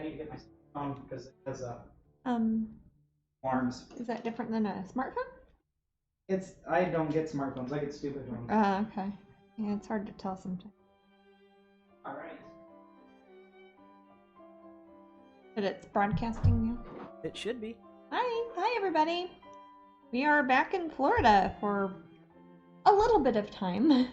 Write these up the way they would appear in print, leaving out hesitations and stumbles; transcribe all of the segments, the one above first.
I need to get my phone because it has Um, alarms. is that different than a smartphone? I don't get smartphones. I get stupid ones. Okay. Yeah, it's hard to tell sometimes. All right. But it's broadcasting now. It should be. Hi everybody. We are back in Florida for a little bit of time.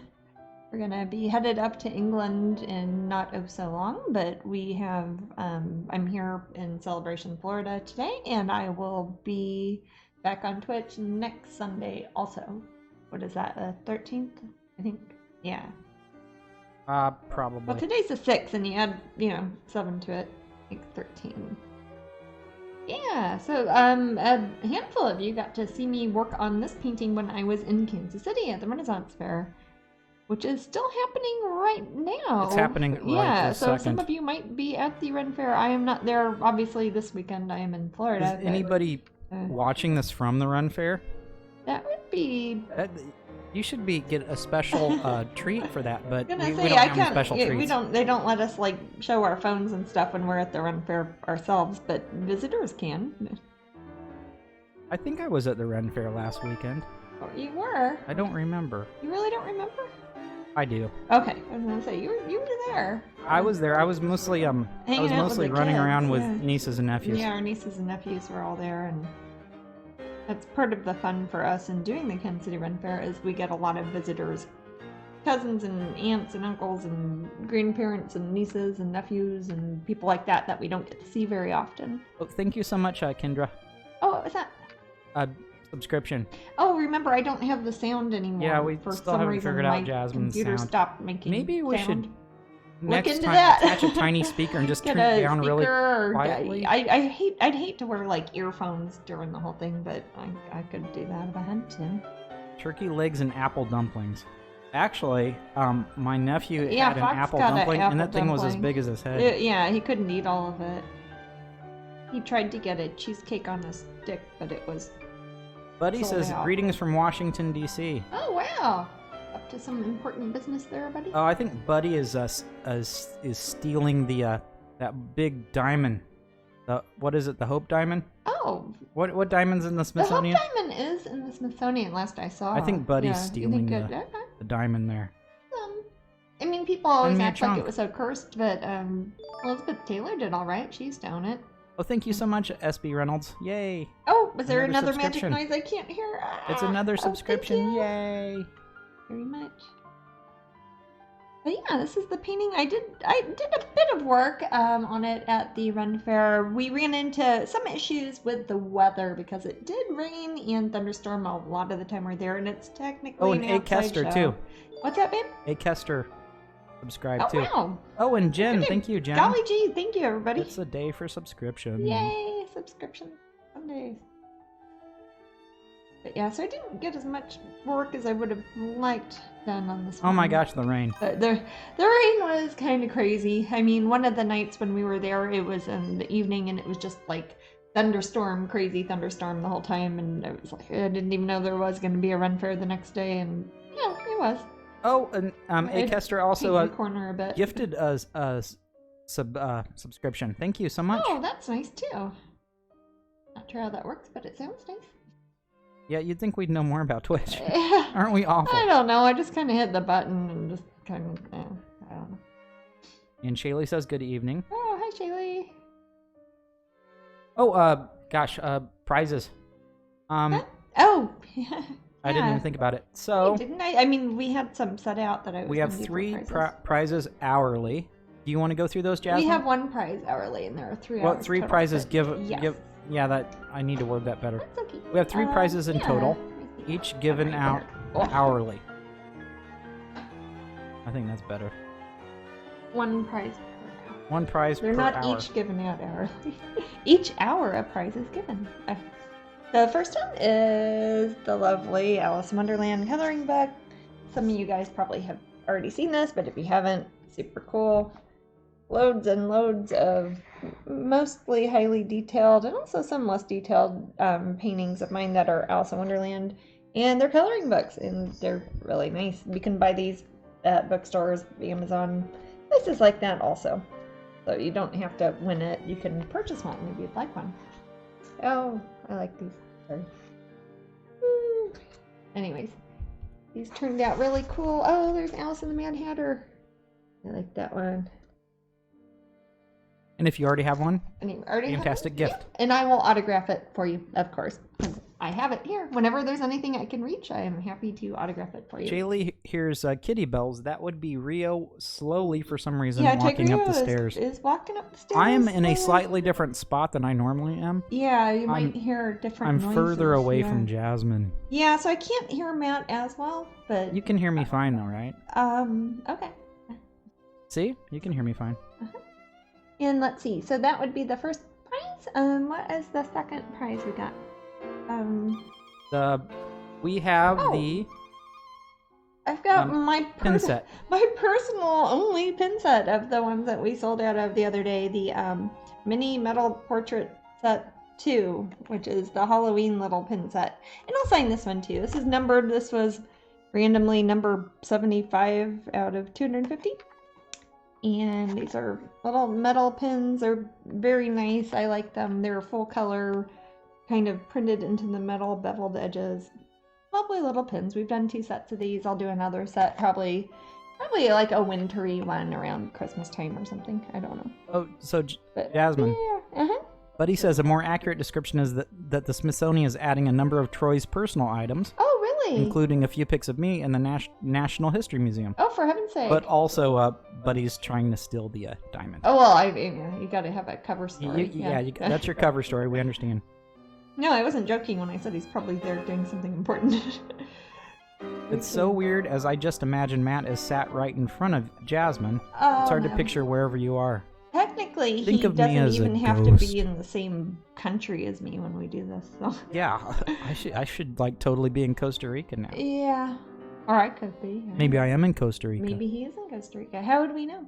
We're gonna be headed up to England in not so long, but we have, I'm here in Celebration, Florida today, and I will be back on Twitch next Sunday also. What is that, 13th? I think, yeah. Probably. Well, today's the 6th, and you add, 7 to it, makes 13. Yeah, so a handful of you got to see me work on this painting when I was in Kansas City at the Renaissance Fair, which is still happening right now. It's happening right Yeah, this so second. some of you might be at the Ren Fair. I am not there, obviously, this weekend. I am in Florida. Is anybody watching this from the Run Fair? That would be... You should get a special treat for that, but we don't I have any special treats. They don't let us show our phones and stuff when we're at the Ren Fair ourselves, but visitors can. I think I was at the Ren Fair last weekend. Oh, you were? I don't remember. You really don't remember? I do. Okay, I was gonna say you were there. I was there. I was mostly running around with nieces and nephews. Yeah, our nieces and nephews were all there, and that's part of the fun for us in doing the Kansas City Ren Fair is we get a lot of visitors, cousins and aunts and uncles and grandparents and nieces and nephews and people like that we don't get to see very often. Well, thank you so much, Kendra. Oh, what was that? Subscription. Oh, remember, I don't have the sound anymore. Yeah, we for still some haven't reason, figured out my Jasmine's computer sound. stopped making Maybe we sound. should Look next into time that. attach a tiny speaker and just turn it down really quietly. I'd hate to wear earphones during the whole thing, but I could do that if I had to. Turkey legs and apple dumplings. Actually, my nephew had an Fox apple got dumpling, an and that apple thing was as dumpling. big as his head. Yeah, he couldn't eat all of it. He tried to get a cheesecake on a stick, but it was Buddy sold says, out. greetings from Washington, D.C. Oh, wow. Up to some important business there, buddy? Oh, I think Buddy is stealing the that big diamond. What is it? The Hope Diamond? Oh. What diamond's in the Smithsonian? The Hope Diamond is in the Smithsonian, last I saw. I think Buddy's stealing the diamond there. I mean, people always Send me a act like chunk. it was so cursed, but Elizabeth Taylor did all right. She's down it. Oh, thank you so much, SB Reynolds. Yay. Oh, was there another magic subscription. noise I can't hear? It's another thank subscription. you Yay. very much. But yeah, this is the painting. I did a bit of work on it at the Ren Fair. We ran into some issues with the weather because it did rain and thunderstorm a lot of the time we're there, and it's technically And an A. outside Kester, show. too. What's that, babe? A. Kester subscribed, Oh, too. wow. Oh, and Jen. Good. Thank you, Jen. Golly gee, thank you, everybody. It's a day for subscription. Yay, subscription Sundays. But yeah, so I didn't get as much work as I would have liked done on this one. Oh my gosh, the rain. But the rain was kind of crazy. I mean, one of the nights when we were there, it was in the evening, and it was just like crazy thunderstorm the whole time, and I was like, I didn't even know there was going to be a Ren Fair the next day, and yeah, it was. Oh, and A. Kester also corner a bit. gifted us a subscription. Thank you so much. Oh, that's nice too. Not sure how that works, but it sounds nice. Yeah, you'd think we'd know more about Twitch. Aren't we awful? I don't know. I just kind of hit the button and just kind of, I don't know. And Shaylee says good evening. Oh, hi, Shaylee. Oh, gosh, prizes. Oh, yeah. I didn't even think about it. So, didn't I? I mean, we had some set out that I was we have gonna do 3 for prizes hourly. Do you want to go through those, Jasmine? We have 1 prize hourly, and there are 3 Well, hours 3 total, prizes but yes. Yeah, that I need to word that better. That's okay. We have 3 prizes in yeah. total, Let me see. each given Right out there. Oh. hourly. I think that's better. 1 prize per hour. 1 prize They're per not hour. each given out hourly. Each hour a prize is given. The first one is the lovely Alice in Wonderland coloring book. Some of you guys probably have already seen this, but if you haven't, super cool. Loads and loads of mostly highly detailed and also some less detailed paintings of mine that are Alice in Wonderland. And they're coloring books, and they're really nice. You can buy these at bookstores, Amazon, places like that also. so you don't have to win it. You can purchase one if you'd like one. Oh, I like these. Sorry. Anyways, these turned out really cool. Oh, there's Alice and the Mad Hatter. I like that one. And if you already have one, fantastic gift. Yeah. And I will autograph it for you, of course. I have it here. Whenever there's anything I can reach, I am happy to autograph it for you. Jaylee hears Kitty Bells. That would be Rio slowly for some reason walking up the stairs. Is walking up the stairs. I am in a slightly different spot than I normally am. Yeah, you might hear different noises. I'm further away from Jasmine. Yeah, so I can't hear Matt as well, but... You can hear me fine though, right? Okay. See? You can hear me fine. And let's see. So that would be the first prize. What is the second prize we got? We have I've got my pin set. My personal only pin set of the ones that we sold out of the other day. The mini metal portrait set 2, which is the Halloween little pin set. And I'll sign this one too. This is numbered. This was randomly number 75 out of 250. And these are little metal pins. They're very nice. I like them. They're full color, kind of printed into the metal beveled edges. Lovely little pins. We've done 2 sets of these. I'll do another set, probably like a wintry one around Christmas time or something. I don't know. Oh, so Jasmine. Yeah. Buddy says a more accurate description is that the Smithsonian is adding a number of Troy's personal items. Oh, really? Including a few pics of me in the National History Museum. Oh, for heaven's sake. But also, Buddy's trying to steal the diamond. Oh, well, you got to have a cover story. That's your cover story. We understand. No, I wasn't joking when I said he's probably there doing something important. It's so weird, as I just imagine Matt is sat right in front of Jasmine. It's hard to picture wherever you are. Technically, he doesn't even have to be in the same country as me when we do this. So. Yeah, I should like totally be in Costa Rica now. Yeah, or I could be. Maybe I am in Costa Rica. Maybe he is in Costa Rica. How would we know?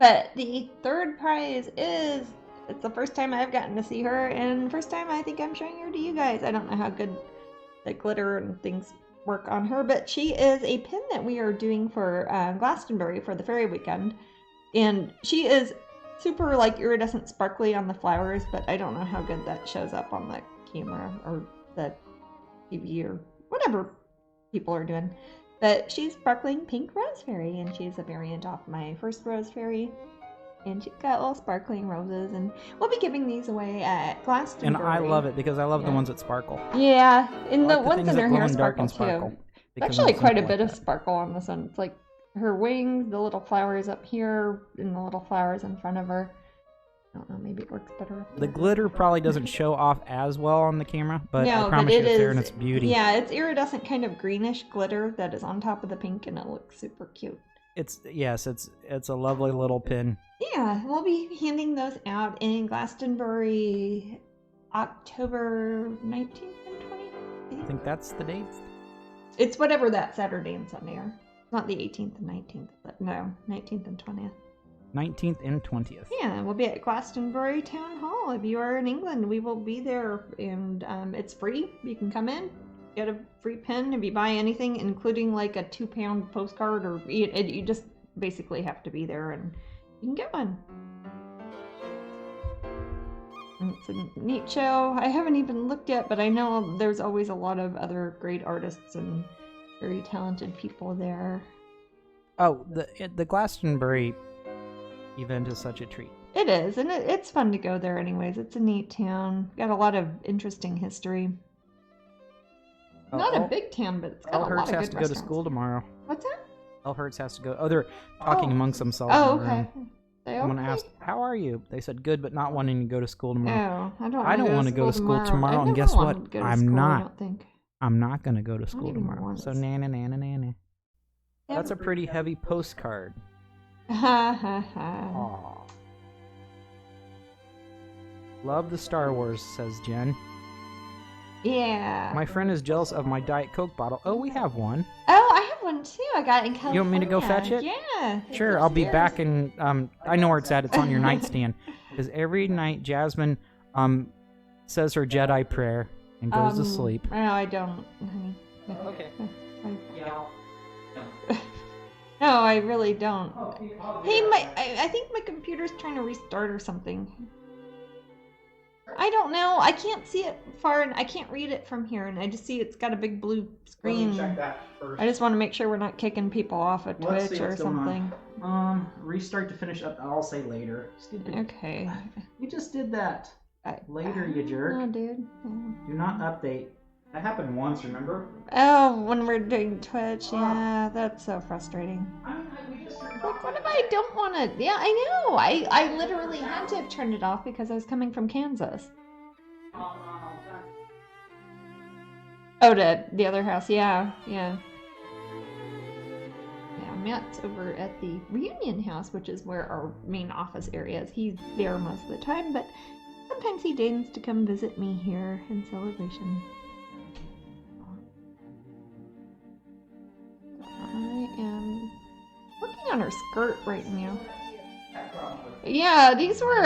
But the third prize is, it's the first time I've gotten to see her, and first time I think I'm showing her to you guys. I don't know how good the glitter and things work on her, but she is a pin that we are doing for Glastonbury for the fairy weekend, and she is super like iridescent sparkly on the flowers, but I don't know how good that shows up on the camera or the TV or whatever people are doing. But she's sparkling pink rose fairy, and she's a variant off my first rose fairy, and she's got little sparkling roses, and we'll be giving these away at Glastonbury. And I love it because I love the ones that sparkle. Yeah, and the like ones in her hair sparkle too. There's actually quite a bit of sparkle on this one. It's like her wings, the little flowers up here, and the little flowers in front of her. I don't know, maybe it works better up The there. glitter probably doesn't show off as well on the camera, but I promise you it's there in its beauty. Yeah, it's iridescent kind of greenish glitter that is on top of the pink, and it looks super cute. It's a lovely little pin. Yeah, we'll be handing those out in Glastonbury October 19th and 20th. I think that's the dates. It's whatever that Saturday and Sunday are. Not the 18th and 19th, but no, 19th and 20th. 19th and 20th. Yeah, we'll be at Glastonbury Town Hall. If you are in England, we will be there, and it's free. You can come in, get a free pin if you buy anything, including like a 2-pound postcard, or you just basically have to be there, and you can get one. And it's a neat show. I haven't even looked yet, but I know there's always a lot of other great artists and very talented people there. Oh, the Glastonbury event is such a treat. It is, and it's fun to go there anyways. It's a neat town. Got a lot of interesting history. Not a big town, but it's got a lot of good Hertz has to restaurants. go to school tomorrow. What's that? Hertz has to go. Oh, they're talking amongst themselves. Oh, in the room. okay. Someone asked, "How are you?" They said, "Good," but not wanting to go to school tomorrow. Oh, I don't want to go to school tomorrow, and guess what? I'm not. I'm not going to go to school tomorrow. So nana. That's a pretty heavy postcard. Ha ha ha. Aw. Love the Star Wars, says Jen. Yeah. My friend is jealous of my Diet Coke bottle. Oh, we have one. Oh, I have one too. I got it in California. You want me to go fetch it? Yeah. Sure, I'll be back in, I know where it's at. It's on your nightstand. Because every night Jasmine, says her Jedi prayer and goes to sleep. No, I don't, honey. Okay. No, No, I really don't. Hey, I think my computer's trying to restart or something. I don't know. I can't see it far, and I can't read it from here, and I just see it's got a big blue screen. Let me check that first. I just want to make sure we're not kicking people off of Twitch or something. Restart to finish up. I'll say later. Stupid. Okay. You just did that. Later, you jerk. No, dude. Yeah. Do not update. That happened once, remember? Oh, when we're doing Twitch, yeah, that's so frustrating. Like, what if I don't want to? Yeah, I know. I literally had to have turned it off because I was coming from Kansas. Oh, to the other house, yeah. Yeah, Matt's over at the reunion house, which is where our main office area is. He's there most of the time, but sometimes he deigns to come visit me here in Celebration. I am working on her skirt right now. Yeah, these were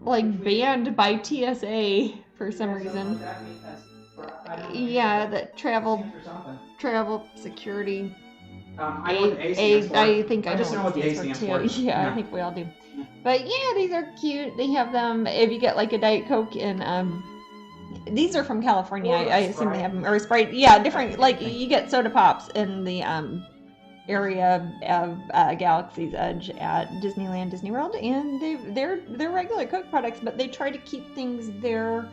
like banned by TSA for some reason. Yeah, that travel security. I think I know what it stands for too. Yeah, I think we all do. But yeah, these are cute. They have them if you get like a Diet Coke and these are from California. I assume they have them or Sprite. Yeah, different. Like you get soda pops in the area of Galaxy's Edge at Disneyland, Disney World, and they're regular Coke products, but they try to keep things there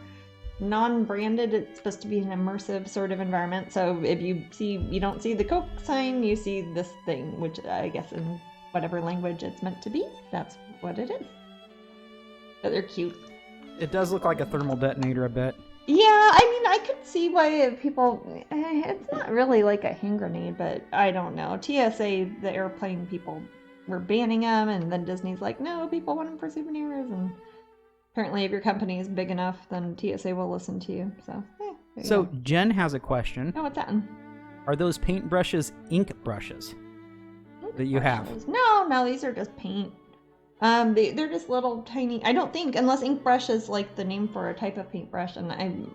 non-branded. It's supposed to be an immersive sort of environment. So if you don't see the Coke sign, you see this thing, which I guess in whatever language it's meant to be, that's what it is. But they're cute. It does look like a thermal detonator a bit. Yeah, I mean, I could see why people... It's not really like a hand grenade, but I don't know. TSA, the airplane people were banning them, and then Disney's like, no, people want them for souvenirs, and apparently if your company is big enough, then TSA will listen to you, so... So, Jen has a question. Oh, what's that? Are those paint brushes ink brushes that you have? No, these are just paint. They're just little tiny, I don't think, unless ink brush is like the name for a type of paintbrush, and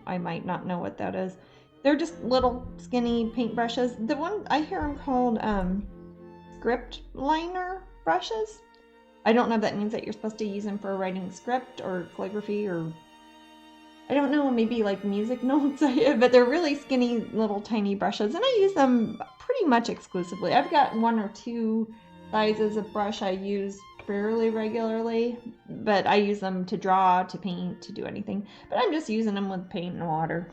I might not know what that is. They're just little skinny paint brushes. The one I hear them called script liner brushes. I don't know if that means that you're supposed to use them for writing script or calligraphy or I don't know, maybe like music notes, but they're really skinny little tiny brushes, and I use them pretty much exclusively. I've got one or two sizes of brush I use fairly regularly, but I use them to draw, to paint, to do anything. But I'm just using them with paint and water.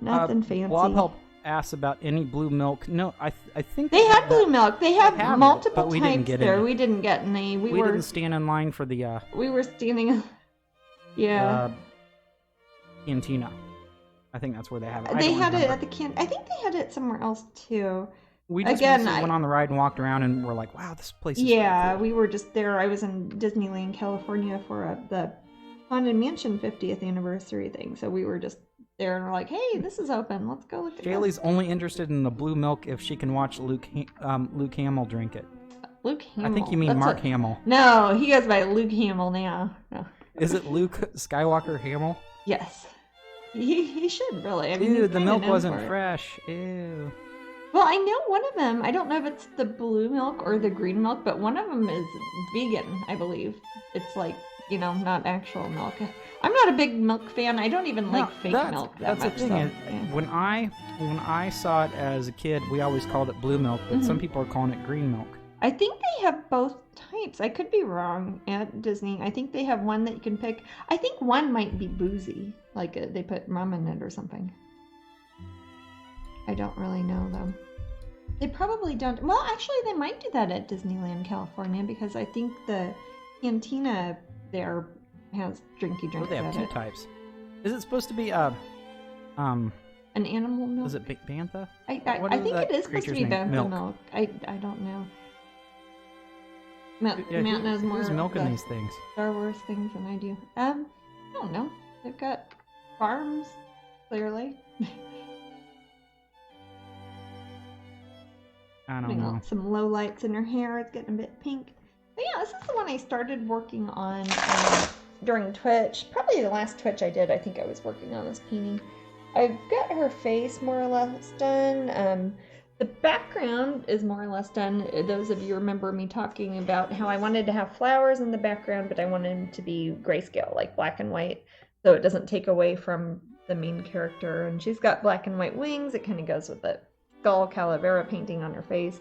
Nothing fancy. Blob Help asks about any blue milk. No, I think they have blue milk. They have multiple but we types didn't get there. any. We didn't get any. We didn't stand in line for the. We were standing. Yeah. Cantina. I think that's where they have it. They had it at the I think they had it somewhere else too. We just went on the ride and walked around and we're like, wow, this place is really cool. We were just there. I was in Disneyland, California for the Haunted Mansion 50th anniversary thing. So we were just there and we're like, hey, this is open. Let's go look at it. Jaylee's only interested in the blue milk if she can watch Luke Hamill drink it. Luke Hamill? I think you mean Mark Hamill. No, he goes by Luke Hamill now. No. Is it Luke Skywalker Hamill? Yes. He should really. I mean, ew, the milk wasn't fresh. Ew. Well, I know one of them, I don't know if it's the blue milk or the green milk, but one of them is vegan, I believe. It's like, not actual milk. I'm not a big milk fan. I don't even like fake milk that much. That's the thing. When I saw it as a kid, we always called it blue milk, but some people are calling it green milk. I think they have both types. I could be wrong at Disney. I think they have one that you can pick. I think one might be boozy, like they put rum in it or something. I don't really know, though. They probably don't. Well, actually, they might do that at Disneyland, California, because I think the cantina there has drinky drinks. They have two types. Is it supposed to be an animal milk? Is it bantha? I think it is supposed to be bantha milk. I don't know. Matt knows more about milking these things. Star Wars things than I do. I don't know. They've got farms, clearly. I don't know. Some low lights in her hair. It's getting a bit pink. But yeah, this is the one I started working on during Twitch. Probably the last Twitch I did, I think I was working on this painting. I've got her face more or less done. The background is more or less done. Those of you remember me talking about how I wanted to have flowers in the background, but I wanted them to be grayscale, like black and white, so it doesn't take away from the main character. And she's got black and white wings. It kind of goes with the skull calavera painting on her face.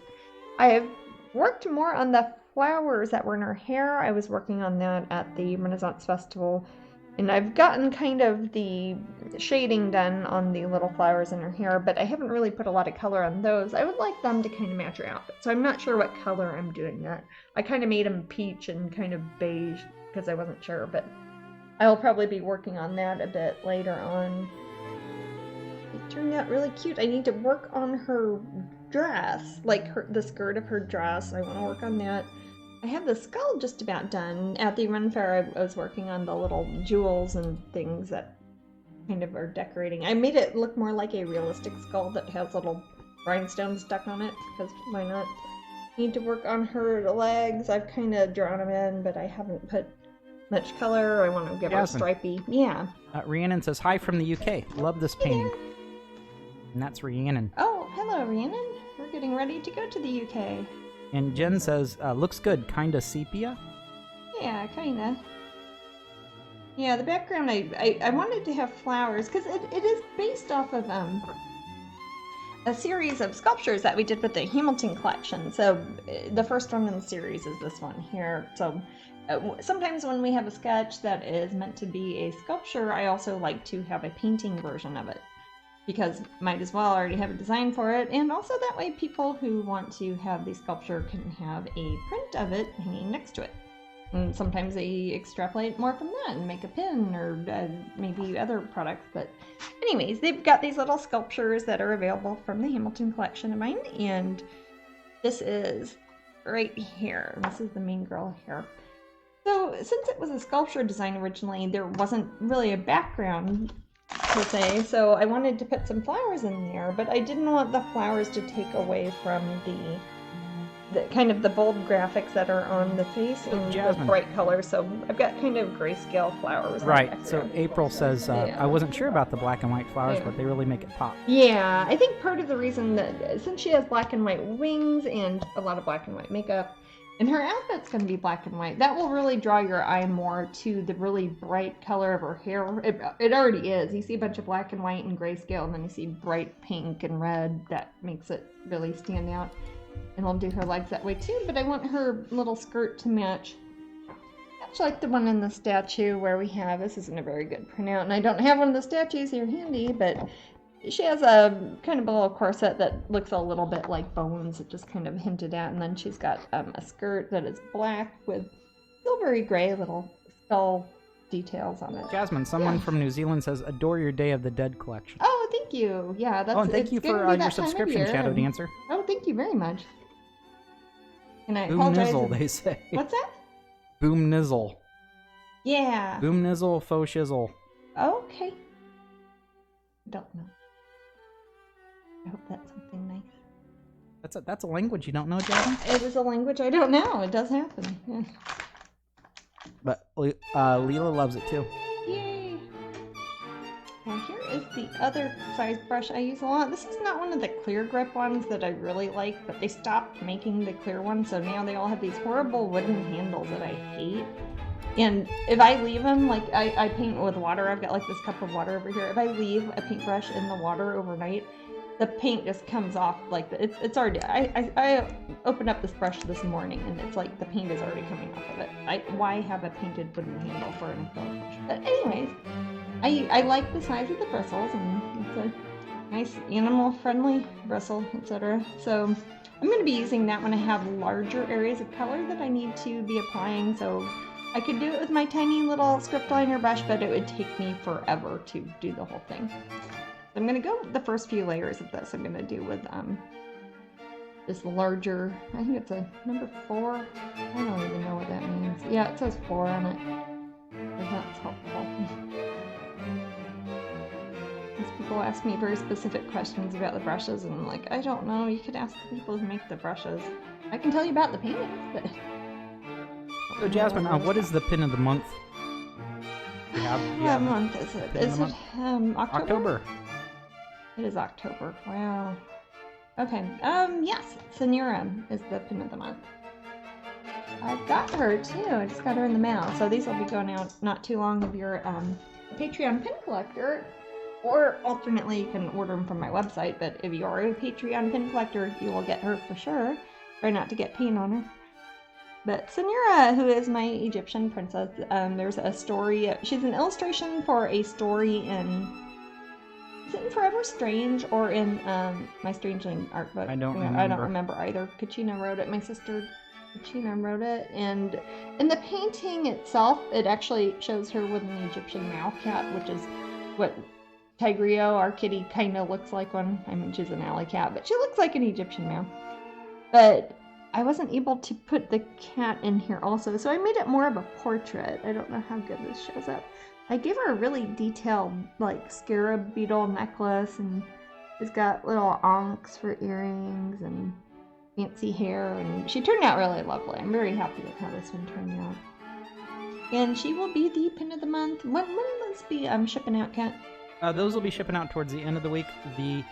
I have worked more on the flowers that were in her hair. I was working on that at the Renaissance Festival. And I've gotten kind of the shading done on the little flowers in her hair, but I haven't really put a lot of color on those. I would like them to kind of match her outfit, so I'm not sure what color I'm doing that. I kind of made them peach and kind of beige because I wasn't sure, but I'll probably be working on that a bit later on. It turned out really cute. I need to work on her dress, like the skirt of her dress. I want to work on that. I have the skull just about done. At the Run Fair, I was working on the little jewels and things that kind of are decorating. I made it look more like a realistic skull that has little rhinestones stuck on it, because why not? Need to work on her legs. I've kind of drawn them in, but I haven't put much color. I want to give her stripey. Yeah. Rhiannon says, hi from the UK. Love this painting. And that's Rhiannon. Oh, hello, Rhiannon. We're getting ready to go to the UK. And Jen says, looks good, kinda sepia? Yeah, kinda. Yeah, the background, I wanted to have flowers, because it is based off of a series of sculptures that we did with the Hamilton collection. So the first one in the series is this one here. So sometimes when we have a sketch that is meant to be a sculpture, I also like to have a painting version of it, because might as well already have a design for it, and also that way people who want to have the sculpture can have a print of it hanging next to it. And sometimes they extrapolate more from that and make a pin or maybe other products. But anyways, they've got these little sculptures that are available from the Hamilton collection of mine, and this is right here. This is the main girl here. So since it was a sculpture design originally, there wasn't really a background per se, so I wanted to put some flowers in there, but I didn't want the flowers to take away from the kind of the bold graphics that are on the face and the bright colors. So I've got kind of grayscale flowers. Right. So April says, I wasn't sure about the black and white flowers, but they really make it pop. Yeah, I think part of the reason that since she has black and white wings and a lot of black and white makeup, and her outfit's going to be black and white, that will really draw your eye more to the really bright color of her hair. It already is. You see a bunch of black and white and grayscale, and then you see bright pink and red. That makes it really stand out. And I'll do her legs that way too, but I want her little skirt to match like the one in the statue where we have, this isn't a very good printout, and I don't have one of the statues here handy, but she has a kind of a little corset that looks a little bit like bones. It just kind of hinted at, and then she's got a skirt that is black with silvery gray little skull details on it. Jasmine, someone from New Zealand says, adore your Day of the Dead collection. Oh, thank you. Yeah, that's. Oh, and thank you for your subscription, Shadow Dancer. Oh, thank you very much. And I Boom apologize. nizzle, they say. What's that? Boom nizzle. Yeah. Boom nizzle, faux shizzle. Okay. Don't know. I hope that's something nice. That's a language you don't know, Jasmine? It is a language I don't know. It does happen. Yeah. But Leela loves it too. Yay! Now here is the other size brush I use a lot. This is not one of the clear grip ones that I really like, but they stopped making the clear ones, so now they all have these horrible wooden handles that I hate. And if I leave them, like I paint with water, I've got like this cup of water over here. If I leave a paintbrush in the water overnight, the paint just comes off like it's already. I opened up this brush this morning and it's like the paint is already coming off of it. Why have a painted wooden handle for an acrylic brush? But anyways, I like the size of the bristles, and it's a nice animal-friendly bristle, etc. So I'm going to be using that when I have larger areas of color that I need to be applying. So I could do it with my tiny little script liner brush, but it would take me forever to do the whole thing. I'm going to go with the first few layers of this. I'm going to do with this larger, I think it's a number 4. I don't even know what that means. Yeah, it says 4 on it. If that's helpful. Because people ask me very specific questions about the brushes, and I'm like, I don't know. You could ask the people who make the brushes. I can tell you about the paintings, but... So Jasmine, what is the pin of the month? What month is it? Is it October? October. It is October. Wow. Okay. Yes, Senora is the pin of the month. I've got her too. I just got her in the mail. So these will be going out not too long if you're a Patreon pin collector. Or alternately, you can order them from my website. But if you are a Patreon pin collector, you will get her for sure. Try not to get paint on her. But Senora, who is my Egyptian princess, there's a story. She's an illustration for a story in... Is it in Forever Strange or in my Strangeling art book? I don't remember. I don't remember either. Kachina wrote it. My sister Kachina wrote it. And in the painting itself, it actually shows her with an Egyptian mouth cat, which is what Tigrio, our kitty, kind of looks like one. I mean, she's an alley cat, but she looks like an Egyptian mouth. But I wasn't able to put the cat in here also, so I made it more of a portrait. I don't know how good this shows up. I gave her a really detailed, like, scarab beetle necklace, and she's got little ankhs for earrings and fancy hair, and she turned out really lovely. I'm very happy with how this one turned out. And she will be the pin of the month. When will this be shipping out, Kat? Those will be shipping out towards the end of the week. The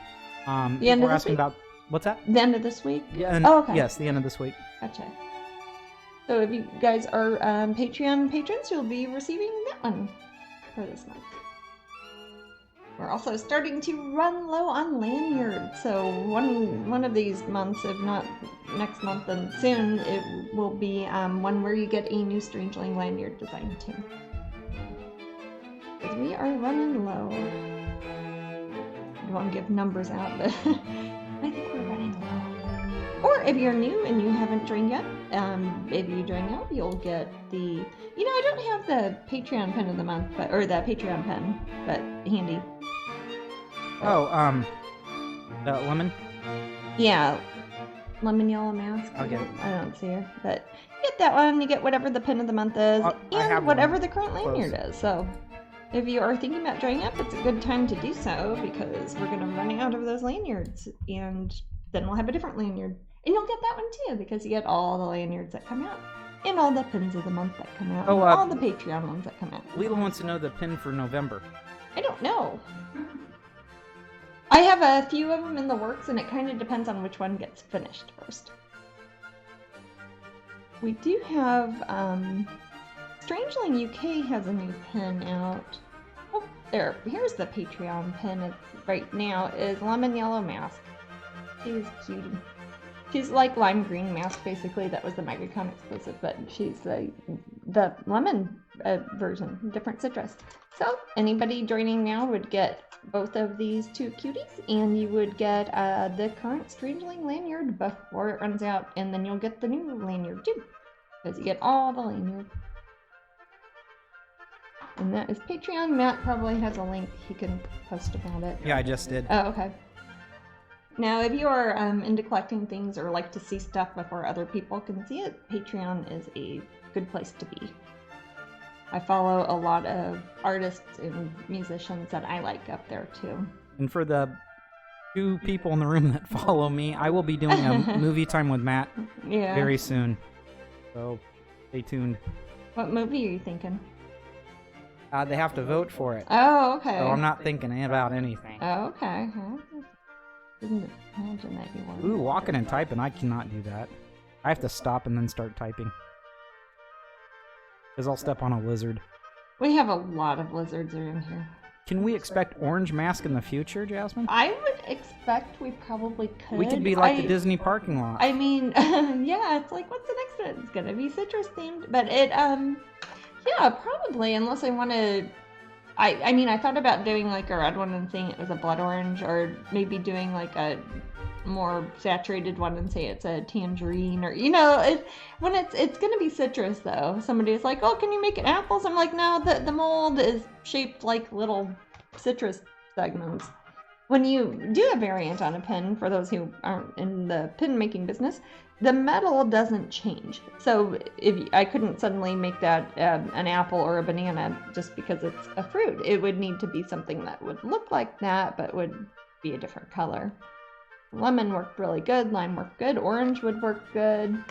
end of this asking week? about what's that? The end of this week? Yeah. Okay. Yes, the end of this week. Gotcha. So if you guys are Patreon patrons, you'll be receiving that one for this month. We're also starting to run low on lanyards, so one of these months, if not next month and soon, it will be one where you get a new Strangeling lanyard design too. Because we are running low. I don't want to give numbers out, but I think we're running low. Or if you're new and you haven't joined yet, if you join now, you'll get the... You know, I don't have the Patreon pin of the month, or the Patreon pin, but handy. Oh, the lemon? Yeah, lemon yellow mask. I'll get it. I don't see her, but you get that one. You get whatever the pin of the month is, and whatever the current lanyard is. So, if you are thinking about joining up, it's a good time to do so because we're going to run out of those lanyards, and then we'll have a different lanyard, and you'll get that one too because you get all the lanyards that come out, and all the pins of the month that come out, and all the Patreon ones that come out. Leela wants to know the pin for November. I don't know. I have a few of them in the works, and it kind of depends on which one gets finished first. We do have, Strangeling UK has a new pin out. Oh, there. Here's the Patreon pin. It's right now is Lemon Yellow Mask. She's cutie. She's like lime green mask, basically. That was the MegaCon exclusive, but she's the lemon version, different citrus. So anybody joining now would get both of these two cuties, and you would get the current Strangeling lanyard before it runs out, and then you'll get the new lanyard too, because you get all the lanyards. And that is Patreon. Matt probably has a link he can post about it. Yeah, I just did. Oh, okay. Now, if you are into collecting things or like to see stuff before other people can see it, Patreon is a good place to be. I follow a lot of artists and musicians that I like up there too. And for the 2 people in the room that follow me, I will be doing a movie time with Matt very soon. So stay tuned. What movie are you thinking? They have to vote for it. Oh, okay. So I'm not thinking about anything. Oh, okay. Didn't imagine that you wanted. Ooh, walking and typing, I cannot do that. I have to stop and then start typing. Because I'll step on a lizard. We have a lot of lizards around here. Can we expect orange mask in the future, Jasmine? I would expect we probably could. We could be like the Disney parking lot. I mean, yeah, it's like, what's the next one? It's gonna be citrus themed. But it, yeah, probably, unless I want to... I mean, I thought about doing like a red one and saying it was a blood orange, or maybe doing like a more saturated one and say it's a tangerine, or, you know, it's gonna be citrus though. Somebody's like, oh, can you make it apples? I'm like, no, the mold is shaped like little citrus segments. When you do a variant on a pin, for those who aren't in the pin making business, the metal doesn't change. So I couldn't suddenly make that an apple or a banana just because it's a fruit. It would need to be something that would look like that, but would be a different color. Lemon worked really good. Lime worked good. Orange would work good.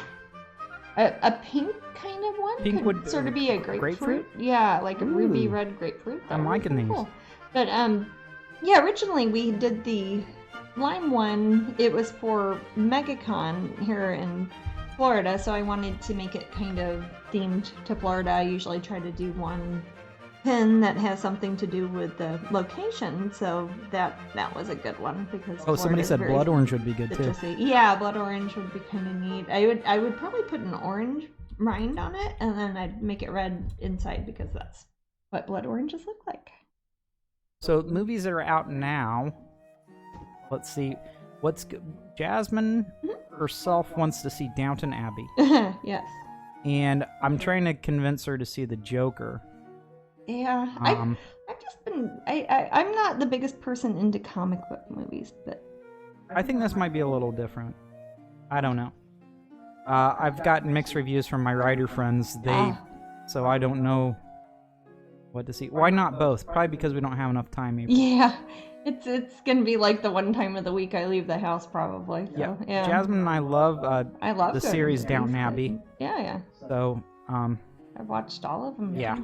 A pink kind of one could sort of be a grapefruit. Yeah, like a ruby red grapefruit. I'm liking these. Cool. But yeah, originally we did the Lime one, it was for MegaCon here in Florida, so I wanted to make it kind of themed to Florida. I usually try to do one pin that has something to do with the location, so that was a good one because somebody said blood orange would be good citrusy. Too. Yeah, blood orange would be kind of neat. I would probably put an orange rind on it, and then I'd make it red inside because that's what blood oranges look like. So movies that are out now. Let's see. Jasmine herself wants to see Downton Abbey. Yes. And I'm trying to convince her to see The Joker. Yeah. I've just been... I'm not the biggest person into comic book movies, but... I think this might be a little different. I don't know. I've gotten mixed reviews from my writer friends. So I don't know what to see. Why not both? Probably because we don't have enough time. Maybe. Yeah. It's gonna be like the one time of the week I leave the house, probably. So, yeah. Jasmine and I love the series Downton Abbey. Yeah. So I've watched all of them. Yeah.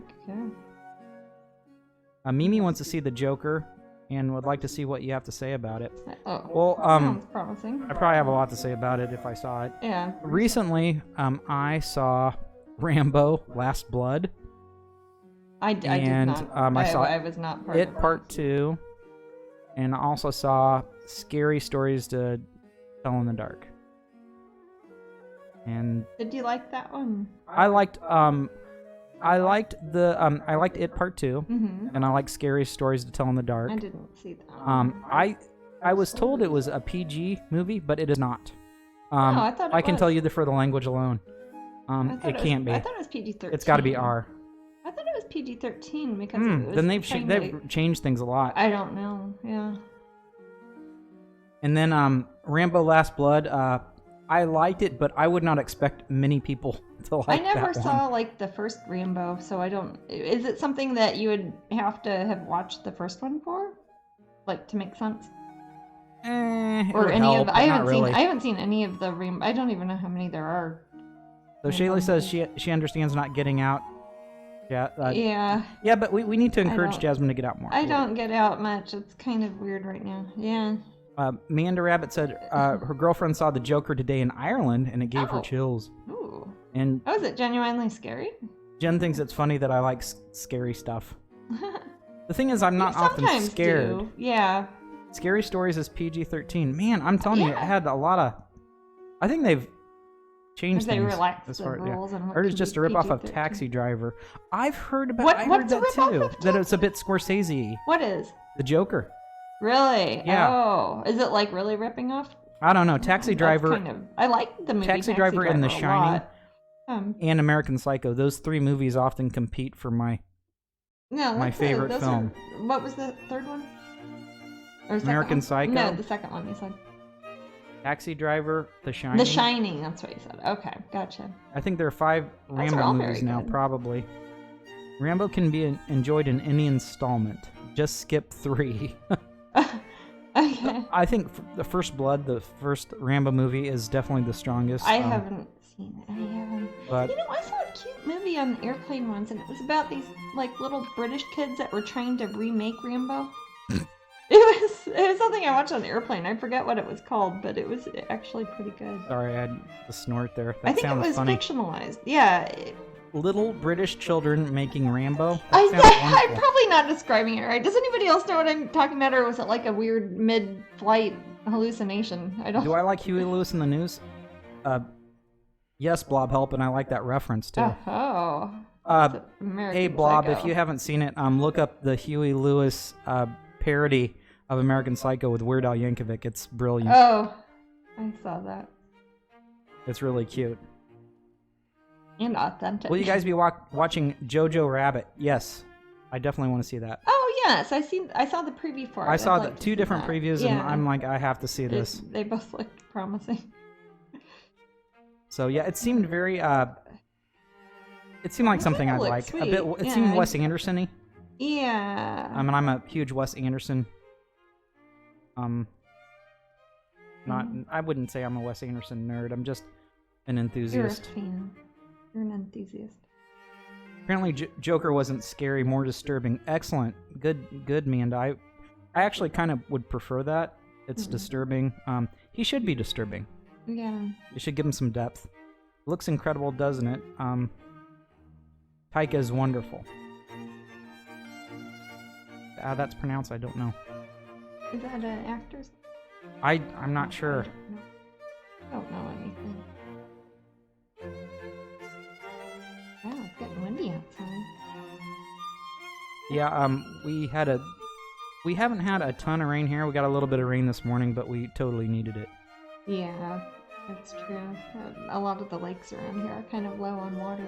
Mimi wants to see The Joker and would like to see what you have to say about it. Sounds promising. I probably have a lot to say about it if I saw it. Yeah. Recently, I saw Rambo: Last Blood. I did not. I was not part of it. Part 2. And I also saw Scary Stories to Tell in the Dark. And did you like that one? I liked It Part 2, and I liked Scary Stories to Tell in the Dark. I didn't see that. I was told it was a PG movie, but it is not. I thought I can tell you for the language alone. It can't be. I thought it was PG-13. It's got to be R. I thought it was PG-13 because it was then they've changed things a lot. I don't know. Yeah. And then Rambo: Last Blood. I liked it, but I would not expect many people to like that one. I never saw like the first Rambo, so I don't. Is it something that you would have to have watched the first one for, like to make sense? Or any of? I haven't seen any of the Rambo. I don't even know how many there are. So Shaylee says she understands not getting out. Yeah. Yeah, but we need to encourage Jasmine to get out more. I don't get out much. It's kind of weird right now. Yeah. Manda Rabbit said her girlfriend saw The Joker today in Ireland, and it gave her chills. Ooh. And is it genuinely scary? Jen thinks it's funny that I like scary stuff. The thing is, I'm not often scared. Do. Yeah. Scary Stories is PG-13. Man, I'm telling you, it had a lot of... I think they've changed things. They relaxed the rules. And or it's just a ripoff of Taxi Driver. I've heard about I heard that too. That it's a bit Scorsese. What is? The Joker. Really? Yeah. Oh, is it like really ripping off? I don't know. Taxi Driver. I like the movie Taxi Driver and The Shining and American Psycho. Those three movies often compete for my favorite film. What was the third one? American Psycho? No, the second one you said. Taxi Driver, The Shining. The Shining, that's what you said. Okay, gotcha. I think there are 5 Rambo movies now, probably. Rambo can be enjoyed in any installment. Just skip 3. Okay. I think the First Blood, the first Rambo movie, is definitely the strongest. I haven't seen any of them. But I saw a cute movie on the airplane once, and it was about these like little British kids that were trying to remake Rambo. It was something I watched on the airplane. I forget what it was called, but it was actually pretty good. Sorry, I had the snort there. I think it was funny. Fictionalized. Yeah. Little British children making Rambo? I'm probably not describing it right. Does anybody else know what I'm talking about, or was it like a weird mid-flight hallucination? Do I like Huey Lewis in the News? Yes, Blob Help, and I like that reference too. Oh. Hey, Blob, if you haven't seen it, look up the Huey Lewis parody of American Psycho with Weird Al Yankovic. It's brilliant. Oh, I saw that. It's really cute. And authentic. Will you guys be watching Jojo Rabbit? Yes, I definitely want to see that. Oh yes, I saw the preview for it. I saw the 2 different previews, and I'm like, I have to see this. They both look promising. So yeah, it seemed very. It seemed like something I'd like. Sweet. A bit. It seemed Wes Anderson-y. Yeah. I mean, I'm a huge Wes Anderson. I wouldn't say I'm a Wes Anderson nerd. I'm just an enthusiast. You're a fan. You're an enthusiast. Apparently, Joker wasn't scary, more disturbing. Excellent, good, Manda. I actually kind of would prefer that. It's disturbing. He should be disturbing. Yeah. You should give him some depth. Looks incredible, doesn't it? Taika is wonderful. How that's pronounced, I don't know. Is that an actor's? I'm not sure. I don't know anything. Wow, it's getting windy outside. Yeah, we haven't had a ton of rain here. We got a little bit of rain this morning, but we totally needed it. Yeah, that's true. A lot of the lakes around here are kind of low on water.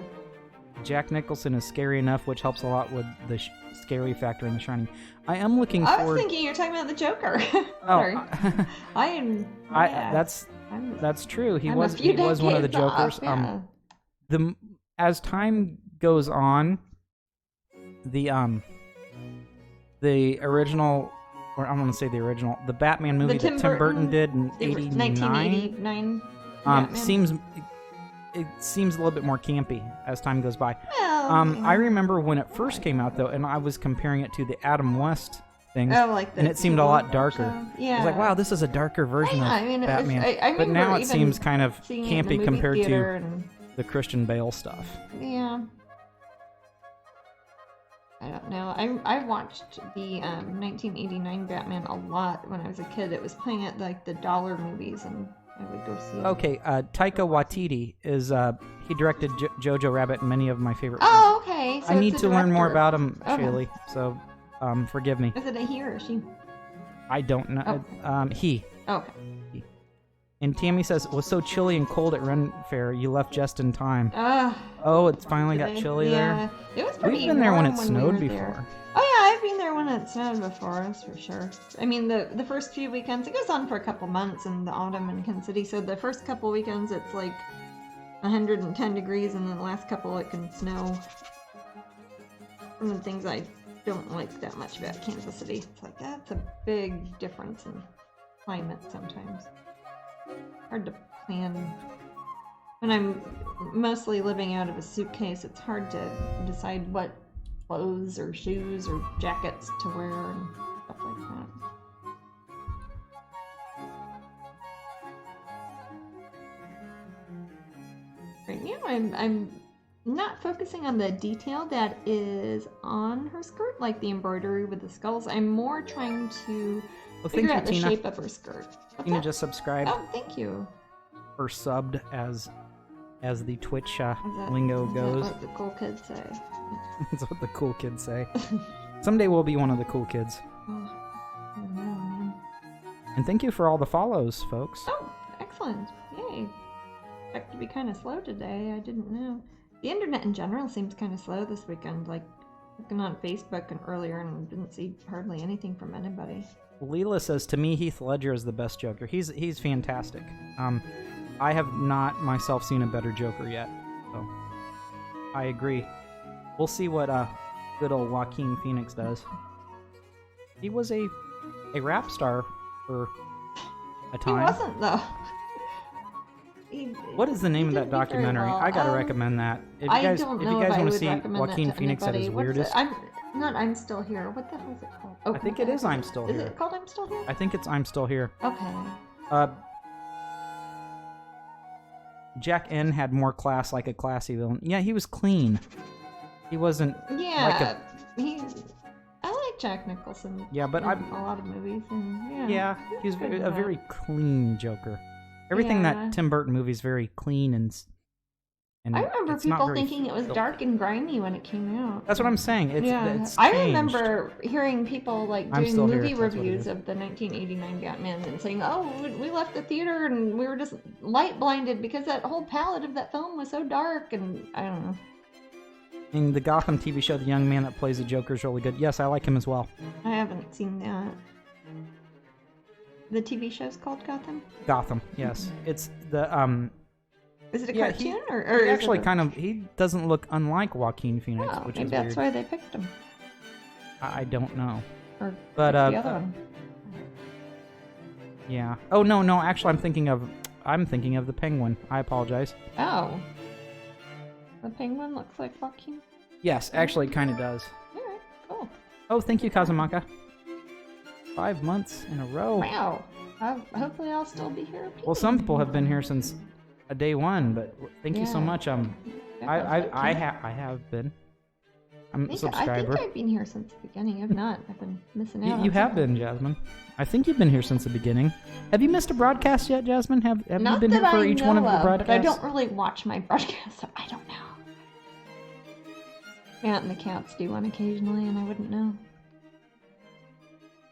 Jack Nicholson is scary enough, which helps a lot with the scary factor in The Shining. I am looking forward... I was thinking you're talking about the Joker. Oh, Sorry. I am... Yeah, that's true. He I'm was one of the Jokers. Off, yeah. As time goes on, the original, or I want to say the original, the Batman movie that Tim Burton did in 1989 seems a little bit more campy as time goes by. Well, I remember when it first came out though, and I was comparing it to the Adam West things, and it seemed a lot darker. Yeah. I was like, wow, this is a darker version of Batman. I but now it seems kind of campy compared to and... the Christian Bale stuff. Yeah. I don't know. I watched the 1989 Batman a lot when I was a kid. It was playing at like the dollar movies, and I would go see it. Okay, Taika Waititi is he directed Jojo Rabbit and many of my favorite Oh, okay. So I need to learn more about him, Okay. Shaylee. So, forgive me. Is it a he or a she? I don't know. He. Okay. And Tammy says, it was so chilly and cold at Ren Fair, you left just in time. Oh, it's finally got chilly there. It was pretty We've been there when it snowed we were before. There. Oh yeah, I've been there when it snowed before, that's for sure. I mean, the first few weekends, it goes on for a couple months in the autumn in Kansas City, so the first couple weekends it's like 110 degrees, and then the last couple it can snow. One of the things I don't like that much about Kansas City, it's like, that's a big difference in climate sometimes. Hard to plan. When I'm mostly living out of a suitcase, it's hard to decide what clothes or shoes or jackets to wear and stuff like that. Right now I'm not focusing on the detail that is on her skirt, like the embroidery with the skulls. I'm more trying to figure out the shape of her skirt. Tina just subscribed. Oh, thank you. Or subbed, as the Twitch lingo goes. That's what the cool kids say. That's what the cool kids say. Someday we'll be one of the cool kids. Oh, I don't know, man. And thank you for all the follows, folks. Oh, excellent. Yay. Expect to be kind of slow today. I didn't know. The internet in general seems kind of slow this weekend. Like, looking on Facebook and earlier and didn't see hardly anything from anybody. Leela says, to me, Heath Ledger is the best Joker. He's fantastic. I have not myself seen a better Joker yet, so I agree. We'll see what good old Joaquin Phoenix does. He was a rap star for a time. He wasn't, though. What is the name of that documentary? Well. I gotta recommend that. If you guys want to see Joaquin Phoenix at his weirdest, I'm Still Here. What the hell is it called? Oh, I think it is I'm Still Here. Is it called I'm Still Here? I think it's I'm Still Here. Okay. Jack N had more class, like a classy villain. Yeah, he was clean. He wasn't. Yeah, I like Jack Nicholson. Yeah, but in a lot of movies. And, yeah, he's a very clean Joker. Everything that Tim Burton movie is very clean and I remember people thinking it was dark and grimy when it came out. That's what I'm saying. It's I remember hearing people like doing movie reviews of the 1989 Batman and saying, "Oh, we left the theater and we were just light blinded because that whole palette of that film was so dark." And I don't know. In the Gotham TV show, the young man that plays the Joker is really good. Yes, I like him as well. I haven't seen that. The TV show's called Gotham? Gotham, yes. It's the Is it a cartoon or he actually he doesn't look unlike Joaquin Phoenix, which is weird. That's why they picked him. I don't know. But the other one. Yeah. Oh no, actually I'm thinking of the Penguin. I apologize. Oh. The Penguin looks like Joaquin? Yes, actually it kind of does. Alright, cool. Oh, thank you, Kazumaka. 5 months in a row. Wow. hopefully I'll still be here. Well, some people have been here since day one, but thank you so much. I have been. I'm a subscriber. I think I've been here since the beginning. If not, I've been missing out. You have been, Jasmine. I think you've been here since the beginning. Have you missed a broadcast yet, Jasmine? Have you been here for each one of the broadcasts? But I don't really watch my broadcasts, so I don't know. Aunt and the cats do one occasionally, and I wouldn't know.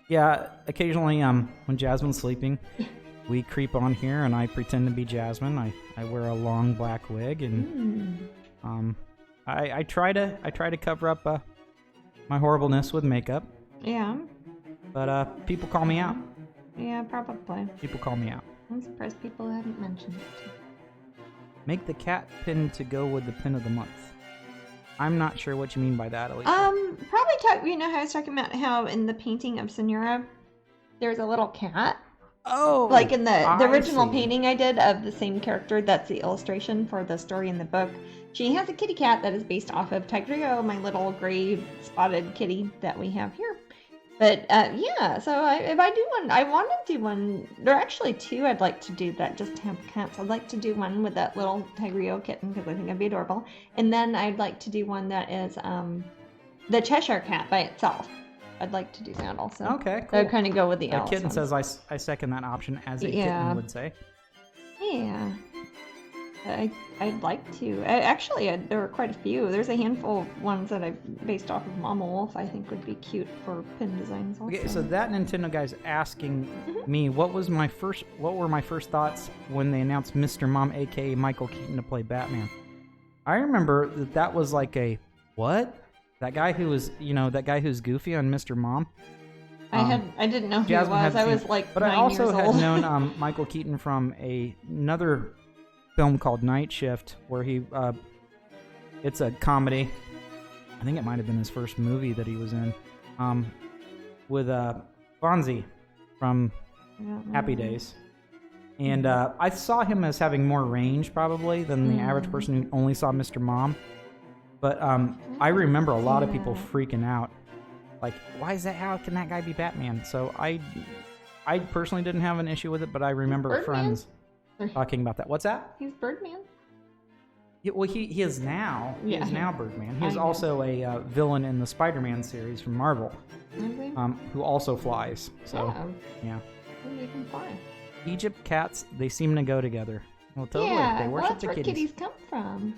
Yeah, occasionally, when Jasmine's sleeping, we creep on here, and I pretend to be Jasmine. I wear a long black wig, and I try to cover up my horribleness with makeup. Yeah. But people call me out. Yeah, probably. People call me out. I'm surprised people haven't mentioned it. Make the cat pin to go with the pin of the month. I'm not sure what you mean by that, Alicia. Probably you know how I was talking about how in the painting of Senora, there's a little cat? Oh! Like in the original painting I did of the same character, that's the illustration for the story in the book. She has a kitty cat that is based off of Tigrio, my little gray spotted kitty that we have here. But yeah, so if I do one, I want to do one. There are actually two I'd like to do that just have cats. I'd like to do one with that little Tigrio kitten because I think it'd be adorable. And then I'd like to do one that is the Cheshire cat by itself. I'd like to do that also. Okay, cool. That would kind of go with the Alice kitten ones. says I second that option, as a kitten would say. Yeah. I'd like to. Actually, there were quite a few. There's a handful of ones that I based off of Mama Wolf I think would be cute for pin designs also. Okay, so that Nintendo guy's asking me what were my first thoughts when they announced Mr. Mom, aka Michael Keaton, to play Batman. I remember that was like a what? That guy who was, that guy who's goofy on Mr. Mom. I didn't know who he was. I was like 9 years old. But I also had known Michael Keaton from another film called Night Shift, where it's a comedy. I think it might have been his first movie that he was in, with Fonzie from Happy Days. And I saw him as having more range probably than the average person who only saw Mr. Mom. But I remember a lot of people freaking out, like, why is that? How can that guy be Batman? So I personally didn't have an issue with it, but I remember friends talking about that. What's that? He's Birdman. Yeah, well, he is now. He is now Birdman. He's also a villain in the Spider-Man series from Marvel, who also flies. So yeah. They can fly. Egypt cats, they seem to go together. Well, totally. Yeah, they worship that's the where kitties. Kitties come from.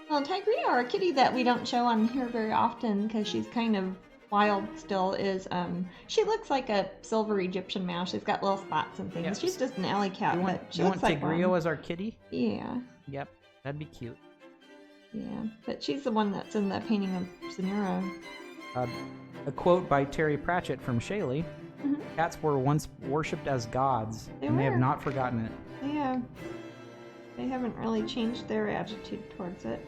Well, Tigria, a kitty that we don't show on here very often because she's kind of wild still, is she looks like a silver Egyptian mouse. She's got little spots and things. Yep. She's just an alley cat. You want Tigrio as our kitty? Yeah. Yep, that'd be cute. Yeah, but she's the one that's in the painting of Senora. A quote by Terry Pratchett from Shaylee. Cats were once worshipped as gods, and they have not forgotten it. Yeah. They haven't really changed their attitude towards it.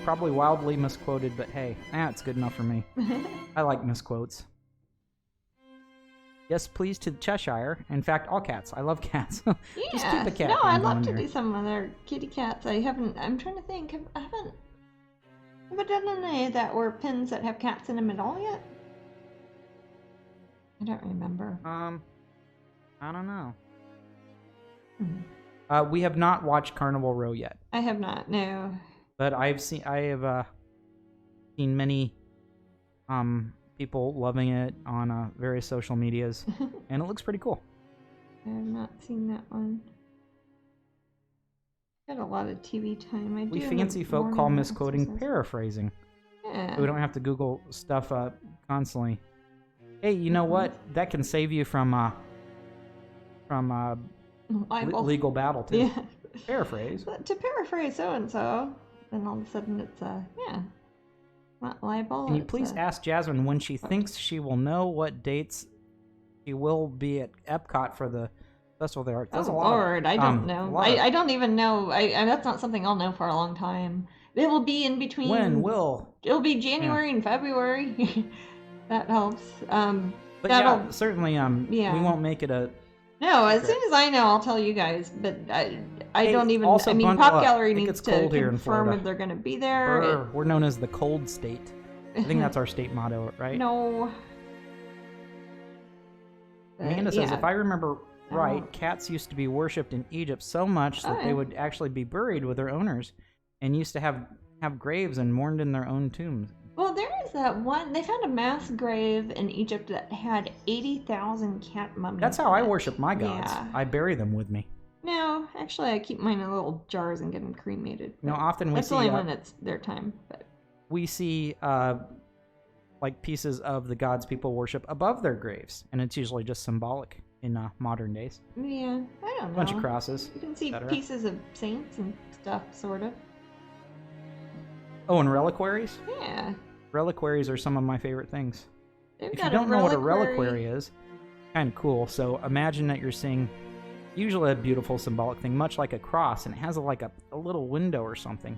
Probably wildly misquoted, but hey, it's good enough for me. I like misquotes. Yes, please to Cheshire. In fact, all cats. I love cats. Just keep the cat. No, I'd love to do some of their kitty cats. I'm trying to think. Have I done any that were pins that have cats in them at all yet? I don't remember. I don't know. We have not watched Carnival Row yet. I have not, no. But I have seen many people loving it on various social medias, and it looks pretty cool. I have not seen that one. Got a lot of TV time. We fancy folk call misquoting paraphrasing. Yeah. So we don't have to Google stuff constantly. Hey, you know what? That can save you from legal battle too. Yeah. Paraphrase. To paraphrase so and so, then all of a sudden it's not libel. Can you please ask Jasmine when she thinks she will know what dates she will be at Epcot for the Festival of the Arts? Oh Lord, I don't know. I don't even know. That's not something I'll know for a long time. It will be in between. When will? It'll be January and February. That helps. But yeah, certainly. We won't make it a. No, as soon as I know, I'll tell you guys. But I don't even. I mean, Pop Gallery needs to confirm if they're going to be there. We're known as the cold state. I think that's our state motto, right? No. Amanda says, yeah. if I remember right, Oh. cats used to be worshipped in Egypt so much that they would actually be buried with their owners, and used to have graves and mourned in their own tombs. Well, there is that one. They found a mass grave in Egypt that had 80,000 cat mummies. That's how I in it. worship my gods. Yeah. I bury them with me. No, actually, I keep mine in little jars and get them cremated. You know, often we That's see only when it's their time. But we see like pieces of the gods people worship above their graves, and it's usually just symbolic in modern days. yeah, I don't know. A bunch of crosses. You can see etc. pieces of saints and stuff, sort of. Oh, and reliquaries? Yeah. Reliquaries are some of my favorite things. They've If got you don't know what a reliquary reliquary is, kind of cool. So imagine that you're seeing usually a beautiful symbolic thing, much like a cross, and it has like a little window or something.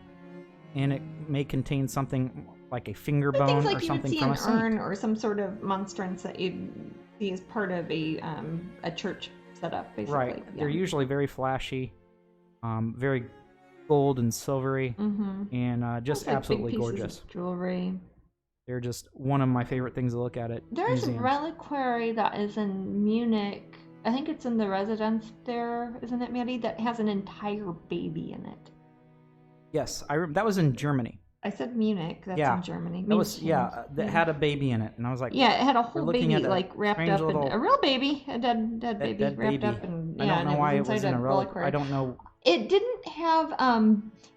And it may contain something like a finger bone things like or you would something see from an a saint. urn or some sort of monstrance that you'd see as part of a church setup, basically. Right. Yeah. They're usually very flashy, very gold and silvery, Mm-hmm. and just Like absolutely big pieces gorgeous. of jewelry. They're just one of my favorite things to look at There's a museums. reliquary that is in Munich. I think it's in the residence there, isn't it, Maddie? That has an entire baby in it. Yes, that was in Germany. I said Munich. That's Yeah, in Germany. That was Munich. that had a baby in it, and I was like, Yeah, it had a we're whole looking baby at a like wrapped strange up in little- a real baby, a dead baby dead wrapped baby. up, and I yeah, don't know and why it it was was inside in a reliquary. I don't know. It didn't have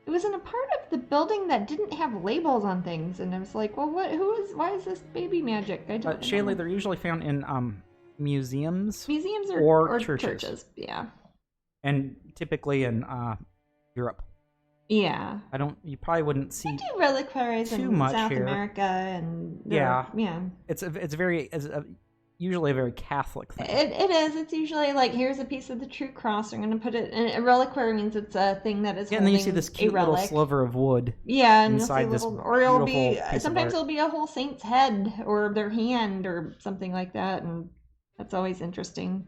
it was in a part of the building that didn't have labels on things, and I was like, well, why is this baby magic? I don't know. Shaylee, they're usually found in museums Museums or or churches. Yeah. and typically in Europe. Yeah. You probably wouldn't see. They do reliquaries too in much South here. America, and Yeah. yeah. It's usually a very Catholic thing. It is. It's usually like, here's a piece of the true cross. I'm going to put it. And a reliquary means it's a thing that is Yeah, and holding then you see this cute a relic. little sliver of wood. Yeah, and inside you'll see this little, or it'll be beautiful piece of sometimes art. it'll be a whole saint's head or their hand or something like that, and that's always interesting,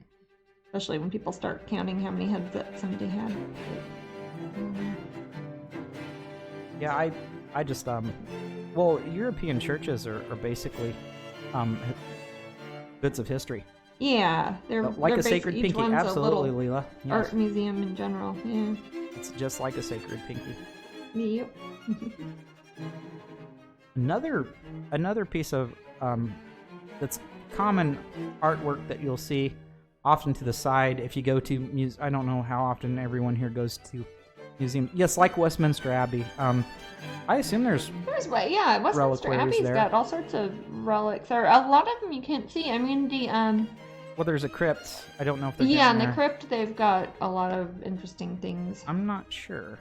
especially when people start counting how many heads that somebody had. Yeah, I just well, European churches are basically bits of history. Yeah, they're Like they're a sacred each pinky, one's a absolutely, little Leela. Yes. art museum in general. Yeah. It's just like a sacred pinky. Yep. Another piece of that's common artwork that you'll see often to the side if you go to I don't know how often everyone here goes to museums. Yes, like Westminster Abbey. I assume there's Westminster reliquaries Abbey's there. got all sorts of relics. Or a lot of them you can't see. I mean, well, there's a crypt. I don't know if they're yeah, in down the there. crypt they've got a lot of interesting things. I'm not sure.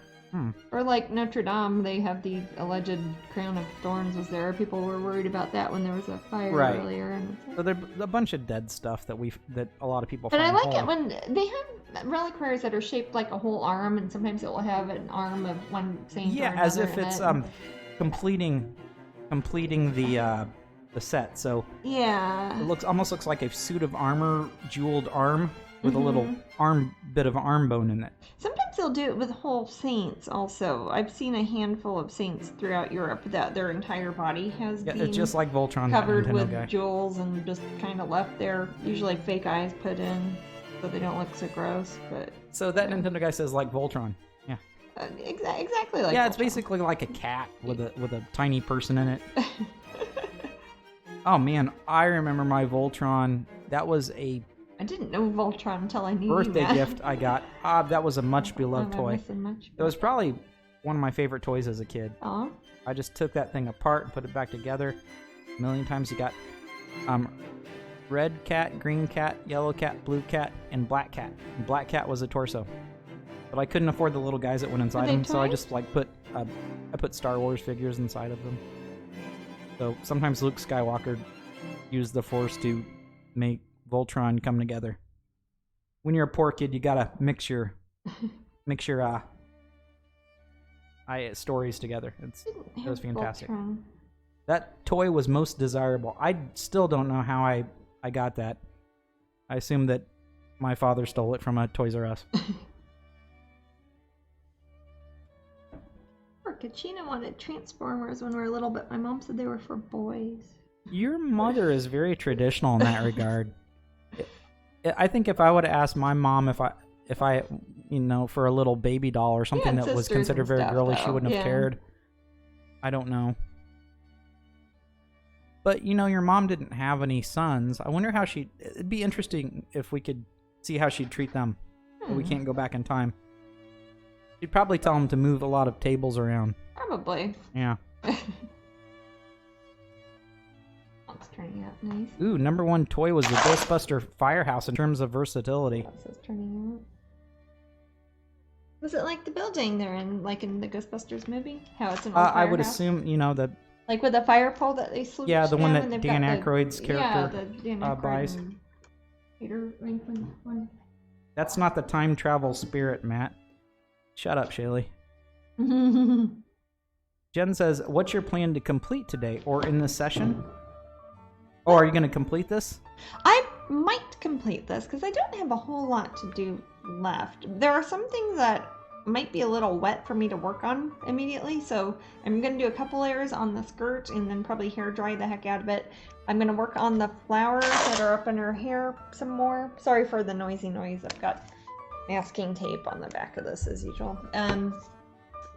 Or like Notre Dame, they have the alleged crown of thorns was there. People were worried about that when there was a fire Right. earlier. And So there's a bunch of dead stuff that a lot of people but I find like it whole. when they have reliquaries that are shaped like a whole arm, and sometimes it will have an arm of one saint. Yeah, or as another if in it's it. completing the set. So Yeah. it almost looks like a suit of armor, jeweled arm with a little bit of arm bone in it. Sometimes they'll do it with whole saints also. I've seen a handful of saints throughout Europe that their entire body has Yeah, been it's just like Voltron, that covered Nintendo with guy. jewels and just kind of left there. Usually fake eyes put in so they don't look so gross. But So that Nintendo guy says like Voltron. Yeah. exactly like Yeah, it's Voltron. basically like a cat with a tiny person in it. Oh man, I remember my Voltron. That was a I didn't know Voltron until I knew birthday that. gift I got. That was a much beloved Am I toy. missing much? It was probably one of my favorite toys as a kid. Aw. I just took that thing apart and put it back together a million times. You got red cat, green cat, yellow cat, blue cat, and black cat. And black cat was a torso, but I couldn't afford the little guys that went inside they them, so I toys? just like I put Star Wars figures inside of them. So sometimes Luke Skywalker used the Force to make Voltron come together. When you're a poor kid, you gotta mix your stories together. It was fantastic. Voltron. That toy was most desirable. I still don't know how I got that. I assume that my father stole it from a Toys R Us. Poor Kachina wanted Transformers when we were little, but my mom said they were for boys. Your mother is very traditional in that regard. I think if I would have asked my mom if I, for a little baby doll or something that was sisters considered and very stuff, girly, she though. wouldn't have Yeah. cared. I don't know. But, your mom didn't have any sons. I wonder how it'd be interesting if we could see how she'd treat them. But we can't go back in time. She'd probably tell them to move a lot of tables around. Probably. Yeah. It's turning out nice. Ooh, number one toy was the Ghostbuster Firehouse in terms of versatility. This is turning out. Was it like the building they're in, like in the Ghostbusters movie? How it's an old I would firehouse? assume, Like with the fire pole that they swoop the one down that and they've Dan got Aykroyd's the, character yeah, the Dan Aykroyd buys. and Peter Winkman one. That's not the time travel spirit, Matt. Shut up, Shaylee. Jen says, what's your plan to complete today or in this session? Oh, are you going to complete this? I might complete this because I don't have a whole lot to do left. There are some things that might be a little wet for me to work on immediately, so I'm going to do a couple layers on the skirt and then probably hair dry the heck out of it. I'm going to work on the flowers that are up in her hair some more. Sorry for the noisy noise. I've got masking tape on the back of this as usual.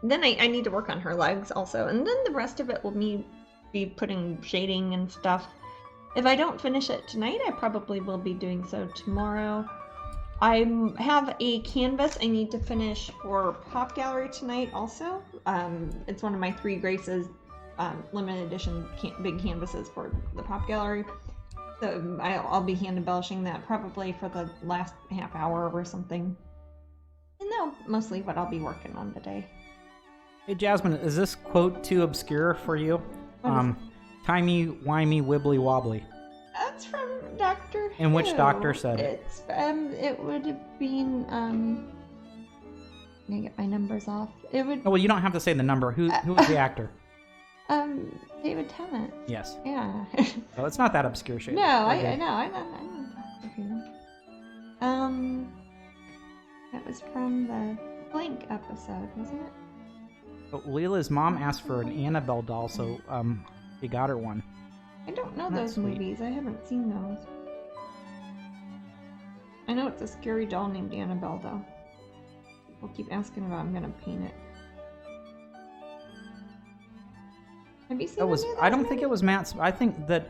Then I need to work on her legs also, and then the rest of it will be putting shading and stuff. If I don't finish it tonight, I probably will be doing so tomorrow. I have a canvas I need to finish for Pop Gallery tonight also. It's one of my 3 Graces limited edition big canvases for the Pop Gallery. So I'll be hand embellishing that probably for the last half hour or something. And that's mostly what I'll be working on today. Hey, Jasmine, is this quote too obscure for you? Timey-wimey wibbly-wobbly. That's from Doctor Who. And which doctor said it? It's it would have been I'm gonna get my numbers off. It would Oh, well, you don't have to say the number. Who was the actor? David Tennant. Yes. Yeah. Well, it's not that obscure, Shaylee. No, Okay. I know Doctor Who. That was from the Blink episode, wasn't it? But Leela's mom asked for an Annabelle doll, so he got her one. I don't know That's those sweet. movies. I haven't seen those. I know it's a scary doll named Annabelle, though. People keep asking about. I'm gonna paint it. Have you seen? I don't think it was Matt's. I think that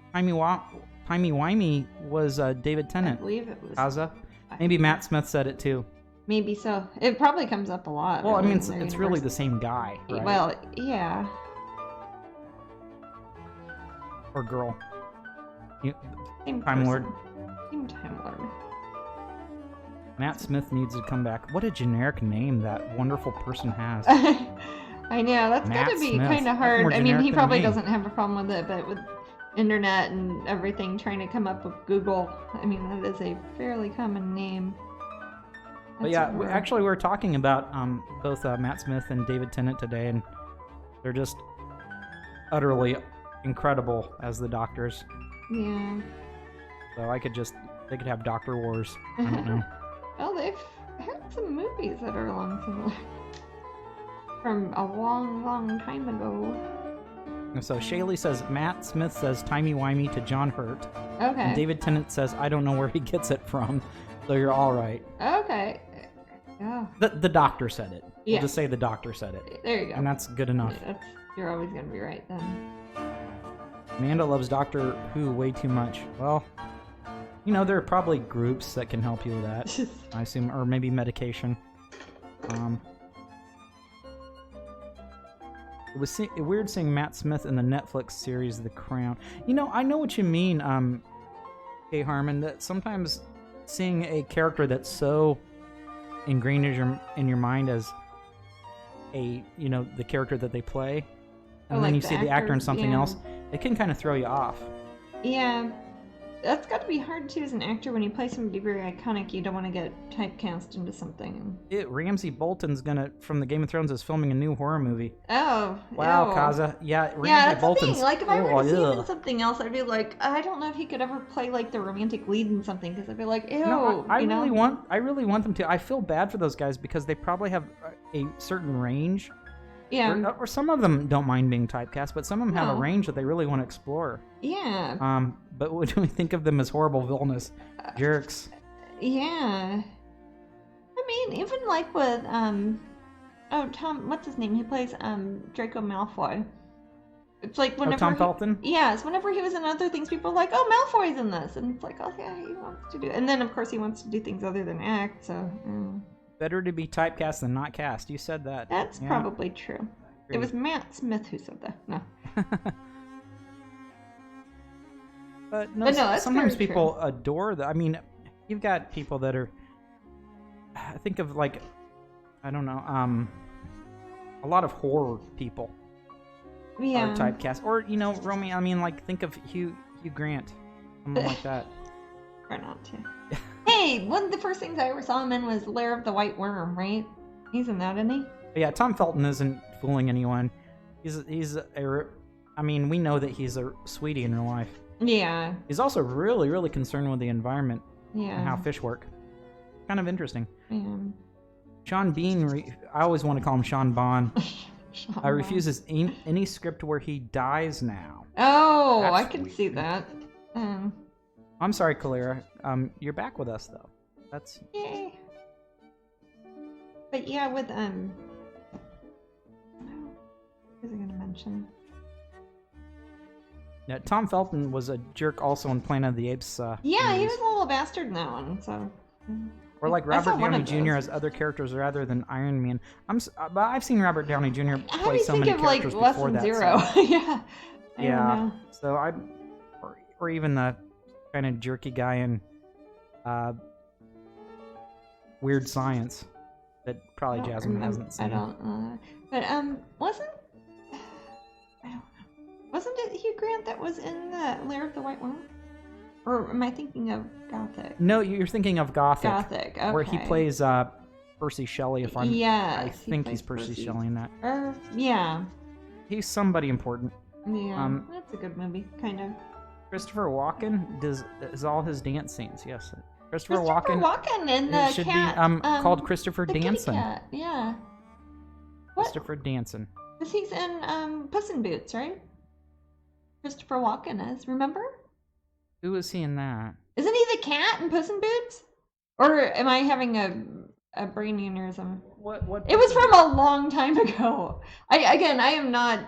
Timey-wimey was David I Tennant. believe it was. Kaza. Maybe Matt Smith said it too. Maybe so. It probably comes up a lot. Well, I really, mean, in their it's really universe. the same guy, right? Well, yeah. Or girl. Same Time Lord. person. Same Time Lord. Matt Smith needs to come back. What a generic name that wonderful person has. I know, that's Matt gotta be Smith. kind of That's hard. more I mean, generic he than probably me. doesn't have a problem with it, but with internet and everything, trying to come up with Google, I mean, that is a fairly common name. But That's yeah, what we're- actually, we were talking about both Matt Smith and David Tennant today, and they're just utterly incredible as the doctors. Yeah. So they could have Doctor Wars. I don't know. Well, they've had some movies that are along similar. From a long, long time ago. So Shaylee says, Matt Smith says timey-wimey to John Hurt. Okay. And David Tennant says, I don't know where he gets it from. So you're all right. Okay. Yeah. The doctor said it. Yeah. We'll just say the doctor said it. There you go. And that's good enough. You're always gonna be right then. Amanda loves Doctor Who way too much. Well, there are probably groups that can help you with that, I assume, or maybe medication. It was weird seeing Matt Smith in the Netflix series The Crown. I know what you mean, Kay Harmon, that sometimes seeing a character that's so ingrained in your mind as the character that they play, and then like you the see the actor in actor, something yeah. else, it can kind of throw you off. Yeah. That's got to be hard too as an actor when you play somebody very iconic. You don't want to get typecast into something. Ramsey Bolton's from the Game of Thrones is filming a new horror movie. Oh. Wow, ew. Kaza. Yeah, Ramsey Yeah, that's Bolton's. the thing. Like, if I were to see him in ugh. something else, I'd be like, I don't know if he could ever play like the romantic lead in something, because I'd be like, ew. No, I you know? really want them to. I feel bad for those guys because they probably have a certain range Yeah. Or some of them don't mind being typecast, but some of them have a No. range that they really want to explore. Yeah. But when we think of them as horrible villainous jerks. Yeah. I mean, even like with Tom, what's his name? He plays Draco Malfoy. It's like whenever Tom Felton? Yes, whenever he was in other things, people are like, "Oh, Malfoy's in this," and it's like, "Oh yeah, he wants to do." And then of course he wants to do things other than act. So Better to be typecast than not cast. You said that. that's probably true. It was Matt Smith who said that. No. But no, that's sometimes very people adore that. I mean, you've got people that are. I think of like, I don't know, a lot of horror people Yeah. are typecast, or Romy. I mean, like think of Hugh Grant, someone like that. Try not to. Hey, one of the first things I ever saw him in was Lair of the White Worm, right? He's in that, isn't he? But yeah, Tom Felton isn't fooling anyone. I mean, we know that he's a sweetie in real life. Yeah. He's also really, really concerned with the environment Yeah. and how fish work. Kind of interesting. Yeah. Sean Bean, I always want to call him Sean Bond. Refuses any script where he dies now. Oh, That's I can weird. see that. I'm sorry, Kalira. You're back with us though. That's Yay. But yeah, with what was I gonna mention? yeah. Tom Felton was a jerk also in Planet of the Apes. Yeah, he movies. was a little bastard in that one. So. Or like I saw Robert one Downey of Jr. those. as other characters rather than Iron Man. But I've seen Robert Downey Jr. I play always so think many of like characters Less before Than that. Zero. So, Yeah. I don't know. So or even the kind of jerky guy in Weird Science that probably I don't Jasmine remember- hasn't seen. I don't know. But wasn't I don't know. Wasn't it Hugh Grant that was in the Lair of the White Worm? Or am I thinking of Gothic? No, you're thinking of Gothic. Gothic, okay. Where he plays Percy Shelley. I Yes, he think he's plays Percy Shelley in that. Yeah. He's somebody important. Yeah. That's a good movie, kind of. Christopher Walken does all his dance scenes. Yes, Christopher Walken and the it should cat. be called Christopher the kitty Danson. cat, yeah. What? Christopher Danson. Because he's in Puss in Boots, right? Christopher Walken is, remember? Who is he in that? Isn't he the cat in Puss in Boots? Or am I having a brain aneurysm? What? It was from a long time ago. I am not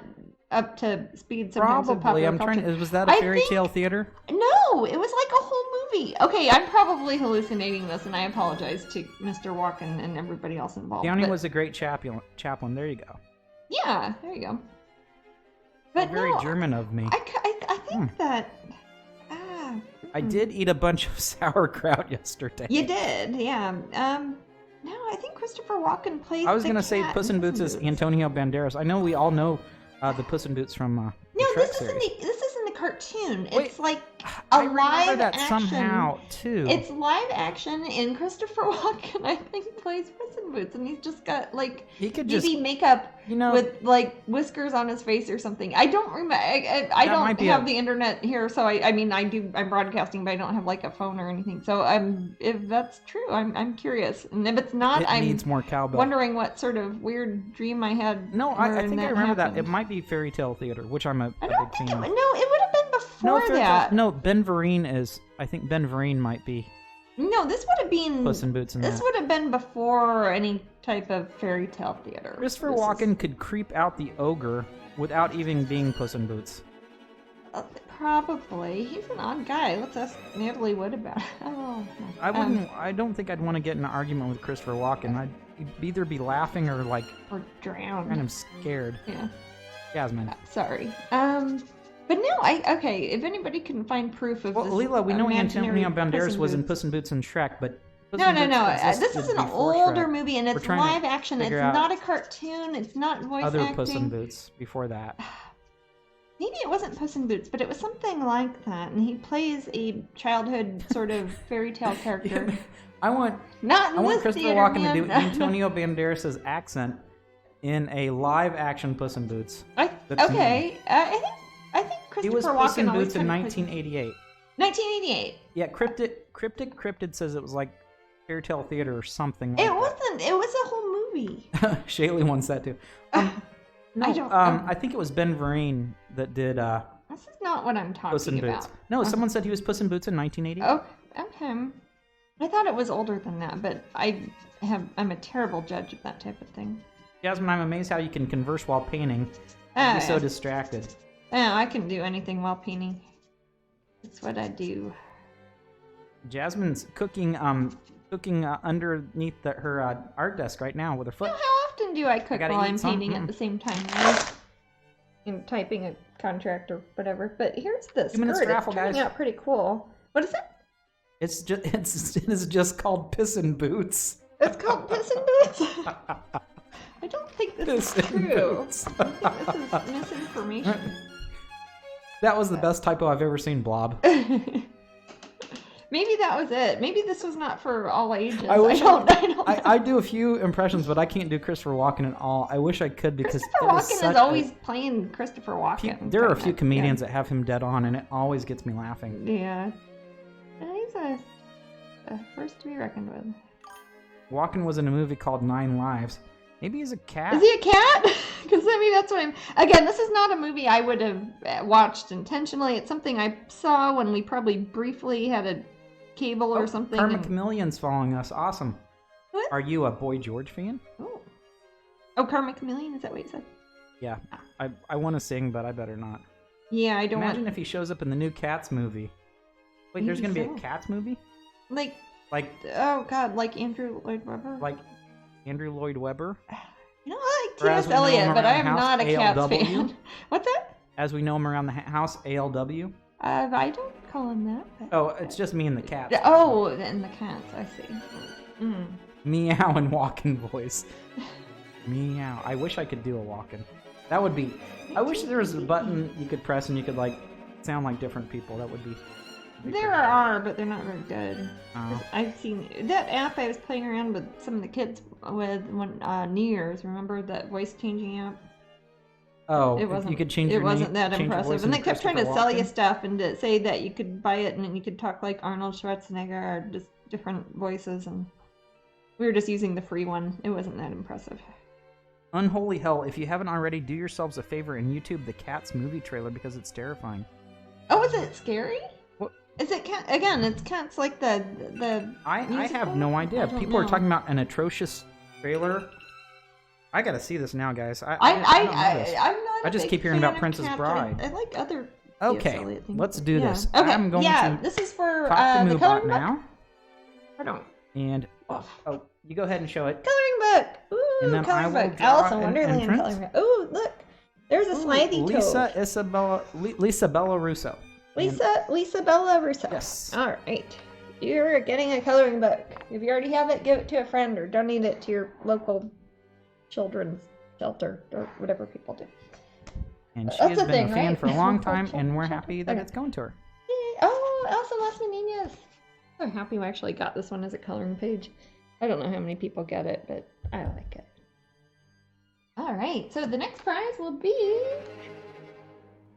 up to speed sometimes with Probably. popular I'm culture. trying. Was that a fairy tale theater? No, it was like a whole movie. Okay, I'm probably hallucinating this, and I apologize to Mr. Walken and everybody else involved. Downey but- was a great chaplain. There you go. Yeah, there you go. But Very no, German of me. I think that. I did eat a bunch of sauerkraut yesterday. You did, yeah. No, I think Christopher Walken plays. I was the gonna say cat Puss in Boots is Antonio Banderas. I know we all know the Puss in Boots from No, the Shrek this series. isn't the cartoon. Wait, It's like I a remember live that action. somehow too. It's live action, and Christopher Walken, I think, plays Puss in Boots, and he's just got like He could maybe just, makeup you know, with like whiskers on his face or something. I don't remember. I That don't might be have the internet here, so I mean, I'm broadcasting, but I don't have like a phone or anything. So if that's true, I'm curious, and if it's not, it I'm needs more cowbell. wondering what sort of weird dream I had. No, I wherein think I remember that. happened. It might be fairy tale theater, which I'm a I big don't think fan it. of. No, it would have been before Fairy Tale- that. No, Ben Vereen is. I think Ben Vereen might be No, this would have been. Puss in Boots in This that. would have been before any type of fairy tale theater. Christopher This is- Walken could creep out the ogre without even being Puss in Boots. Probably. He's an odd guy. Let's ask Natalie Wood about it. Oh, I wouldn't. I don't think I'd want to get in an argument with Christopher Walken. I'd either be laughing or like or drowned. kind of scared. Yeah. Jasmine. Sorry. But no, okay. If anybody can find proof of Well, this, Leela, we know imaginary Antonio Banderas was in Boots. Puss in Boots and Shrek, but Puss No. in Boots This is existed an before older Shrek. movie, and it's trying to live action. It's figure out not a cartoon. It's not voice Other acting. Puss in Boots before that. Maybe it wasn't Puss in Boots, but it was something like that. And he plays a childhood sort of fairy tale character. I want Not in this Christopher theater, Walken man. to do Antonio Banderas' accent in a live action Puss in Boots. That's Okay, I think Christopher He was Walken Puss in always Boots in kind of plays- 1988. 1988. Yeah, Cryptid says it was like fairy tale theater or something like It that. wasn't. It was a whole movie. Shaylee wants that too. No, I don't. I think it was Ben Vereen that did This is not what I'm Puss in talking Boots. about. No, someone said he was Puss in Boots in 1980. Oh, okay. I thought it was older than that, but I'm a terrible judge of that type of thing. Jasmine, I'm amazed how you can converse while painting. You're so distracted. Yeah, I can do anything while painting. That's what I do. Jasmine's cooking underneath her art desk right now with her foot. How often do I cook gotta while eat I'm some. painting at the same time? Right? I'm typing a contract or whatever. But here's the 2 minutes skirt. for raffle, It's turning guys. out pretty cool. What is it? It is just called Piss in Boots. It's called Piss in Boots? I don't think this is true. Boots. I think this is misinformation. That was the best typo I've ever seen, Blob. Maybe that was it. Maybe this was not for all ages. I wish I don't know. I do a few impressions, but I can't do Christopher Walken at all. I wish I could because Christopher Walken is always playing Christopher Walken. There are a few comedians that have him dead on, and it always gets me laughing. Yeah. He's a force to be reckoned with. Walken was in a movie called 9 Lives. Maybe he's a cat. Is he a cat? Because I mean, that's what I'm. Again, this is not a movie I would have watched intentionally. It's something I saw when we probably briefly had a cable or something. Karma Chameleon's following us. Awesome. What? Are you a Boy George fan? Oh, Karma Chameleon? Is that what you said? Yeah. I want to sing, but I better not. Yeah, I don't Imagine if he shows up in the new Cats movie. Wait, there's going to be a Cats movie? Like, oh God, like Andrew Lloyd Webber? Like Andrew Lloyd Webber? You know, I Or like as T.S. we know him Eliot, but I around am the not a house, Cats ALW. fan. What's that? As we know him around the house, ALW. I don't call him that. But... Oh, it's just me and the cats. Oh, and the cats, I see. Mm. Meow and Walken voice. Meow. I wish I could do a Walken. That would be... I wish there was a button you could press and you could, like, sound like different people. That would be... There are, but they're not very good. Oh. I've seen that app I was playing around with some of the kids with when New Year's. Remember that voice changing app? Oh, It wasn't. you could change It your wasn't name, that change your impressive, voice and they into kept trying to Christopher sell you Walken? stuff and to say that you could buy it and then you could talk like Arnold Schwarzenegger or just different voices. And we were just using the free one. It wasn't that impressive. Unholy hell! If you haven't already, do yourselves a favor and YouTube the Cats movie trailer because it's terrifying. Oh, is it scary? What? Is it cat? Again, it's cats like the. I musical? have no idea. I don't People are know. talking about an atrocious trailer. I gotta see this now, guys. I'm I'm not. I just a keep big hearing fan about of Princess cats. Bride. I like other. Okay, T.S. Eliot things. let's do Yeah. this. Okay, I'm going yeah, to this is for talk to the Moobot coloring book. now, I don't. and oh, you go ahead and show it. Coloring book. Ooh, And then I coloring will book. draw Alice in an Wonderland entrance. coloring book. Ooh, look. There's a smiley toe. Lisa Bella Russo. Lisa Bella Russo. Yes. All right. You're getting a coloring book. If you already have it, give it to a friend or donate it to your local children's shelter or whatever people do. And she That's has the been thing, a fan right? for a long Local time, and we're shelter. happy that Okay. it's going to her. Yay. Oh, Elsa Las Meninas. I'm happy we actually got this one as a coloring page. I don't know how many people get it, but I like it. All right, so the next prize will be...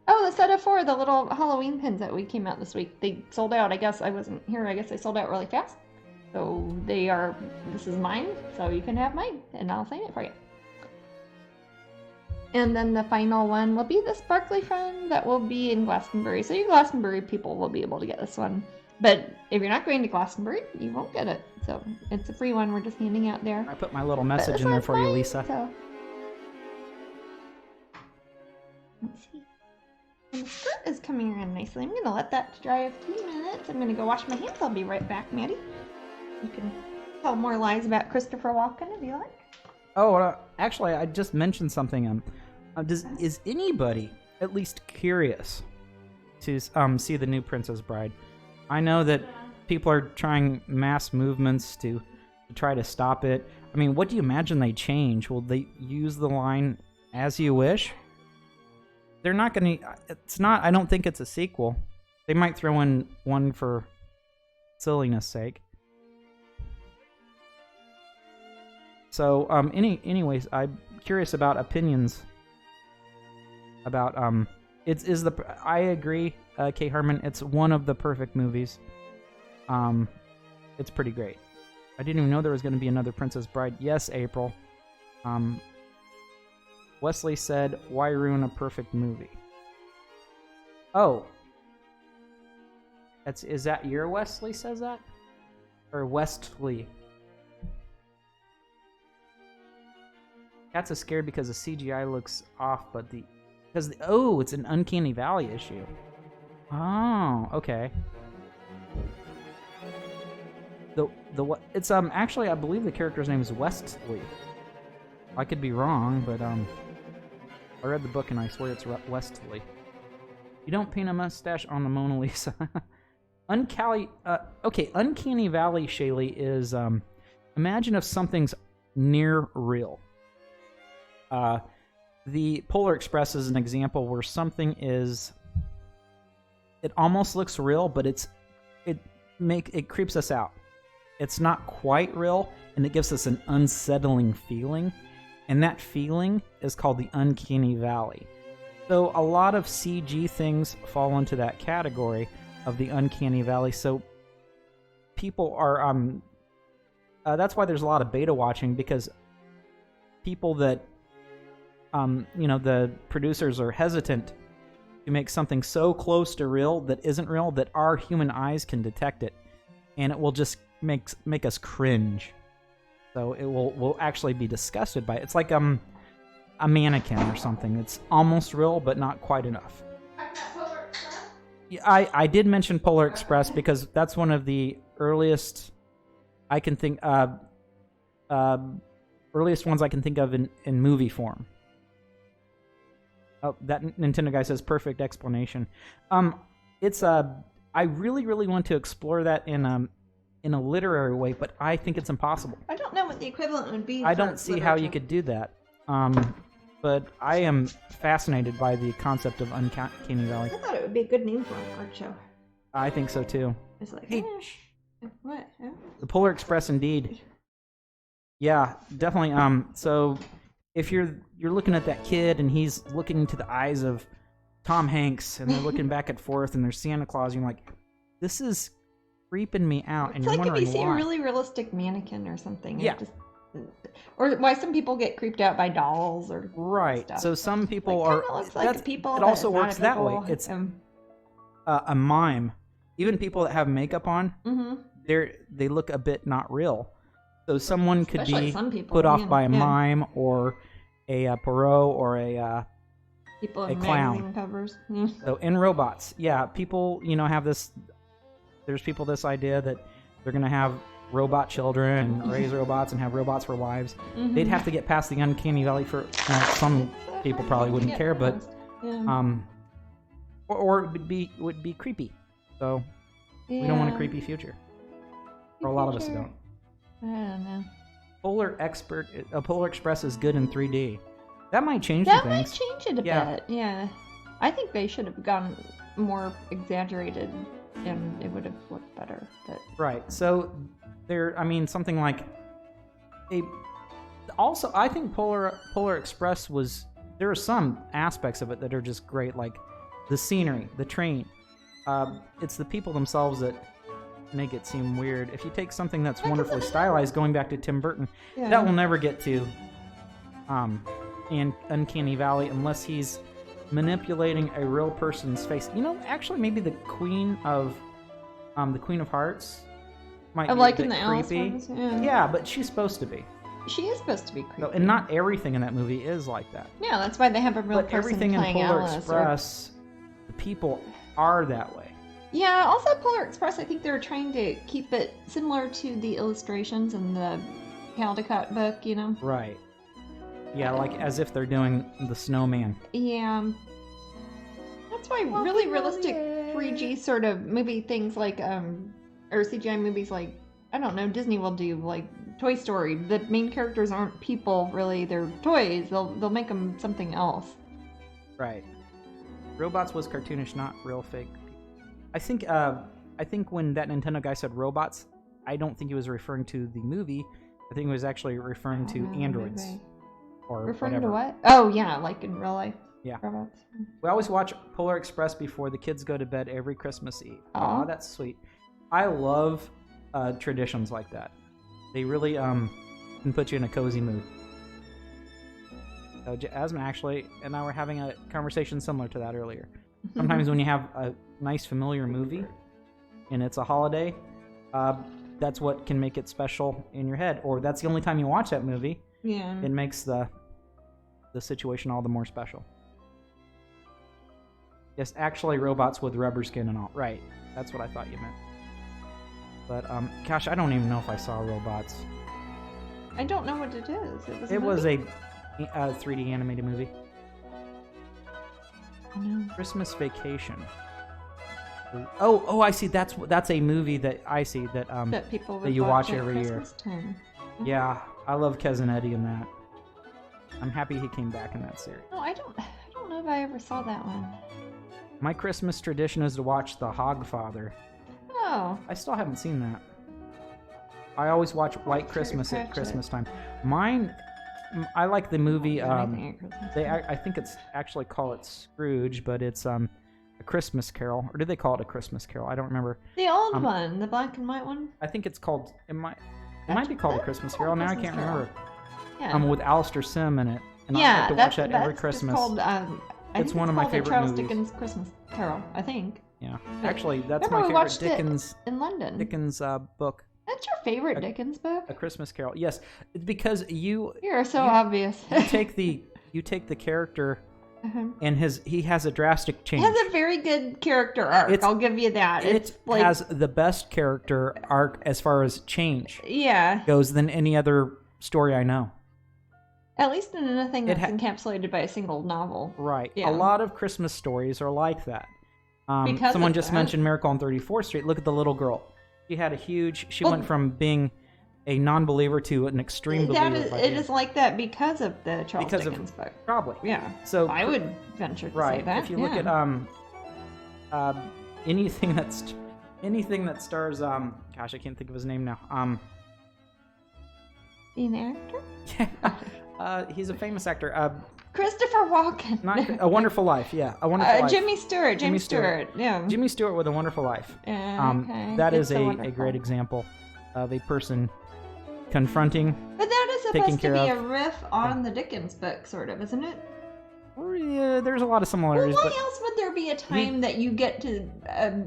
Oh, the set of 4, the little Halloween pins that we came out this week. They sold out. I guess I wasn't here. I guess they sold out really fast. So they are... This is mine, so you can have mine, and I'll sign it for you. And then the final one will be the Sparkly Friend that will be in Glastonbury. So you Glastonbury people will be able to get this one. But if you're not going to Glastonbury, you won't get it. So it's a free one we're just handing out there. I put my little But message this in there one's for you, mine, Lisa. So. Let's see. And the skirt is coming around nicely. I'm going to let that dry a few minutes. I'm going to go wash my hands. I'll be right back, Maddie. You can tell more lies about Christopher Walken if you like. Oh, actually, I just mentioned something. Is anybody at least curious to see the new Princess Bride? I know that people are trying mass movements to try to stop it. I mean, what do you imagine they change? Will they use the line "as you wish"? They're not going to. It's not. I don't think it's a sequel. They might throw in one for silliness' sake. So, anyways, I'm curious about opinions about I agree, Kay Harmon. It's one of the perfect movies. It's pretty great. I didn't even know there was going to be another Princess Bride. Yes, April. What Wesley said, "Why ruin a perfect movie?" Oh. Is that your Wesley says that? Or Westley? Cats are scared because the CGI looks off, but it's an uncanny valley issue. Oh, okay. It's actually, I believe the character's name is Westley. I could be wrong, but I read the book and I swear it's Westley. You don't paint a mustache on the Mona Lisa. Uncanny Valley, Shaylee, is imagine if something's near real. The Polar Express is an example where something it almost looks real, but it creeps us out. It's not quite real, and it gives us an unsettling feeling, and that feeling is called the Uncanny Valley. So a lot of CG things fall into that category of the Uncanny Valley. So people are that's why there's a lot of beta watching, because people that the producers are hesitant to make something so close to real that isn't real, that our human eyes can detect it, and it will just make us cringe. So it will actually be disgusted by it. It's like a mannequin or something. It's almost real, but not quite enough. Yeah, I did mention Polar Express because that's one of the earliest I can think earliest ones I can think of in movie form. Oh, that Nintendo guy says perfect explanation. I really want to explore that in a literary way, but I think it's impossible. I don't know what the equivalent would be. I don't see how you could do that. But I am fascinated by the concept of Uncanny Valley. I thought it would be a good name for an art show. I think so too. It's like, hey, what? Huh? The Polar Express, indeed. Yeah, definitely. So if you're looking at that kid and he's looking into the eyes of Tom Hanks and they're looking back and forth and there's Santa Claus, and you're like, this is creeping me out, and it's you're like wondering if you see why. a really realistic mannequin or something. Yeah. Or why some people get creeped out by dolls or right. stuff. So some people looks like people. It also that works that way. It's a mime. Even people that have makeup on, they look a bit not real. So someone could Especially be some people, put off by a mime or a Perot or a people a in clown. magazine covers. So in robots, people have this. There's people this idea that they're gonna have robot children and raise robots and have robots for wives. They'd have to get past the Uncanny Valley for some people probably wouldn't care, but or it would be creepy. So we don't want a creepy future. Or a lot of us don't. I don't know. Polar Express is good in 3D. That might change That some might things. change it a bit. Yeah, I think they should have gone more exaggerated, and it would have looked better. But right. So something like also, I think Polar Express there are some aspects of it that are just great, like the scenery, the train. It's the people themselves that make it seem weird. If you take something that's wonderfully stylized, going back to Tim Burton, that will never get to Uncanny Valley unless he's manipulating a real person's face. Actually, maybe the Queen of Hearts might be like a in bit the Alice creepy. ones, Yeah, but she's supposed to be. She is supposed to be creepy. So, and not everything in that movie is like that. Yeah, that's why they have a real But person everything in playing Polar Alice. Express, the people are that way. Yeah, also Polar Express, I think they were trying to keep it similar to the illustrations in the Caldecott book, Right. Yeah, like as if they're doing the snowman. Yeah. That's why really realistic 3G sort of movie things like, or CGI movies like, I don't know, Disney will do, like Toy Story. The main characters aren't people, really, they're toys. They'll make them something else. Right. Robots was cartoonish, not real fake. I think when that Nintendo guy said robots, I don't think he was referring to the movie. I think he was actually referring to androids. Maybe. Or referring whatever. to what? Oh, yeah, like in real life. Yeah. Robots. We always watch Polar Express before the kids go to bed every Christmas Eve. Aw. Aw, that's sweet. I love traditions like that. They really can put you in a cozy mood. So Jasmine actually and I were having a conversation similar to that earlier. Sometimes when you have a nice familiar movie and it's a holiday, that's what can make it special in your head. Or that's the only time you watch that movie. Yeah. It makes the situation all the more special. Yes, actually robots with rubber skin and all. Right. That's what I thought you meant. But, gosh, I don't even know if I saw Robots. I don't know what it is. It was a 3D animated movie. No. Christmas Vacation. Oh, I see. That's a movie that I see That people would that you watch at every year. Christmas time. Yeah, I love Kez and Eddie in that. I'm happy he came back in that series. No, I don't know if I ever saw that one. My Christmas tradition is to watch The Hogfather. Oh. I still haven't seen that. I always watch White Christmas at Christmas time. Mine, I like the movie. I think it's actually call it Scrooge, but it's A Christmas Carol, or did they call it A Christmas Carol? I don't remember. The old one, the black and white one. I think it's called. It might be called A Christmas Carol. Now I can't remember. Yeah. With Alistair Sim in it, and I like to watch that every Christmas. Called, it's one of my favorite Charles movies. Dickens' Christmas Carol, I think. Yeah, But actually, that's remember my we favorite watched Dickens. it in London. Dickens book. That's your favorite Dickens book? A Christmas Carol. Yes, it's because You're so obvious. you take the character, and he has a drastic change. It has a very good character arc. I'll give you that. It has the best character arc as far as change goes than any other story I know. At least in anything that's encapsulated by a single novel. Right. Yeah. A lot of Christmas stories are like that. Because someone just mentioned Miracle on 34th Street. Look at the little girl. She had she went from being a non-believer to an extreme believer. It is like that because of the Charles Dickens book. Probably. Yeah. So I would venture to say that. If you look at anything that stars gosh, I can't think of his name now. An actor? Yeah. He's a famous actor. Christopher Walken. Not A Wonderful Life. Yeah, A Wonderful Life. Jimmy Stewart. James Stewart. Yeah. Jimmy Stewart with A Wonderful Life. Okay. That is a great example of a person confronting. But that is supposed to be a riff on the Dickens book, sort of, isn't it? Yeah, there's a lot of similarities. Well, why else would there be a time that you get to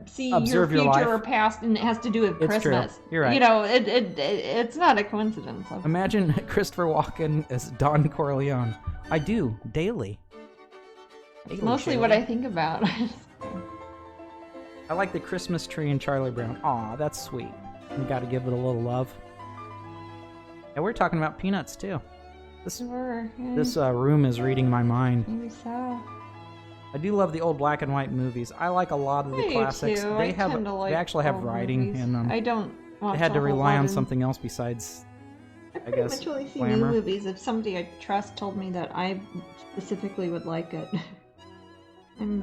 see observe your your future life. or past, and it has to do with It's Christmas? true. You're right. You know, it's not a coincidence. Imagine Christopher Walken as Don Corleone. I do daily. It's mostly what I think about. I like the Christmas tree and Charlie Brown. Aw, that's sweet. You got to give it a little love. And we're talking about Peanuts too. This room is reading my mind. Maybe so. I do love the old black and white movies. I like a lot of the classics. Too. They actually have writing in them. I don't. They had to rely on something else besides. I pretty much only see new movies if somebody I trust told me that I specifically would like it. And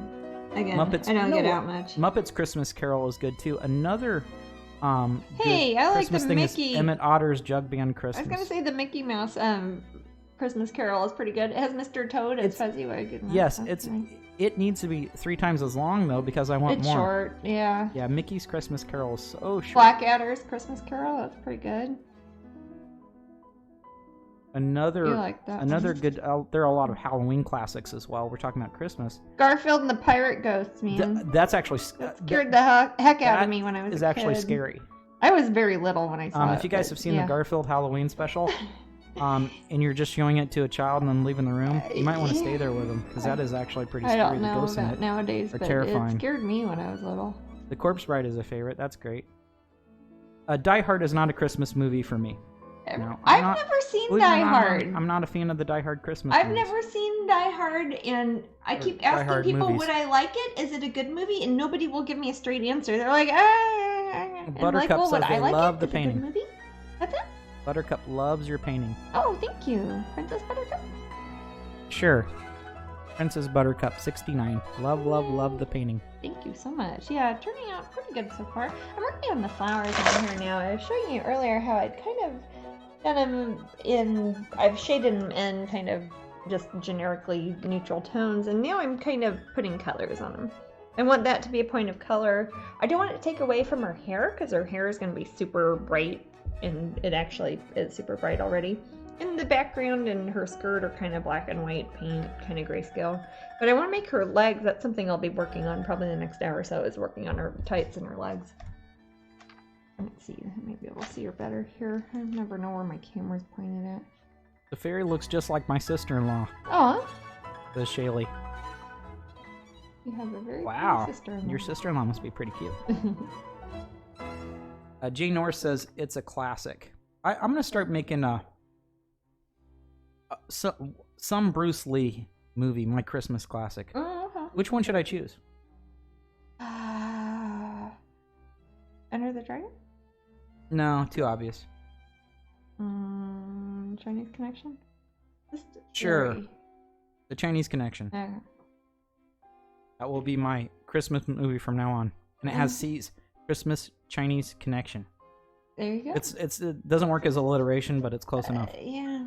again, Muppets, I don't get out much. Muppets Christmas Carol is good too. Another hey, I like Christmas the thing Mickey. is Emmett Otter's Jug Band Christmas. I was gonna say the Mickey Mouse Christmas Carol is pretty good. It has Mr. Toad as Fezziwig. Yes, it needs to be 3 times as long though because I want more. It's short, yeah. Yeah, Mickey's Christmas Carol is so short. Blackadder's Christmas Carol, that's pretty good. Another good. There are a lot of Halloween classics as well. We're talking about Christmas. Garfield and the Pirate Ghosts, man. That's actually scared the heck out of me when I was a kid. Is actually scary. I was very little when I saw it. If you guys have seen the Garfield Halloween special, and you're just showing it to a child and then leaving the room, you might want to stay there with them because that is actually pretty scary. I don't know the ghosts about in it nowadays, but terrifying. It scared me when I was little. The Corpse Bride is a favorite. That's great. Die Hard is not a Christmas movie for me. No, I've never seen Die Hard. I'm not a fan of the Die Hard Christmas I've movies. never seen Die Hard, and I keep asking people, would I like it? Is it a good movie? And nobody will give me a straight answer. They're like, Buttercup says they love the Is it a painting. good movie? That's it? Buttercup loves your painting. Oh, thank you. Princess Buttercup? Sure. Princess Buttercup 69. Love the painting. Thank you so much. Yeah, turning out pretty good so far. I'm working on the flowers in here now. I was showing you earlier how I'd kind of done them I've shaded them in kind of just generically neutral tones, and now I'm kind of putting colors on them. I want that to be a point of color. I don't want it to take away from her hair, because her hair is going to be super bright, and it actually is super bright already. And the background and her skirt are kind of black and white paint, kind of grayscale. But I want to make her legs. That's something I'll be working on probably the next hour or so, is working on her tights and her legs. Let's see. Maybe we'll see her better here. I never know where my camera's pointed at. The fairy looks just like my sister-in-law. Oh, The Shaylee. you have a very Wow. pretty sister-in-law. Your sister-in-law must be pretty cute. Jay Norris says it's a classic. I'm going to start making some Bruce Lee movie, my Christmas classic. Oh, okay. Which one should I choose? Enter the Dragon? No, too obvious. Chinese Connection? Just Sure. very- The Chinese Connection. Okay. That will be my Christmas movie from now on. And it has C's. Christmas Chinese Connection. There you go. It doesn't work as alliteration, but it's close enough. Yeah.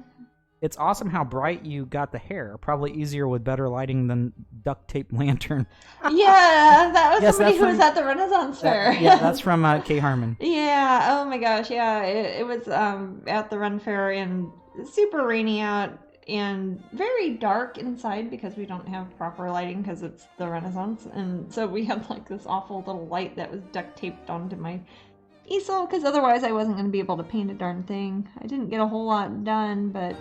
It's awesome how bright you got the hair. Probably easier with better lighting than duct tape lantern. Yeah, that was Yes, somebody that's who was at the Renaissance Fair. Yeah, that's from Kay Harmon. Yeah, oh my gosh, yeah. It was at the Ren Fair and super rainy out and very dark inside because we don't have proper lighting because it's the Renaissance. And so we had like this awful little light that was duct taped onto my easel because otherwise I wasn't going to be able to paint a darn thing. I didn't get a whole lot done, but...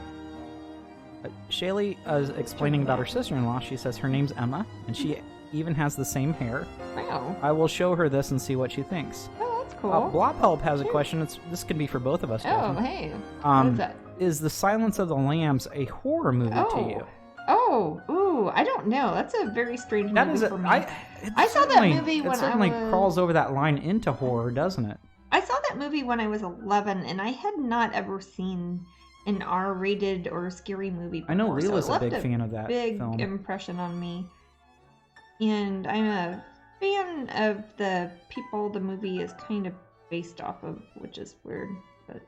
Shaylee is explaining about her sister-in-law. She says her name's Emma, and she even has the same hair. Wow. I will show her this and see what she thinks. Oh, that's cool. Blophelp has a question. This can be for both of us. Oh, Jasmine. hey. What is that? Is The Silence of the Lambs a horror movie to you? Oh, ooh, I don't know. That's a very strange movie for me. I saw that movie when I It certainly was... crawls over that line into horror, doesn't it? I saw that movie when I was 11, and I had not ever seen an R-rated or scary movie before. I know so Leela's it a big left fan of that big film. impression on me. And I'm a fan of the people the movie is kind of based off of, which is weird. But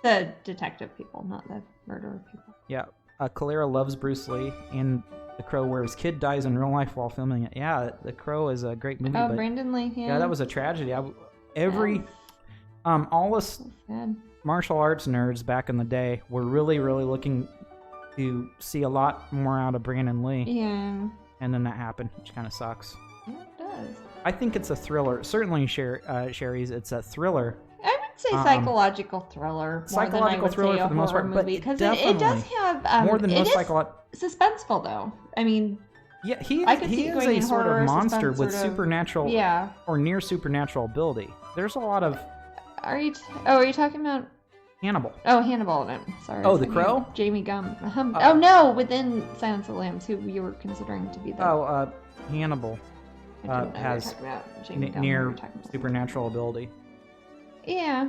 the detective people, not the murderer people. Yeah, Kalera loves Bruce Lee and The Crow, where his kid dies in real life while filming it. Yeah, The Crow is a great movie. Oh, but Brandon Lee, yeah. yeah, that was a tragedy. All us So sad. martial arts nerds back in the day were really, really looking to see a lot more out of Brandon Lee. Yeah. And then that happened, which kind of sucks. Yeah, it does. I think it's a thriller. Certainly, Sherry's, it's a thriller. I would say psychological thriller. Psychological thriller for the most part, but because it does have more than most psychological. Suspenseful though. I mean, Yeah, he I could see is going a in sort horror, of monster suspense, with sort of- supernatural yeah. or near supernatural ability. There's a lot of Are you talking about? Hannibal. Oh, Hannibal. No, sorry. Oh, The Crow? Jamie Gumb. Oh no, within Silence of the Lambs, who you were considering to be the. Hannibal I don't know who you're has talking about. Jamie Gumb, near who you're talking about. supernatural ability. Yeah.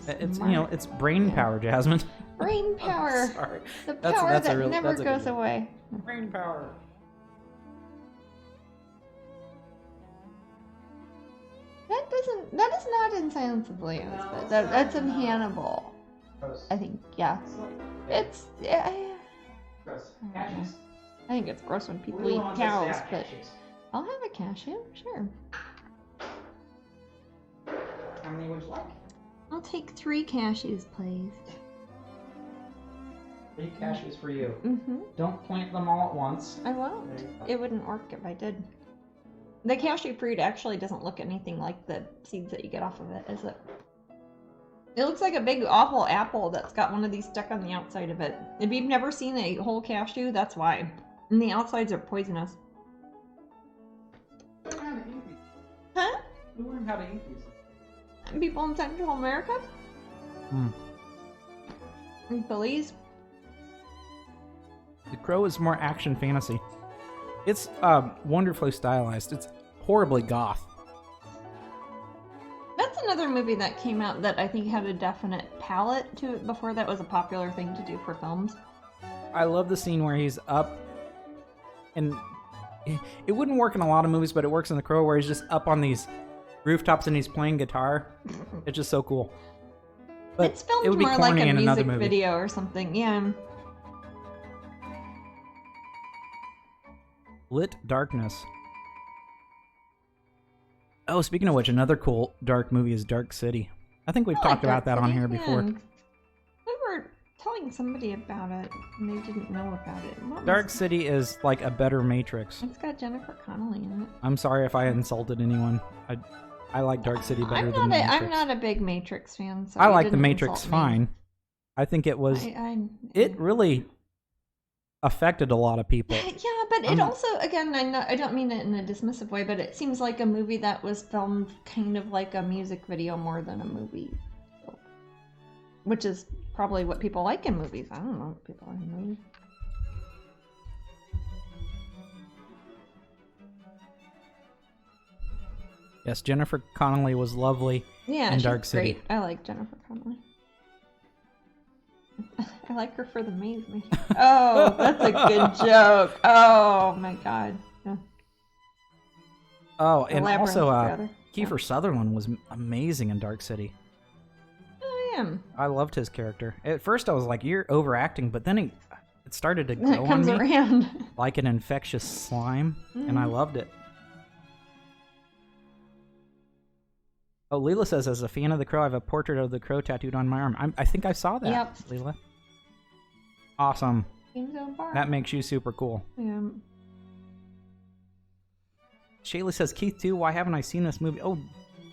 It's it's brain power, Jasmine. Brain power. Sorry. The That's- power that's a that real- never that's a good goes one. away. Brain power. That is not in Silence of the Lambs, but that's in Hannibal. I think, yeah. It's, yeah. I think it's gross when people eat cows, but I'll have a cashew, sure. How many would you like? I'll take 3 cashews, please. 3 cashews for you. Mm-hmm. Don't plant them all at once. I won't. It wouldn't work if I did. The cashew fruit actually doesn't look anything like the seeds that you get off of it, is it? It looks like a big awful apple that's got one of these stuck on the outside of it. If you've never seen a whole cashew, that's why. And the outsides are poisonous. Huh? Who learned how to eat these? People in Central America? And Belize? The Crow is more action fantasy. It's wonderfully stylized. It's horribly goth. That's another movie that came out that I think had a definite palette to it before that was a popular thing to do for films. I love the scene where he's up, and it wouldn't work in a lot of movies, but it works in The Crow, where he's just up on these rooftops and he's playing guitar. It's just so cool. But it's filmed it would be more like corny a in another music movie. video or something, yeah. Lit Darkness. Oh, speaking of which, another cool dark movie is Dark City. I think we've talked about that on here before. telling somebody about it, and they didn't know about it. Dark City is like a better Matrix. It's got Jennifer Connelly in it. I'm sorry if I insulted anyone. I like Dark City better than Matrix. I'm not a big Matrix fan, so I like the Matrix fine. I think it was... It really affected a lot of people. Yeah, but it also, again, I don't mean it in a dismissive way, but it seems like a movie that was filmed kind of like a music video more than a movie. Which is probably what people like in movies. I don't know what people like in movies. Yes, Jennifer Connelly was lovely in Dark City. Great. I like Jennifer Connelly. I like her for the maze. Oh, that's a good joke. Oh my god. Yeah. Oh, and also Kiefer Sutherland was amazing in Dark City. I loved his character. At first I was like, you're overacting, but then it started to grow on me around. like an infectious slime, and I loved it. Oh, Leela says, as a fan of The Crow, I have a portrait of The Crow tattooed on my arm. I think I saw that, Leela. Awesome. That makes you super cool. Yeah. Shayla says, Keith too, why haven't I seen this movie? Oh,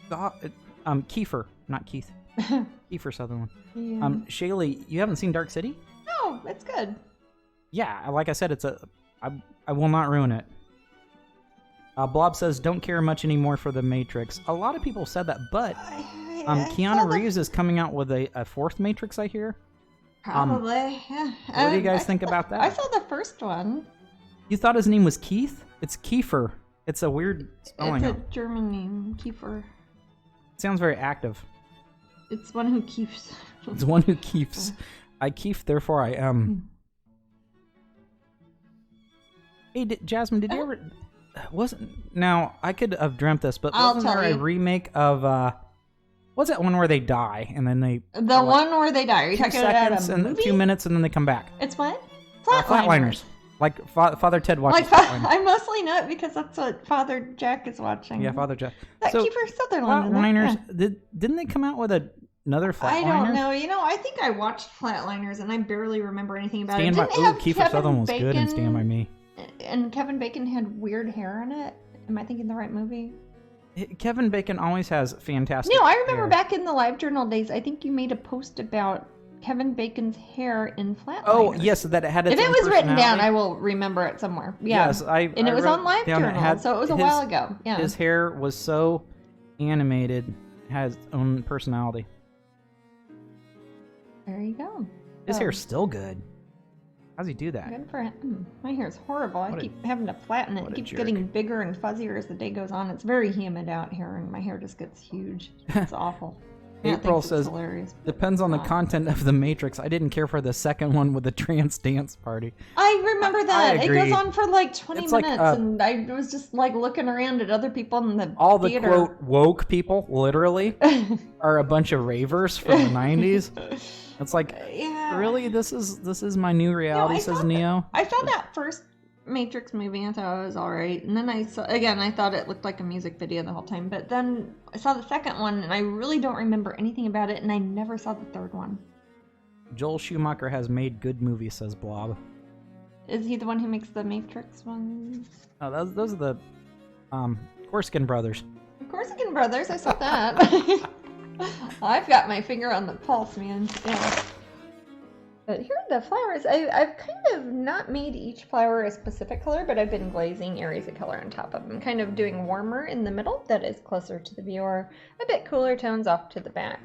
God. Kiefer, not Keith. Kiefer Sutherland. Yeah. Shaylee, you haven't seen Dark City? No, it's good. Yeah, like I said, I will not ruin it. Blob says, don't care much anymore for The Matrix. A lot of people said that, but Keanu Reeves is coming out with a fourth Matrix, I hear. Probably, yeah. What do you guys think about that? I saw the first one. You thought his name was Keith? It's Kiefer. It's a weird spelling. It's a German name, Kiefer. It sounds very active. It's one who keeps. It's one who keeps. I keep, therefore I am. Hey, Jasmine, did you ever... Now, I could have dreamt this, but wasn't there a remake of... what's that one where they die, and then they... The one where they die. Are you talking about a movie? 2 minutes, and then they come back. It's what? Flatliners. Like Father Ted watches Flatliners. I mostly know it because that's what Father Jack is watching. Yeah, Father Jack. That Kiefer Sutherland. Flatliners, didn't they come out with another Flatliners? I don't know. I think I watched Flatliners, and I barely remember anything about it. Kiefer Sutherland was good in Stand By Me. And Kevin Bacon had weird hair in it. Am I thinking the right movie? Kevin Bacon always has fantastic No, I remember hair. back in the LiveJournal days, I think you made a post about Kevin Bacon's hair in Flatliners. Oh, yes, that it had its If it own was written down, personality. I will remember it somewhere. Yeah. Yes, and it was on LiveJournal, so it was a while ago. Yeah. His hair was so animated, has its own personality. There you go. His hair's still good. How's he do that? Good for him. My hair's horrible. I keep having to flatten it. It keeps getting bigger and fuzzier as the day goes on. It's very humid out here, and my hair just gets huge. It's awful. April says, depends on the content of The Matrix. I didn't care for the second one with the trance dance party. I remember that. I it agree. goes on for like 20 It's minutes, like, and I was just like looking around at other people in the all theater. the quote woke people, literally, are a bunch of ravers from the 90s. It's like, really? This is my new reality, says Neo. I saw that first Matrix movie. I thought it was alright. And then I thought it looked like a music video the whole time. But then I saw the second one, and I really don't remember anything about it, and I never saw the third one. Joel Schumacher has made good movies, says Blob. Is he the one who makes the Matrix ones? Oh, those are the Korskin brothers. Korskin brothers, I saw that. I've got my finger on the pulse, man. Yeah. But here are the flowers. I've kind of not made each flower a specific color, but I've been glazing areas of color on top of them. Kind of doing warmer in the middle, that is closer to the viewer, a bit cooler tones off to the back.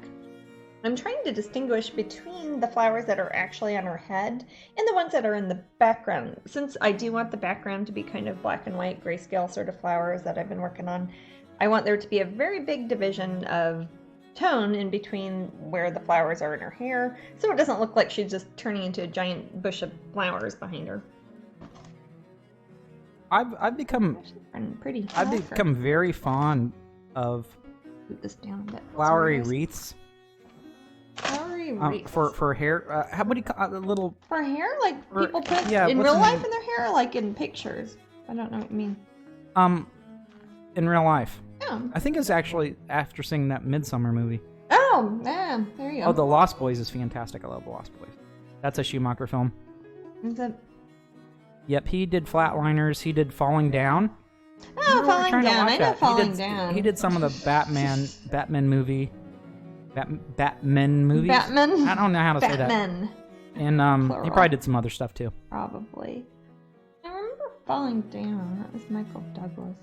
I'm trying to distinguish between the flowers that are actually on her head and the ones that are in the background. Since I do want the background to be kind of black and white, grayscale sort of flowers that I've been working on, I want there to be a very big division of tone in between where the flowers are in her hair, so it doesn't look like she's just turning into a giant bush of flowers behind her. I've become very fond of Put this down a bit. flowery wreaths. Flowery wreaths for hair. How would you call a little for hair? Like people put in real life in their hair, like in pictures. I don't know what you mean. In real life. Yeah. I think it's actually after seeing that Midsummer movie. Oh, yeah, there you go. Oh, The Lost Boys is fantastic. I love The Lost Boys. That's a Schumacher film. Is it? Yep, he did Flatliners. He did Falling Down. Oh, Falling Down. I know Falling he Down. He did some of the Batman movie. Batman movies? Batman? I don't know how to say that. Batman. And he probably did some other stuff too. Probably. I remember Falling Down. That was Michael Douglas.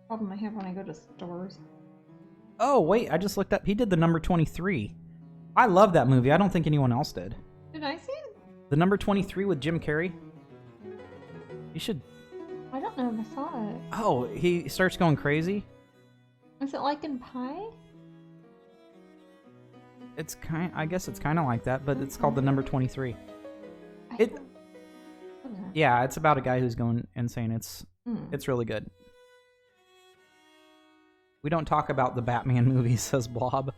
Problem I have when I go to stores. Oh, wait, I just looked up. He did the number 23. I love that movie. I don't think anyone else did. Did I see it? The number 23 with Jim Carrey. You should... I don't know if I saw it. Oh, he starts going crazy? Is it like in Pie? I guess it's kind of like that, but it's called the number 23. Yeah, it's about a guy who's going insane. It's really good. We don't talk about the Batman movies, says Blob.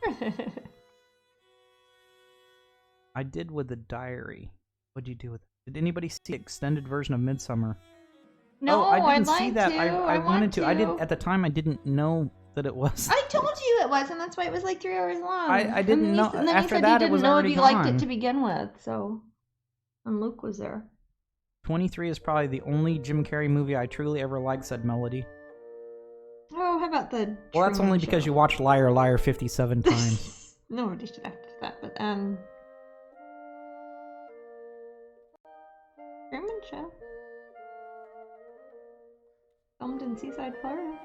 I did with the diary. What'd you do with it? Did anybody see the extended version of Midsummer? No, I didn't I'd see like that. to. I wanted to. I did at the time. I didn't know that it was. I told you it was, and that's why it was like 3 hours long. I didn't know. And then After he said that, he it was didn't know already if you gone. liked it to begin with. So, and Luke was there. 23 is probably the only Jim Carrey movie I truly ever liked, said Melody. Oh, how about the? Well, that's only because you watched Liar Liar 57 times. No addition after that, but Truman Show. Filmed in Seaside, Florida.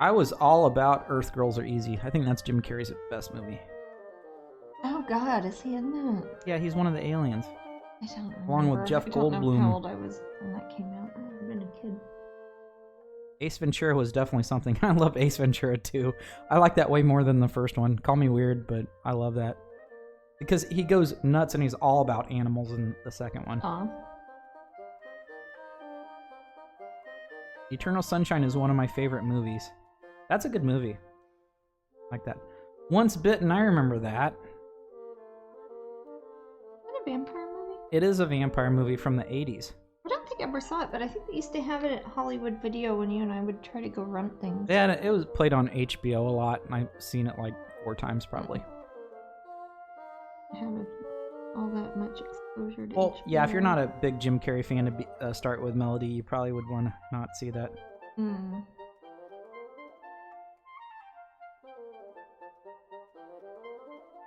I was all about Earth Girls Are Easy. I think that's Jim Carrey's best movie. Oh God, is he in that? Yeah, he's one of the aliens. I don't remember. Along with Jeff I don't Goldblum. know how old I was when that came out. I would have been a kid. Ace Ventura was definitely something. I love Ace Ventura too. I like that way more than the first one. Call me weird, but I love that. Because he goes nuts and he's all about animals in the second one. Aw. Eternal Sunshine is one of my favorite movies. That's a good movie. Like that. Once Bitten, I remember that. Is that a vampire movie? It is a vampire movie from the 80s. I don't think I ever saw it, but I think they used to have it at Hollywood Video when you and I would try to go rent things. Yeah, it was played on HBO a lot, and I've seen it like 4 times probably. I haven't all that much exposure to Well, HBO. yeah, if you're not a big Jim Carrey fan to start with Melody, you probably would want to not see that. Hmm.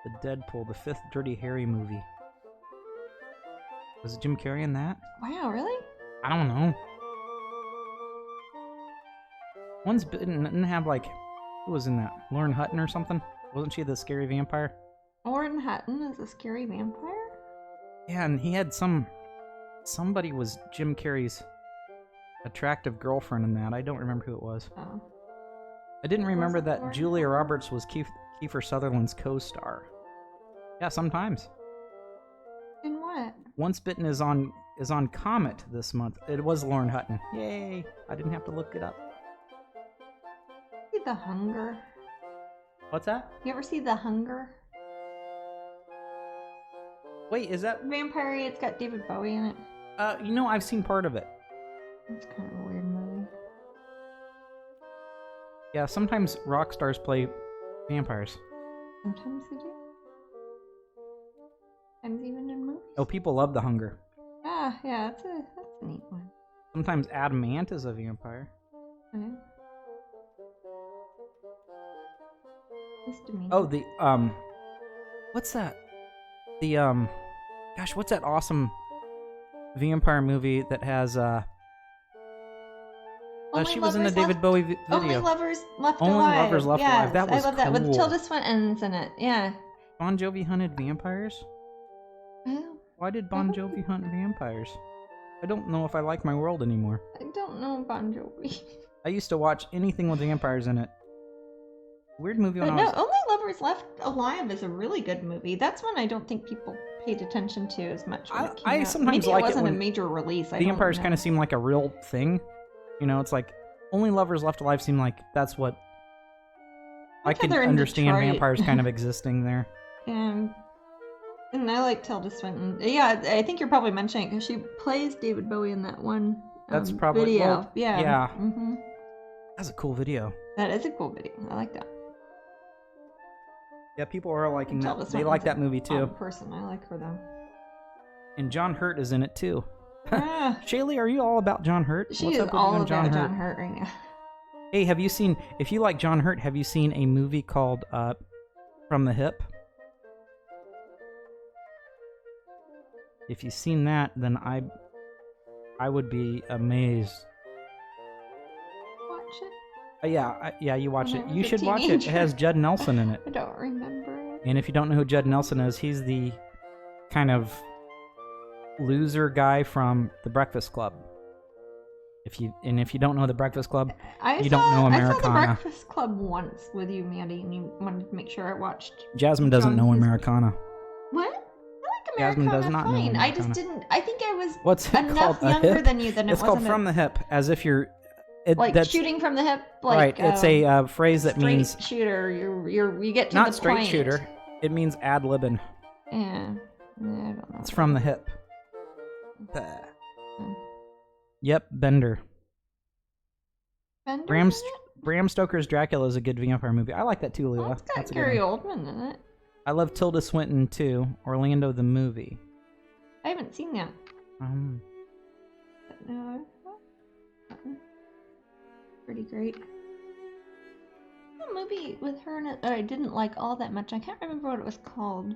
The Deadpool, the 5th Dirty Harry movie. Was Jim Carrey in that? Wow, really? I don't know. Once Bitten didn't have like... Who was in that? Lauren Hutton or something? Wasn't she the scary vampire? Lauren Hutton is a scary vampire? Yeah, and he had somebody was Jim Carrey's attractive girlfriend in that. I don't remember who it was. Oh. I didn't remember Was it that Lauren Julia Hutton? Roberts was Kiefer Sutherland's co-star. Yeah, sometimes. In what? Once Bitten is on Comet this month. It was Lauren Hutton. Yay! I didn't have to look it up. See The Hunger? What's that? You ever see The Hunger? Wait, is that... Vampire, it's got David Bowie in it. I've seen part of it. It's kind of a weird movie. Yeah, sometimes rock stars play vampires. Sometimes they do. Sometimes even in movies. Oh, people love The Hunger. Ah, yeah, that's a neat one. Sometimes Adam Ant is a vampire. Okay. Misdemeanor. Oh, the, what's that? The, gosh, what's that awesome vampire movie that has, Only she was in the Lovers David Left- Bowie video. Only Lovers Left Only Alive. Lovers Left Yes, Alive. That was I love that with cool. Tilda Swinton's in it. Yeah. Bon Jovi hunted vampires? Oh, Why did Bon Jovi hunt vampires? I don't know if I like my world anymore. I don't know Bon Jovi. I used to watch anything with vampires in it. Weird movie when But I no, was... Only Lovers Left Alive is a really good movie. That's one I don't think people paid attention to as much when it came I out. sometimes Maybe like it it wasn't a when major release. Vampires kind of seem like a real thing. You know, it's like Only Lovers Left Alive seem like that's what... I could they're in understand Detroit. vampires kind of existing there. And I like Tilda Swinton. Yeah, I think you're probably mentioning it because she plays David Bowie in that one That's probably... video. well, yeah. That's a cool video. That is a cool video. I like that. Yeah, people are liking Tilda that. They like that movie too. Person, I like her though. And John Hurt is in it too. Ah, Shaylee, are you all about John Hurt? she What's is up with all you and about John Hurt right now. Hey, have you seen? If you like John Hurt, have you seen a movie called From the Hip? If you've seen that, then I would be amazed. Watch it. Yeah, you watch When it. I was You a should watch it. It teenager. has Judd Nelson in it. I don't remember. And if you don't know who Judd Nelson is, he's the kind of loser guy from The Breakfast Club. If you don't know The Breakfast Club, you don't know I saw The Americana. Breakfast Club once with you, Mandy, and you wanted to make sure I watched. Jasmine doesn't know His- Americana. What? I like Jasmine Americana does not know fine. I just Americana. didn't. I think I was What's it enough called? A younger hip? than you that it It's wasn't called From the Hip, as if you're. like that's, shooting from the hip. Like, right. It's a phrase that straight means shooter. You get to not the straight point. shooter. It means ad libbing. Yeah. I don't know. It's from the hip. Hmm. Yep, Bender. Bender Bram, in it? Bram Stoker's Dracula is a good vampire movie. I like that too, Well, Leela. it's got That's a good Gary one. Oldman in it. I love Tilda Swinton too. Orlando the movie. I haven't seen that. But no. Pretty great. A movie with her in it that I didn't like all that much. I can't remember what it was called.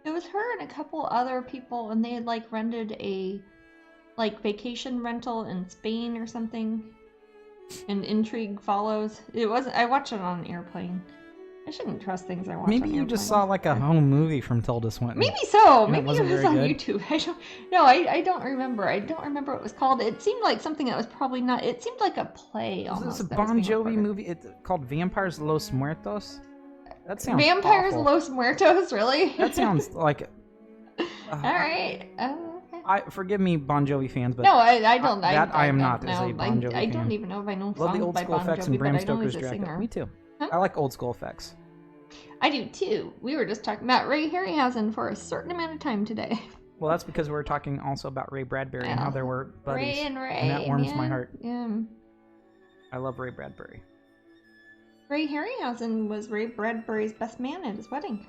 It was her and a couple other people, and they had like rented a vacation rental in Spain or something. And intrigue follows. It was. I watched it on an airplane. I shouldn't trust things I watch. Maybe on you just airplanes. saw like a home movie from Tilda Swinton. Maybe so. And it Maybe it wasn't was very on good? YouTube. I don't. No, I don't remember. I don't remember what it was called. It seemed like something that was probably not. It seemed like a play Is almost. this a that was Bon being Jovi recorded. movie? It's called Vampires Los Muertos. That sounds Vampires awful. Los Muertos, really? That sounds like. All right. Okay. Forgive me, Bon Jovi fans, but No, I don't. that I am don't not as a know. Bon Jovi I fan. don't even know if I know love songs the old by school Bon effects Jovi, and Bram but I know he's Stoker's a Dracula. singer. Me too. Huh? I like old school effects. I do too. We were just talking about Ray Harryhausen for a certain amount of time today. Well, that's because we were talking also about Ray Bradbury and how Well, there were buddies. Ray and Ray. and that warms my man. heart. Yeah. I love Ray Bradbury. Ray Harryhausen was Ray Bradbury's best man at his wedding.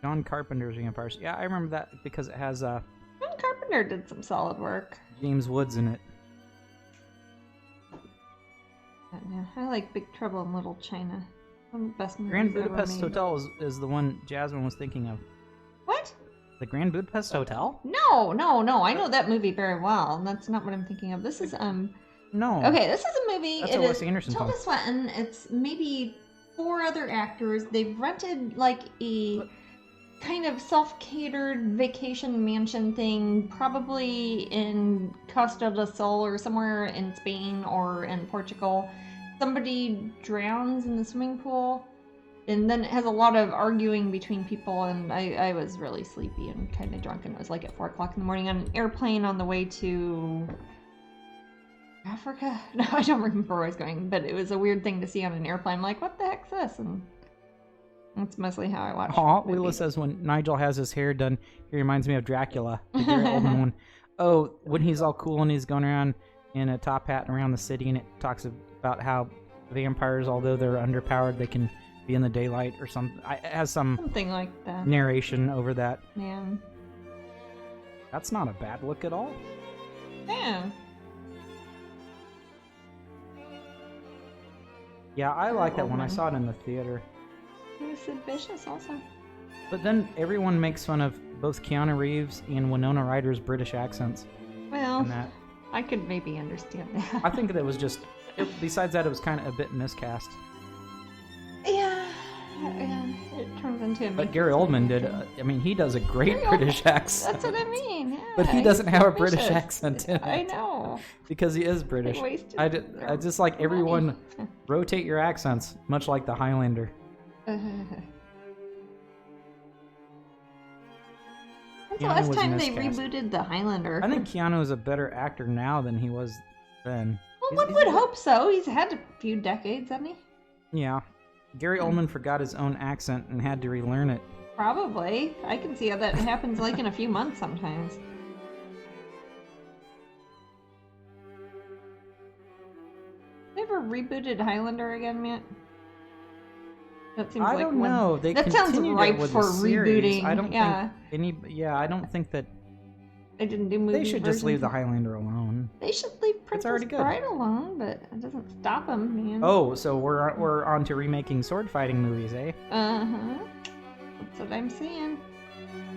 John Carpenter's Vampires. Yeah, I remember that because it has John Carpenter did some solid work. James Woods in it. Yeah, I like Big Trouble in Little China. One of the best movies Grand ever Budapest made. Hotel is the one Jasmine was thinking of. What? The Grand Budapest Hotel? No. I know that movie very well. That's not what I'm thinking of. This is No. Okay, this is a movie. That's It a is Wes Anderson Tilda film. Swinton. It's maybe 4 other actors. They've rented like a kind of self-catered vacation mansion thing, probably in Costa del Sol or somewhere in Spain or in Portugal. Somebody drowns in the swimming pool, and then it has a lot of arguing between people, and I was really sleepy and kind of drunk, and it was like at 4 o'clock in the morning on an airplane on the way to Africa? No, I don't remember where I was going, but it was a weird thing to see on an airplane. I'm like, what the heck's this? And that's mostly how I watch Aw, movies. Leela says when Nigel has his hair done, he reminds me of Dracula, the Gary Oldman one. Oh, when he's all cool and he's going around in a top hat around the city, and it talks about how vampires, although they're underpowered, they can be in the daylight or something. It has some Something like that. narration over that. Yeah. That's not a bad look at all. Yeah. Yeah, I like that one. I Oldman. saw it in the theater. It was Sid Vicious also. But then everyone makes fun of both Keanu Reeves and Winona Ryder's British accents Well, in that. I could maybe understand that. I think that was just. Besides that, it was kind of a bit miscast. Yeah, it turns into a But Gary Oldman did. I mean, he does a great Gary British Oldman, accent. That's what I mean. Yeah, But he he's doesn't have a Sid British Vicious. accent in it. I know. Because he is British. They wasted I just like their everyone money. rotate your accents, much like the Highlander. When's the Keanu last was time they miscast. rebooted The Highlander? I think Keanu is a better actor now than he was then. Well, one would hope so. He's had a few decades, hasn't he? Yeah. Gary Oldman forgot his own accent and had to relearn it. Probably. I can see how that happens like in a few months sometimes. They ever rebooted Highlander again, Matt? That seems I like don't one. know. They That sounds continued ripe it with for a series. rebooting. I don't Yeah. think I don't think that They didn't do movie they should just leave the versions. Highlander alone. They should leave Princess already good. Bride alone, but it doesn't stop them, man. Oh, so we're on to remaking sword fighting movies, eh? Uh-huh. That's what I'm seeing.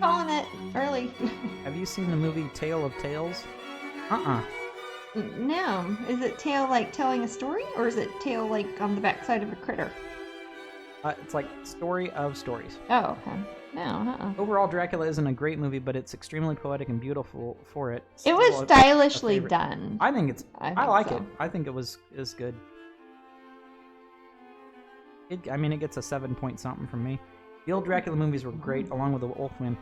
Calling it early. Have you seen the movie Tale of Tales? Uh-uh. No. Is it tale like telling a story, or is it tale like on the backside of a critter? It's like story of stories. Oh, okay. No, Overall, Dracula isn't a great movie, but it's extremely poetic and beautiful for it. It was Still a stylishly favorite. done. I think I like so. it. I think it is good. It gets a 7 point something from me. The old Dracula movies were great, along with the Wolfman.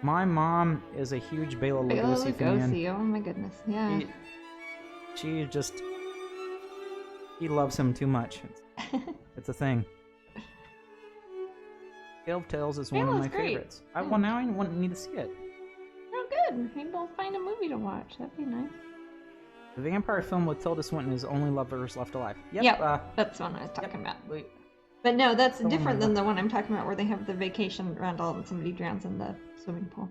My mom is a huge Bela Bela Lugosi fan. Lugosi, oh my goodness, yeah. She loves him too much. It's a thing. Tale of Tales is one of Bela's my great. favorites. Well, now I need to see it. Oh, good. Maybe we'll find a movie to watch. That'd be nice. The vampire film with Tilda Swinton is Only Lovers Left Alive. Yep, that's the one I was talking about. Wait. But no, that's one different I than love. the one I'm talking about where they have the vacation rental and somebody drowns in the swimming pool.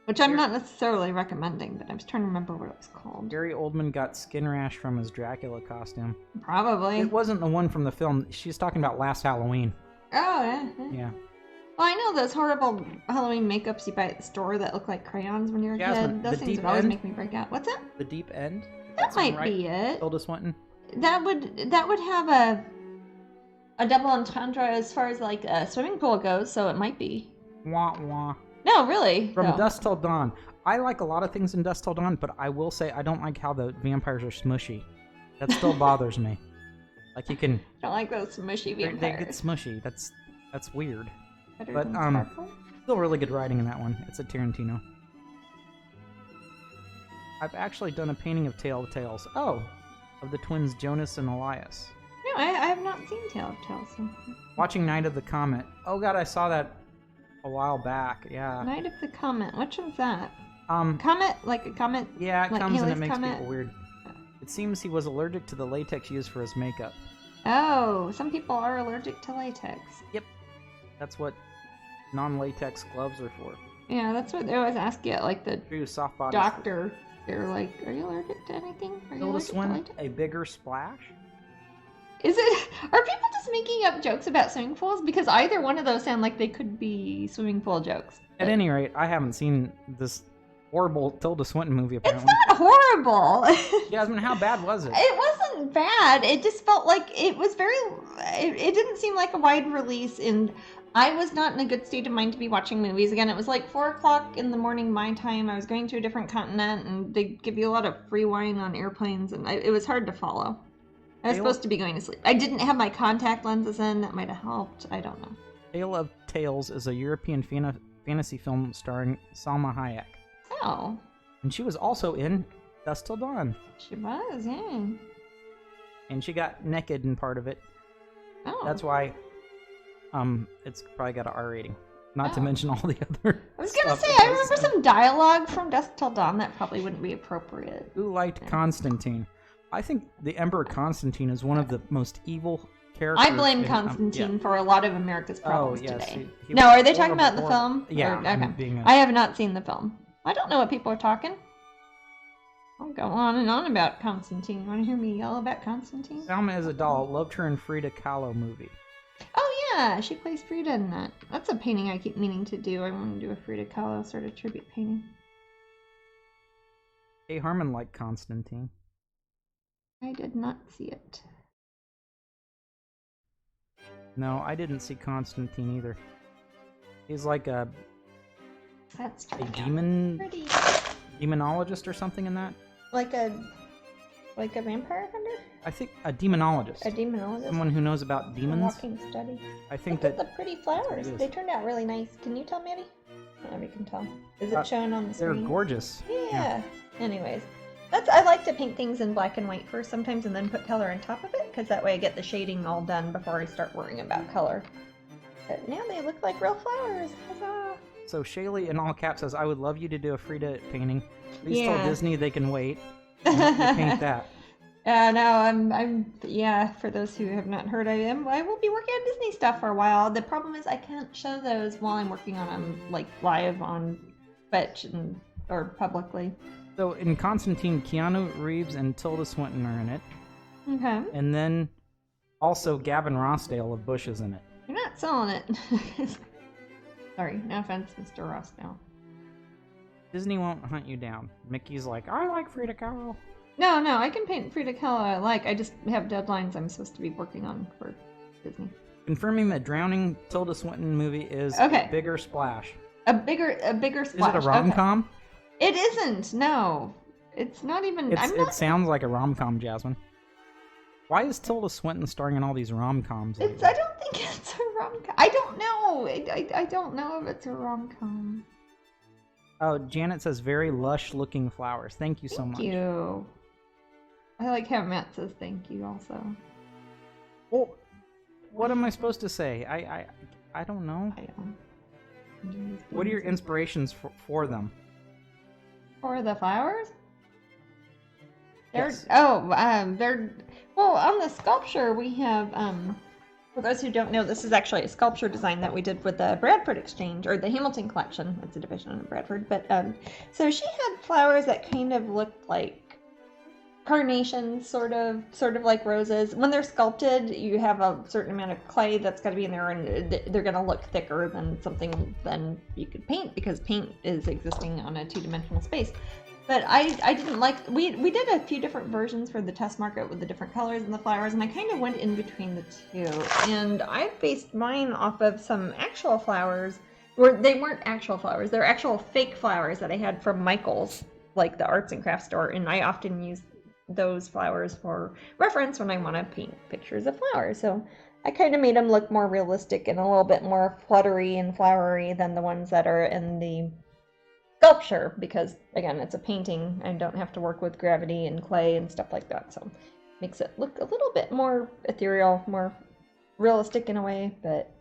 Which I'm not necessarily recommending, but I was trying to remember what it was called. Gary Oldman got skin rash from his Dracula costume. Probably. It wasn't the one from the film. She's talking about Last Halloween. Oh, yeah. Yeah. Well, I know those horrible Halloween makeups you buy at the store that look like crayons when you're a Jasmine, kid. Those the things deep would always end? make me break out. What's that? The Deep End? That might be it. Tilda Swinton? That would have a double entendre as far as like a swimming pool goes, so it might be. Wah wah. No, really. From no. Dusk Till Dawn. I like a lot of things in Dusk Till Dawn, but I will say I don't like how the vampires are smushy. That still bothers me. Like you can... I don't like those smushy They vampires. get smushy. That's weird. Better But, than Sparkle? Still really good writing in that one. It's a Tarantino. I've actually done a painting of Tale of Tales. Oh! Of the twins Jonas and Elias. No, I have not seen Tale of Tales. Watching Night of the Comet. Oh god, I saw that a while back. Yeah. Night of the Comet. Which one's that? Um. Comet? Like a comet? Yeah, it Like comes and it Halley's makes Comet? people weird. It seems he was allergic to the latex used for his makeup. Oh, some people are allergic to latex. Yep. That's what non-latex gloves are for. Yeah, that's what they always ask you at like the True soft body. doctor. They're like, are you allergic to anything? Are you Tilda allergic to Swinton, latex? a bigger splash? Is it? Are people just making up jokes about swimming pools? Because either one of those sound like they could be swimming pool jokes. At any rate, I haven't seen this horrible Tilda Swinton movie It's apparently. not horrible. Jasmine, how bad was it? It wasn't bad. It just felt like it was very. It didn't seem like a wide release, and I was not in a good state of mind to be watching movies again. It was like 4 o'clock in the morning my time. I was going to a different continent, and they give you a lot of free wine on airplanes, and it was hard to follow. I was supposed to be going to sleep. I didn't have my contact lenses in. That might have helped. I don't know. Tale of Tales is a European fantasy film starring Salma Hayek. Oh, And she was also in Dusk Till Dawn. she was, yeah. And she got naked in part of it. Oh, That's why it's probably got an R rating. Not to Oh. mention all the other I was gonna stuff say, it I does. remember some dialogue from Dusk Till Dawn that probably wouldn't be appropriate. Who liked Constantine? I think the Emperor Constantine is one of the most evil characters. I blame in, Constantine for a lot of America's problems yes, today. he No, was are they talking horrible, about the horrible. film? Yeah, Or- okay. being a- I have not seen the film. I don't know what people are talking. I'll go on and on about Constantine. Want to hear me yell about Constantine? Salma is a doll. Loved her in Frida Kahlo movie. Oh yeah, she plays Frida in that. That's a painting I keep meaning to do. I want to do a Frida Kahlo sort of tribute painting. Kay Harmon liked Constantine. I did not see it. No, I didn't see Constantine either. He's like a That's a demon pretty. demonologist or something in that. Like a vampire hunter? I think a demonologist. A demonologist? Someone who knows about A demons. walking study. I think Look at that the pretty flowers. is. They turned out really nice. Can you tell, Maddie? I don't know if you can tell. Is it Uh, showing on the they're screen? gorgeous. Yeah. Anyways, I like to paint things in black and white first sometimes and then put color on top of it because that way I get the shading all done before I start worrying about color. But now they look like real flowers. Huzzah! So Shaylee in all caps says, "I would love you to do a Frida painting. Please Yeah. tell Disney they can wait. You paint that." No, yeah, for those who have not heard, I will be working on Disney stuff for a while. The problem is I can't show those while I'm working on them, like, live on Twitch or publicly. So in Constantine, Keanu Reeves and Tilda Swinton are in it. Okay. And then also Gavin Rossdale of Bush is in it. You're not selling it. Sorry, no offense, Mr. Rossdale. Disney won't hunt you down. Mickey's like, I like Frida Kahlo. No, I can paint Frida Kahlo I like. I just have deadlines I'm supposed to be working on for Disney. Confirming the Drowning Tilda Swinton movie is Okay. a bigger splash. A bigger splash. Is it a rom-com? Okay. It isn't. No, it's not even. It sounds like a rom-com, Jasmine. Why is Tilda Swinton starring in all these rom-coms? I don't think it's a rom-com. I don't know. I don't know if it's a rom-com. Oh, Janet says very lush-looking flowers. Thank you so much. Thank you. I like how Matt says thank you also. Well, what am I supposed to say? I don't know. I don't. What are your inspirations for them? For the flowers? Yes. They're well, on the sculpture we have for those who don't know, this is actually a sculpture design that we did with the Bradford Exchange, or the Hamilton Collection. It's a division of Bradford. But so she had flowers that kind of looked like carnations, sort of like roses. When they're sculpted, you have a certain amount of clay that's got to be in there, and they're going to look thicker than something than you could paint, because paint is existing on a two-dimensional space. But I didn't like, we did a few different versions for the test market with the different colors and the flowers, and I kind of went in between the two. And I based mine off of some actual flowers, where they weren't actual flowers, they're actual fake flowers that I had from Michael's, like the arts and crafts store, and I often use those flowers for reference when I want to paint pictures of flowers. So I kind of made them look more realistic and a little bit more fluttery and flowery than the ones that are in the sculpture, because again, it's a painting. I don't have to work with gravity and clay and stuff like that, so makes it look a little bit more ethereal, more realistic in a way, but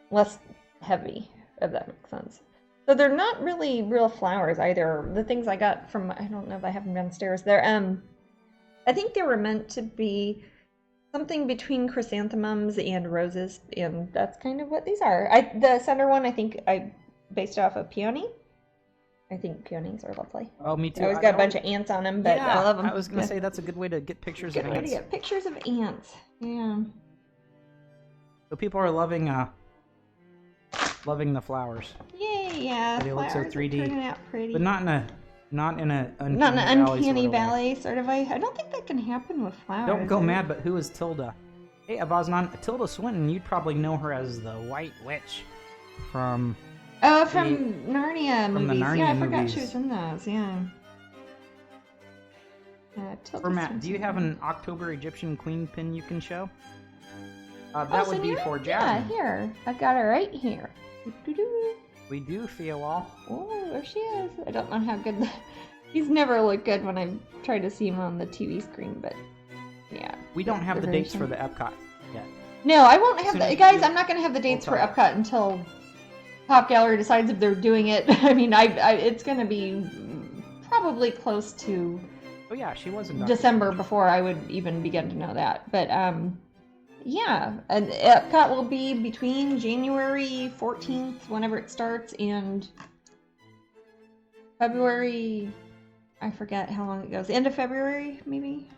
less heavy, if that makes sense. So they're not really real flowers either. The things I got from, I don't know if I have them downstairs, they're I think they were meant to be something between chrysanthemums and roses, and that's kind of what these are. The center one, I think I based off of peony. I think peonies are lovely. Oh, me too. I always got a bunch of ants on them, but yeah, I love them. I was gonna say that's a good way to get pictures of ants. Good way to get pictures of ants. Yeah. So people are loving the flowers. Yay! Yeah. They look so flowers are 3D, turning out pretty. but not in an uncanny valley sort of way. I don't think that can happen with flowers. Don't go mad, but who is Tilda? Hey, Avaznan, Tilda Swinton, you'd probably know her as the White Witch from... Oh, from Narnia movies. The Narnia yeah, I forgot movies. she was in those, yeah. For Matt, do you have an October Egyptian Queen pin you can show? That would so be you're for right. Jasmine. Yeah, here. I've got her right here. Doo-doo-doo. We do, Fiawal. Oh, there she is. I don't know how good... He's never looked good when I try to see him on the TV screen, but yeah. We don't have the very dates for the Epcot yet. No, I won't have Soon the... as Guys, you- I'm not going to have the dates for tell Epcot until Pop Gallery decides if they're doing it. I mean, it's going to be probably close to Oh yeah, she was in December before I would even begin to know that. But yeah, and Epcot will be between January 14th, whenever it starts, and February, I forget how long it goes. End of February, maybe?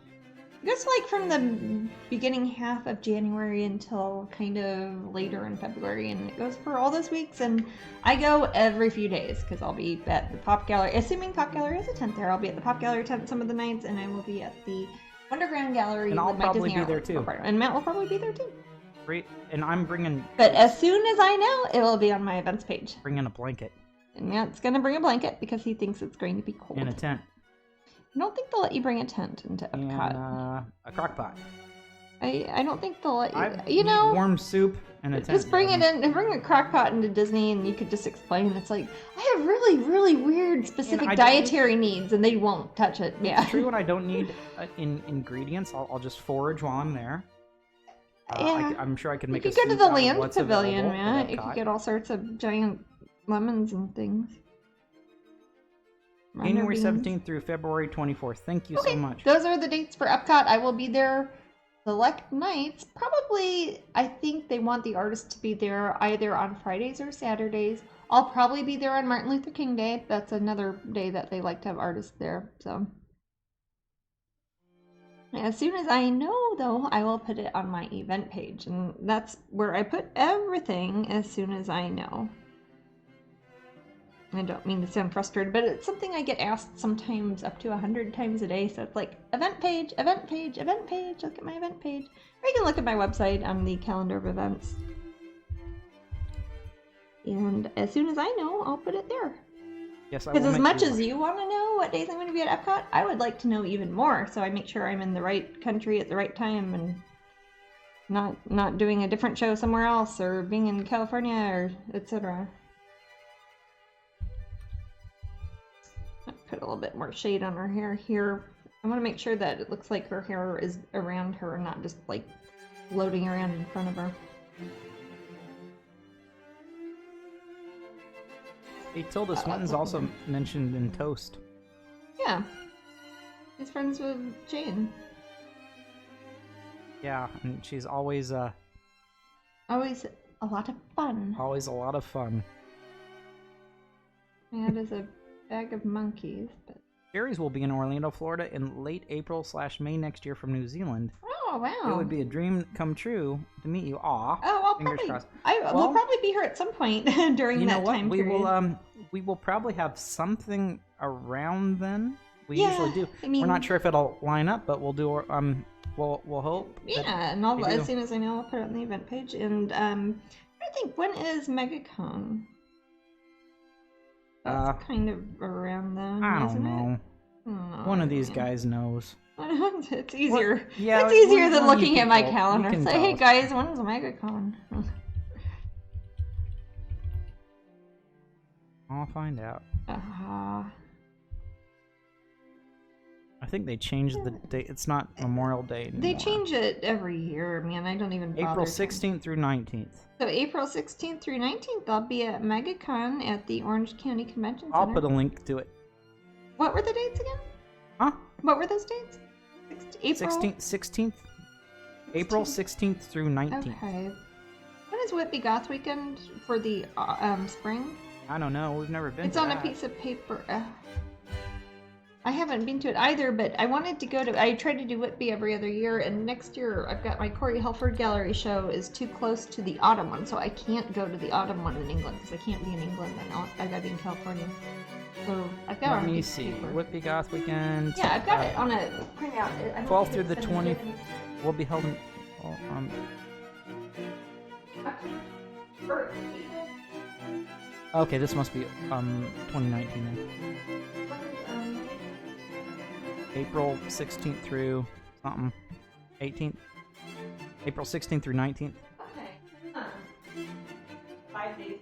It goes like from the beginning half of January until kind of later in February, and it goes for all those weeks, and I go every few days, because I'll be at the Pop Gallery, assuming Pop Gallery has a tent there, I'll be at the Pop Gallery tent some of the nights, and I will be at the Wonderground Gallery And I'll with my probably Disney be there Artwork too. and Matt will probably be there too. Great, and I'm bringing But as soon as I know, it will be on my events page. a blanket And Matt's going to bring a blanket because he thinks it's going to be cold. and a tent I don't think they'll let you bring a tent into and Epcot. a crock pot. I don't think they'll let you. I You know, warm soup and a tent. just bring it Jasmine. in and bring a crock pot into Disney, and you could just explain. It's like, I have really, really weird specific I don't- dietary needs, and they won't touch it. Yeah. It's true, and I don't need in ingredients. I'll just forage while I'm there. Yeah. I'm sure I can You make could a go soup to the out of land what's pavilion, available at man. You Epcot. could get all sorts of giant lemons and things. January 17th through February 24th. Thank you so much. Those are the dates for Epcot. I will be there select nights. Probably, I think they want the artists to be there either on Fridays or Saturdays. I'll probably be there on Martin Luther King Day. That's another day that they like to have artists there. So, as soon as I know, though, I will put it on my event page. And that's where I put everything as soon as I know. I don't mean to sound frustrated, but it's something I get asked sometimes up to 100 times a day. So it's like, event page, event page, event page. Look at my event page. Or you can look at my website on the calendar of events. And as soon as I know, I'll put it there. Yes, I will. Because as much as you want to know what days I'm going to be at Epcot, I would like to know even more. So I make sure I'm in the right country at the right time and not doing a different show somewhere else or being in California or etc. Put a little bit more shade on her hair here. I want to make sure that it looks like her hair is around her and not just like floating around in front of her. Hey, Tilda Swinton's also mentioned in Toast. Yeah. She's friends with Jane. Yeah, and she's always always a lot of fun. Always a lot of fun. And as a bag of monkeys, but Jerry's will be in Orlando, Florida in late April/May next year from New Zealand. Oh wow! It would be a dream come true to meet you. Aw. Oh, I'll fingers probably. crossed. We'll probably be here at some point during you know that what? time We period. we will probably have something around then. We usually do. I mean, we're not sure if it'll line up, but we'll do. We'll hope. Yeah, and as soon as I know, I'll put it on the event page. And I think, when is MegaCon? That's kind of around then, I isn't don't know. it? Oh, One of these guys knows. It's easier. Yeah, it's easier than one of you looking at my people, you calendar. can Say, tell hey us. guys, when's MegaCon? I'll find out. Uh-huh. I think they changed the date. It's not Memorial Day anymore. They change it every year, man. I don't even bother. April 16th through 19th. So April 16th through 19th, I'll be at MegaCon at the Orange County Convention Center. I'll put a link to it. What were the dates again? Huh? What were those dates? April? 16th. April 16th through 19th. Okay. When is Whitby Goth Weekend for the spring? I don't know. We've never been It's to on that. a piece of paper. I haven't been to it either, but I wanted to go to. I try to do Whitby every other year, and next year I've got my Corey Helford Gallery show is too close to the autumn one, so I can't go to the autumn one in England because I can't be in England and I gotta be in California. So I've got it Let on a me piece of see. paper. Whitby Goth Weekend. Yeah, I've got it on a printout. 12th through the 20th will be held in. Okay, this must be 2019 then. April 16th through something. 18th. April 16th through 19th. Okay. 5 days.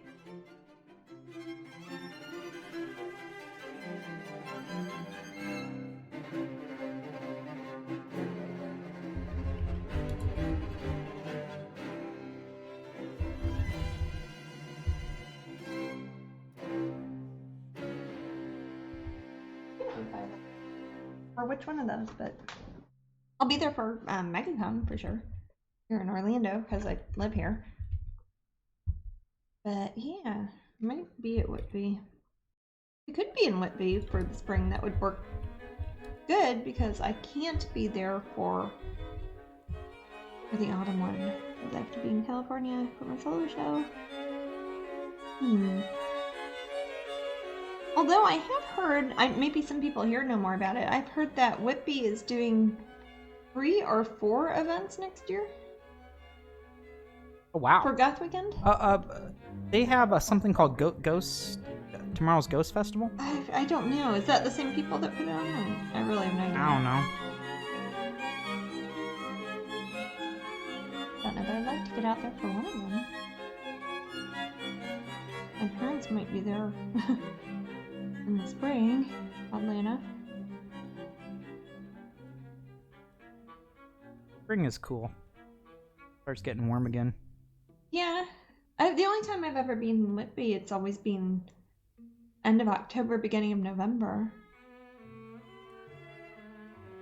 Or which one of those, but I'll be there for MegaCon for sure. Here in Orlando because I live here. But yeah, might be at Whitby. It could be in Whitby for the spring. That would work good because I can't be there for the autumn one because I have to be in California for my solo show. Although I have heard, maybe some people here know more about it, I've heard that Whitby is doing 3 or 4 events next year. Oh, wow. For Goth Weekend? They have something called Ghost, tomorrow's Ghost Festival? I don't know. Is that the same people that put it on? I really have no idea. I don't know. Don't know, but I'd like to get out there for one of them. My parents might be there in the spring, oddly enough. Spring is cool. Starts getting warm again. Yeah. The only time I've ever been in Whitby, it's always been end of October, beginning of November.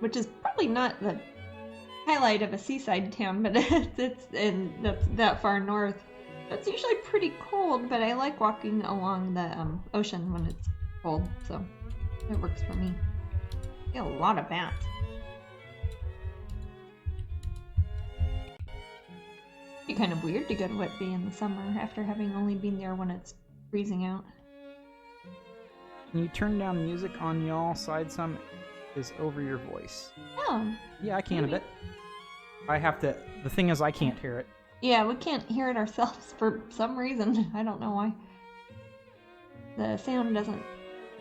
which is probably not the highlight of a seaside town, but that's that far north. It's usually pretty cold, but I like walking along the ocean when it's cold, so it works for me. I get a lot of bats. It'd be kind of weird to go to Whitby in the summer after having only been there when it's freezing out. Can you turn down music on y'all side some? Is over your voice. Oh. Yeah, I can a bit. I have to. The thing is, I can't hear it. Yeah, we can't hear it ourselves for some reason. I don't know why. The sound doesn't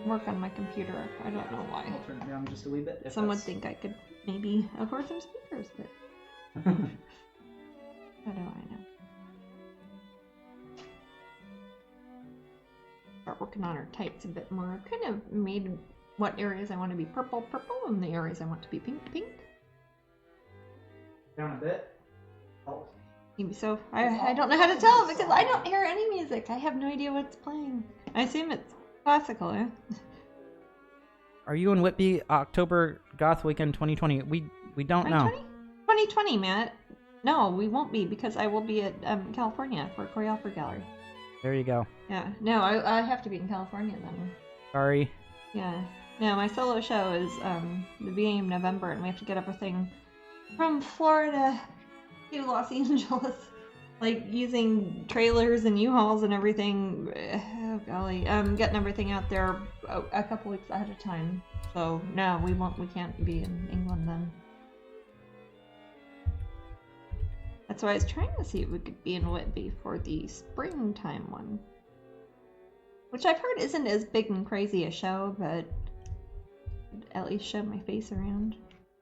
work on my computer. I don't know why. I'll turn it down just a wee bit. Some would think I could maybe afford some speakers, but how do I know? Start working on our tights a bit more. I kind of made what areas I want to be purple, and the areas I want to be pink, pink. Down a bit. Oh. Maybe so. I don't know how to tell because I don't hear any music. I have no idea what's playing. I assume it's classical, yeah? Are you in Whitby October Goth Weekend 2020? We don't know. 2020, Matt. No, we won't be because I will be at California for Choreographer Gallery. There you go. Yeah. No, I have to be in California then. Sorry. Yeah. No, my solo show is the beginning of November, and we have to get everything from Florida to Los Angeles, like using trailers and U-Hauls and everything. Oh golly, getting everything out there a couple weeks ahead of time. So no, we can't be in England then. That's why I was trying to see if we could be in Whitby for the springtime one, which I've heard isn't as big and crazy a show, but at least show my face around.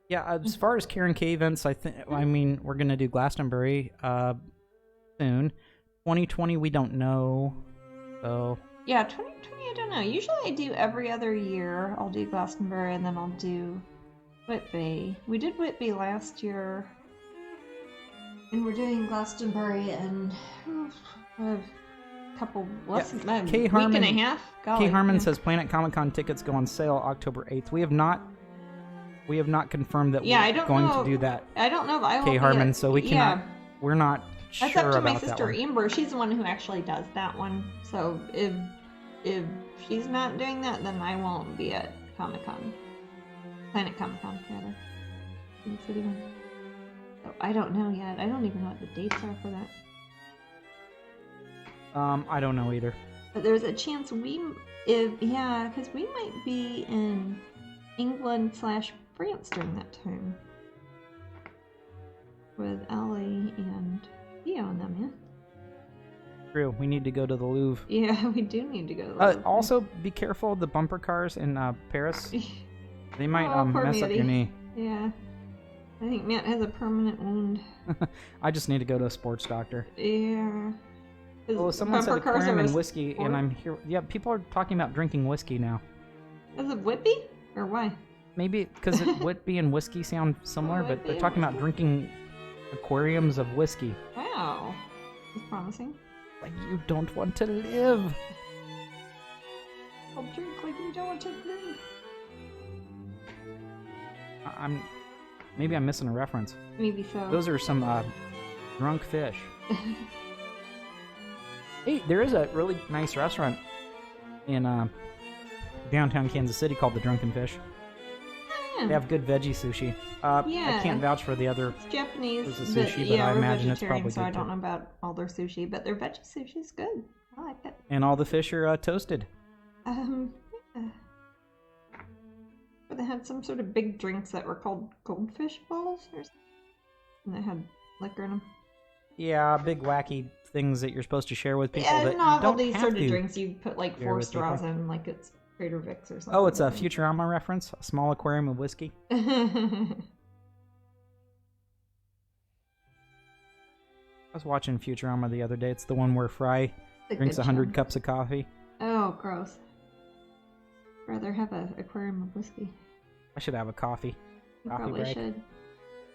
Yeah, as far as Karen K events, I mean, we're gonna do Glastonbury soon. 2020, we don't know. So yeah, 2020, I don't know. Usually I do every other year. I'll do Glastonbury and then I'll do Whitby. We did Whitby last year, and we're doing Glastonbury in a couple week and a half. Golly, Kay Harmon says Planet Comic Con tickets go on sale October 8th. We have not confirmed that we're going to do that. I don't know. I Kay Harmon, so we cannot. Yeah. We're not That's sure up to about my sister that one. Amber. She's the one who actually does that one. So if she's not doing that, then I won't be at Comic Con. Planet Comic Con, rather. In the city one. So I don't know yet. I don't even know what the dates are for that. I don't know either. But there's a chance because we might be in England/France during that time. With Allie and Theo and them, yeah? True. We need to go to the Louvre. Yeah, we do need to go to the Louvre. Also, be careful of the bumper cars in Paris. They might mess up your knee. Yeah. I think Matt has a permanent wound. I just need to go to a sports doctor. Yeah. Oh, someone said aquarium and whiskey, and I'm here. Yeah, people are talking about drinking whiskey now. Is it Whitby? Or why? Maybe because Whitby and whiskey sound similar, but they're talking about drinking aquariums of whiskey. Wow. That's promising. Like you don't want to live. I'll drink like you don't want to live. Maybe I'm missing a reference. Maybe so. Those are some drunk fish. Hey, there is a really nice restaurant in downtown Kansas City called the Drunken Fish. Yeah. They have good veggie sushi. I can't vouch for the other. It's Japanese. Sushi, but I imagine it's probably good so I don't too. know about all their sushi, but their veggie sushi is good. I like it. And all the fish are toasted. Yeah. But they had some sort of big drinks that were called goldfish balls or something. And they had liquor in them. Yeah, big wacky things that you're supposed to share with people. Yeah, that not you don't all these have sort of to drinks. You put like share 4 with people. straws in, like it's Trader Vic's or something. Oh, it's a Futurama reference? A small aquarium of whiskey? I was watching Futurama the other day. It's the one where Fry drinks 100 cups of coffee. Oh, gross. Rather have an aquarium of whiskey. I should have a coffee. You Coffee probably break. should.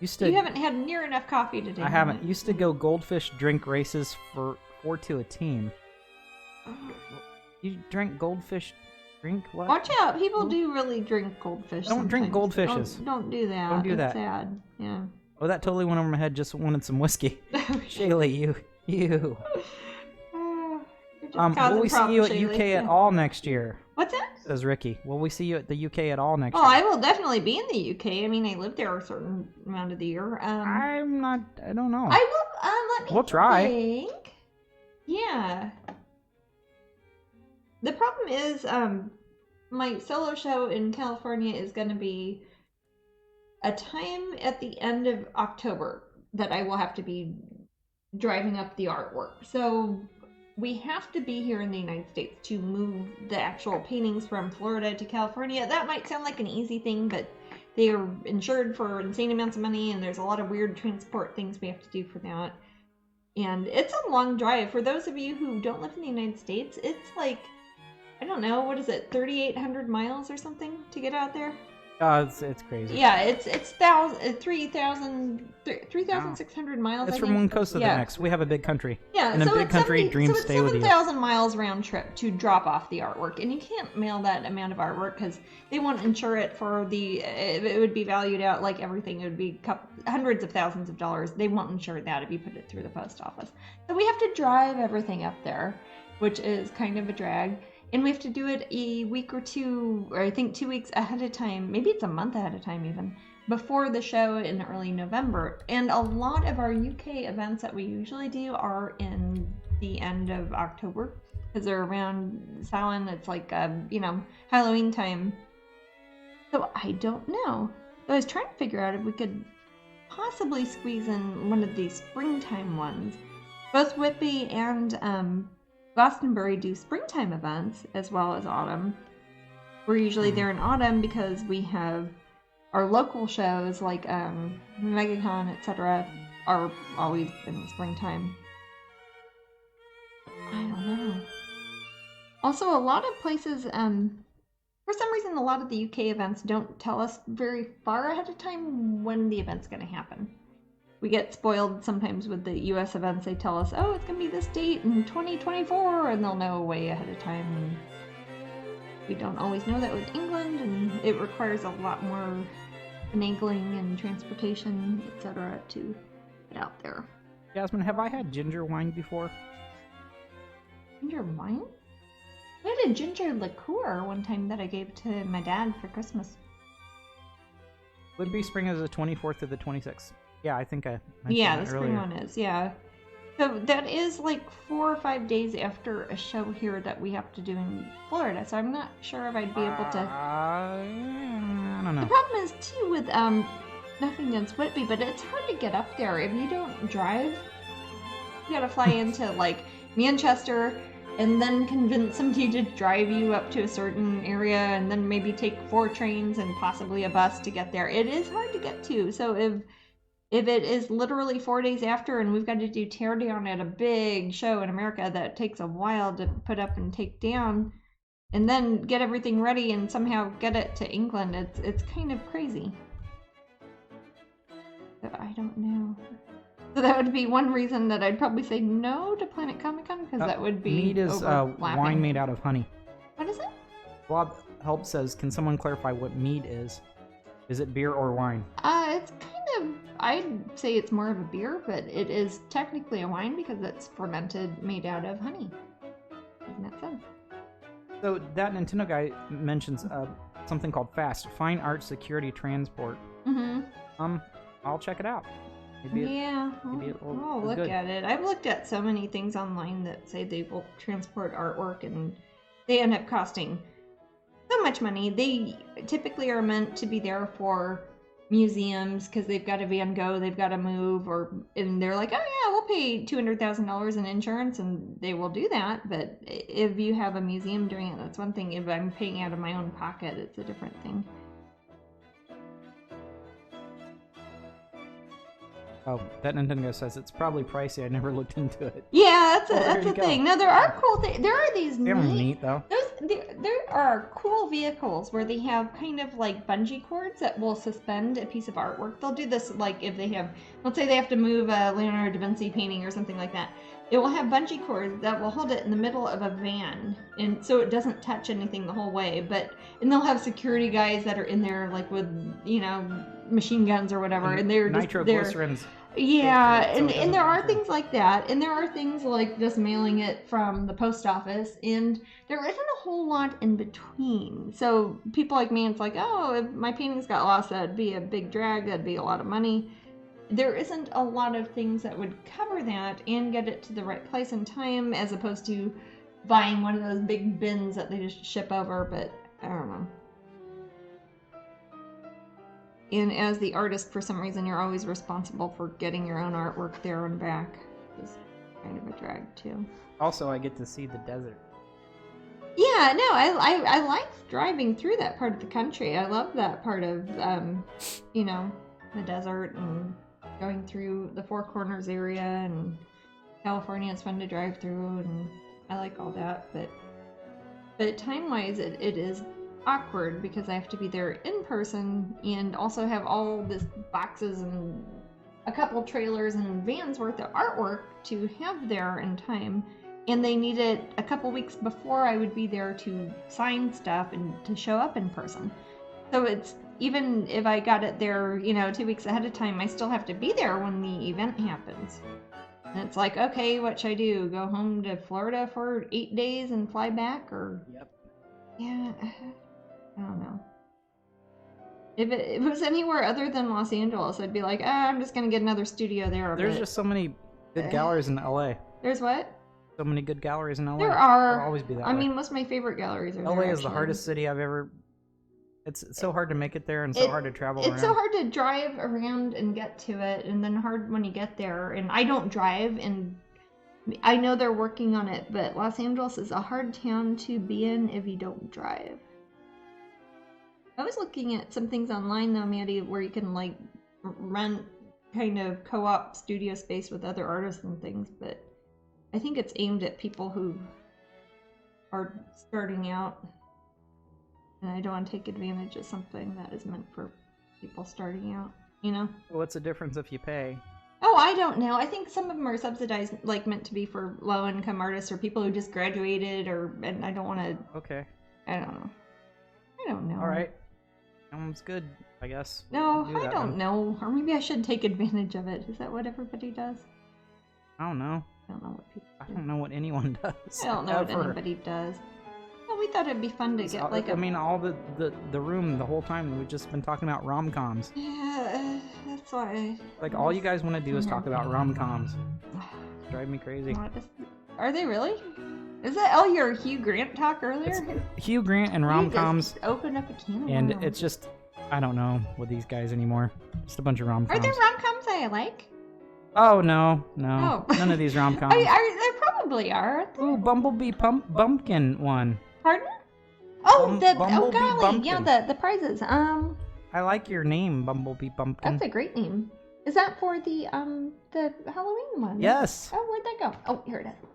You haven't had near enough coffee today. I haven't. Used to go goldfish drink races for 4 to a team. Oh. You drank goldfish Drink what? Watch out! People do really drink goldfish. Don't drink sometimes. Goldfishes. Don't do that. Don't do It's that. sad. Yeah. Oh, that totally went over my head. Just wanted some whiskey. Shaylee, you. You're just Will causing we see you at problems, UK Shaylee. at all next year? What's that? Says Ricky. Will we see you at the UK at all next Oh, year? I will definitely be in the UK. I mean, I lived there a certain amount of the year. I don't know. I will. Let me We'll try. think. Yeah. The problem is, my solo show in California is going to be a time at the end of October that I will have to be driving up the artwork. So we have to be here in the United States to move the actual paintings from Florida to California. That might sound like an easy thing, but they are insured for insane amounts of money, and there's a lot of weird transport things we have to do for that. And it's a long drive. For those of you who don't live in the United States, it's like, I don't know, what is it, 3,800 miles or something to get out there? It's crazy. Yeah, it's 3,600 miles. It's I from think. one coast to the Yeah. next. We have a big country. Yeah, And a so big it's country, 70 dreams so it's stay with you. 7,000 miles round trip to drop off the artwork, and you can't mail that amount of artwork because they won't insure it for the. It would be valued out like everything. It would be hundreds of thousands of dollars. They won't insure that if you put it through the post office. So we have to drive everything up there, which is kind of a drag. And we have to do it a week or two, or I think 2 weeks ahead of time. Maybe it's a month ahead of time even, before the show in early November. And a lot of our UK events that we usually do are in the end of October, because they're around Samhain. It's like, Halloween time. So I don't know. I was trying to figure out if we could possibly squeeze in one of these springtime ones. Both Whitby and Glastonbury do springtime events as well as autumn. We're usually there in autumn because we have our local shows like MegaCon, etc. are always in the springtime. I don't know. Also, a lot of places, for some reason, a lot of the UK events don't tell us very far ahead of time when the event's going to happen. We get spoiled sometimes with the US events. They tell us, oh, it's going to be this date in 2024, and they'll know way ahead of time. And we don't always know that with England, and it requires a lot more finagling and transportation, etc. to get out there. Jasmine, have I had ginger wine before? Ginger wine? I had a ginger liqueur one time that I gave to my dad for Christmas. Whitby Spring is the 24th to the 26th. Yeah, I think I mentioned Yeah, that the spring earlier. one is, yeah. So that is like 4 or 5 days after a show here that we have to do in Florida. So I'm not sure if I'd be able to. I don't The know. problem is too with nothing against Whitby, but it's hard to get up there if you don't drive. You gotta fly into like Manchester and then convince somebody to drive you up to a certain area, and then maybe take 4 trains and possibly a bus to get there. It is hard to get to. So if it is literally 4 days after and we've got to do teardown at a big show in America that takes a while to put up and take down, and then get everything ready and somehow get it to England, it's kind of crazy. So I don't know. So that would be one reason that I'd probably say no to Planet Comic-Con, because that would be Mead is overlapping. wine made out of honey. What is it? Bob Help says, can someone clarify what mead is? Is it beer or wine? It's kind of, I'd say it's more of a beer, but it is technically a wine because it's fermented, made out of honey. Doesn't that sense? So that Nintendo guy mentions something called FAST, Fine Art Security Transport. Mm-hmm. I'll check it out. Maybe I'll it's look good. at it. I've looked at so many things online that say they will transport artwork, and they end up costing so much money. They typically are meant to be there for museums because they've got a Van Gogh they've got to move, and they're like, oh yeah, we'll pay $200,000 in insurance, and they will do that. But if you have a museum doing it, that's one thing. If I'm paying out of my own pocket, it's a different thing. Oh, that Nintendo says it's probably pricey. I never looked into it. Yeah, Well, there that's you a go. thing. Now there are cool things. There are these They're neat though. there are cool vehicles where they have kind of like bungee cords that will suspend a piece of artwork. They'll do this like if they have, let's say they have to move a Leonardo da Vinci painting or something like that. It will have bungee cords that will hold it in the middle of a van, and so it doesn't touch anything the whole way. And they'll have security guys that are in there like with, you know, machine guns or whatever, and they're nitroglycerins. Yeah, and there are things like that, and there are things like just mailing it from the post office, and there isn't a whole lot in between. So people like me, it's like, oh, if my paintings got lost, that'd be a big drag, that'd be a lot of money. There isn't a lot of things that would cover that and get it to the right place in time, as opposed to buying one of those big bins that they just ship over, but I don't know. And as the artist, for some reason, you're always responsible for getting your own artwork there and back. It's kind of a drag, too. Also, I get to see the desert. Yeah, no, I like driving through that part of the country. I love that part of, you know, the desert and going through the Four Corners area, and California is fun to drive through, and I like all that. But time-wise, it is awkward because I have to be there in person and also have all this boxes and a couple trailers and vans worth of artwork to have there in time, and they need it a couple weeks before I would be there to sign stuff and to show up in person. So it's, even if I got it there, you know, 2 weeks ahead of time, I still have to be there when the event happens. And it's like, okay, what should I do? Go home to Florida for 8 days and fly back? Or Yep. Yeah, I don't know. If it was anywhere other than Los Angeles, I'd be like, I'm just going to get another studio there. There's just so many good galleries in LA. There's what? So many good galleries in LA. There are. There'll always be that I way. mean, most of my favorite galleries are LA there, is the actually. hardest city I've ever... It's so hard to make it there and so hard to travel around. It's so hard to drive around and get to it, and then hard when you get there. And I don't drive, and I know they're working on it, but Los Angeles is a hard town to be in if you don't drive. I was looking at some things online, though, Maddie, where you can, like, rent kind of co-op studio space with other artists and things, but I think it's aimed at people who are starting out, and I don't want to take advantage of something that is meant for people starting out, you know? What's the difference if you pay? Oh, I don't know. I think some of them are subsidized, like, meant to be for low-income artists or people who just graduated, and I don't want to... Okay. I don't know. I don't know. All right. Sounds good, I guess. No, I don't know. Or maybe I should take advantage of it. Is that what everybody does? I don't know. I don't know what people do. I don't know what anyone does. I don't know what anybody does. Well, we thought it'd be fun to get like I mean, all the room the whole time we've just been talking about rom-coms. Yeah, that's why. Like, all you guys want to do is talk about rom-coms. Drive me crazy. Are they really? Is that your Hugh Grant talk earlier? It's Hugh Grant and rom-coms. Open up a can of and worms. it's just, I don't know with these guys anymore. Just a bunch of rom-coms. Are there rom-coms I like? Oh, no. Oh. None of these rom-coms. There probably are. Aren't there? Ooh, Bumblebee Bumpkin one. Pardon? Oh, Bumblebee golly, Bumpkin. yeah, the prizes. I like your name, Bumblebee Bumpkin. That's a great name. Is that for the Halloween one? Yes. Oh, where'd that go? Oh, here it is.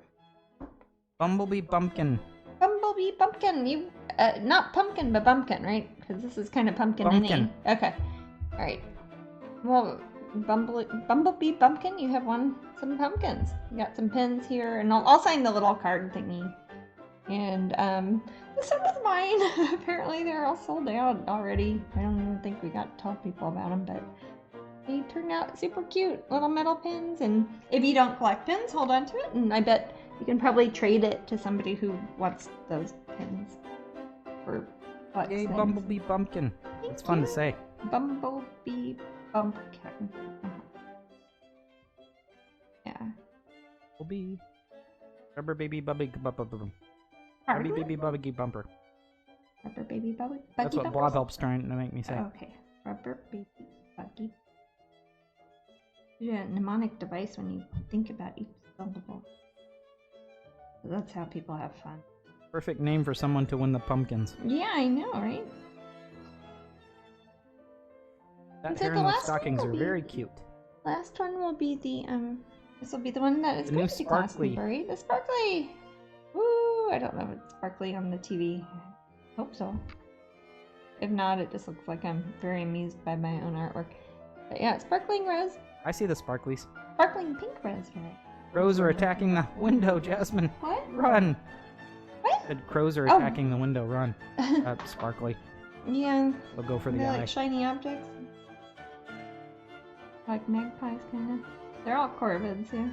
Bumblebee Bumpkin. Bumblebee Bumpkin. You, not pumpkin, but bumpkin, right? Because this is kind of pumpkin in name. Okay. All right. Well, Bumblebee Bumpkin, you have some pumpkins. You got some pins here, and I'll sign the little card thingy. And some of mine, apparently they're all sold out already. I don't even think we got to tell people about them, but they turned out super cute little metal pins. And if you don't collect pins, hold on to it, and I bet you can probably trade it to somebody who wants those pins for flex Yay, things. Bumblebee Bumpkin. It's fun to say. Bumblebee Bumpkin. Yeah. Bumblebee. Rubber baby bubby bum. Pardon? Baby buggy bumper. Rubber baby buggy That's what bumpers? Blob helps trying to make me say. Okay. Rubber baby buggy. You're a mnemonic device when you think about each syllable. That's how people have fun. Perfect name for someone to win the pumpkins. Yeah, I know, right? That So hair the and those last one stockings will are be- very cute. Last one will be the this will be the one that is The new going to be class sparkly. number 8. The sparkly. Woo! I don't know if it's sparkly on the TV. Hope so. If not, it just looks like I'm very amused by my own artwork. But yeah, sparkling rose. I see the sparklies. Sparkling pink raspberry. Crows are attacking the window, Jasmine. What? Run. What? Said crows are attacking the window. Run. Sparkly. Yeah. They'll go for the They're eye. like shiny objects. Like magpies, kind of. They're all corvids, yeah.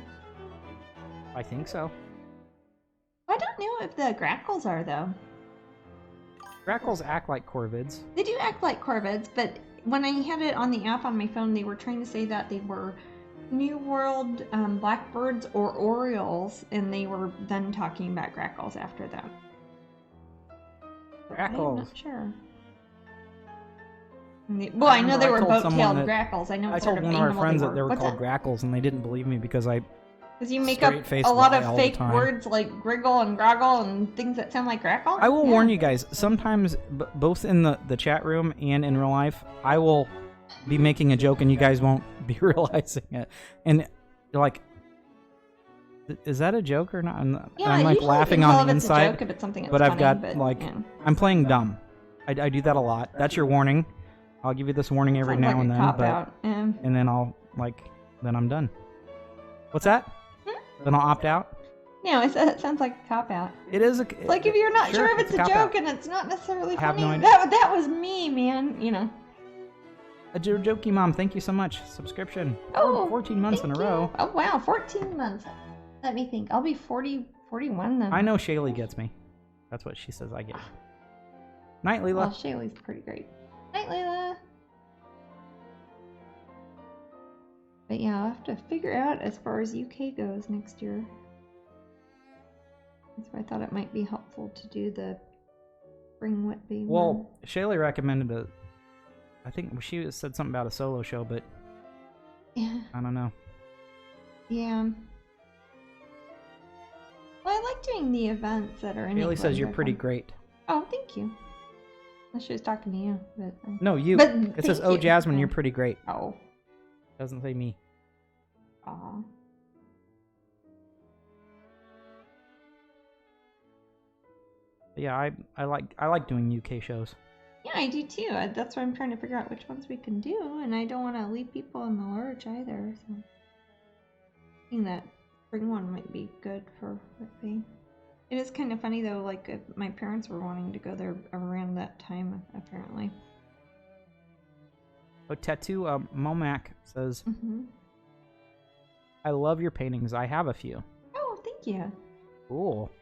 I think so. I don't know if the grackles are, though. Grackles act like corvids. They do act like corvids, but when I had it on the app on my phone, they were trying to say that they were New World blackbirds or orioles, and they were then talking about grackles after that. Grackles. I'm not sure. Well, I know they were boat-tailed grackles. I know. I told one of our friends that they were called grackles, and they didn't believe me because I. Because you make up a lot of fake words like griggle and groggle and things that sound like grackle. I will warn you guys, sometimes, both in the chat room and in real life, I will be making a joke and you guys won't be realizing it. And you're like, is that a joke or not? And I'm like laughing on the inside. If it's something that's but I've funny, got, I'm playing dumb. I do that a lot. That's your warning. I'll give you this warning every now and then. And then then I'm done. What's that? Then I'll opt out? No, I said it sounds like a cop-out. It is a... Like if you're not sure if it's a joke and it's not necessarily funny. I have no idea. That was me, man, you know. A jokey mom, thank you so much. Subscription. 14 months in a row. Oh, wow, 14 months. Let me think. I'll be 41 then. I know Shaylee gets me. That's what she says I get. Night, Leela. Well, Shaylee's pretty great. Night, Leela. But yeah, I'll have to figure out as far as UK goes next year. That's why I thought it might be helpful to do the Spring Whitby one. Well, Shaylee recommended I think she said something about a solo show, but yeah. I don't know. Yeah. Well, I like doing the events that are in Shaylee says you're pretty great. Oh, thank you. She was talking to you. But, no, you. But it says, oh, Jasmine, you're pretty great. Oh. Doesn't say me. Aw. Yeah, I like doing UK shows. Yeah, I do too. That's why I'm trying to figure out which ones we can do, and I don't want to leave people in the lurch either. So I think that spring one might be good for Whitby. It is kind of funny though, like my parents were wanting to go there around that time, apparently. Oh, Tattoo Momac says, I love your paintings. I have a few. Oh, thank you. Cool.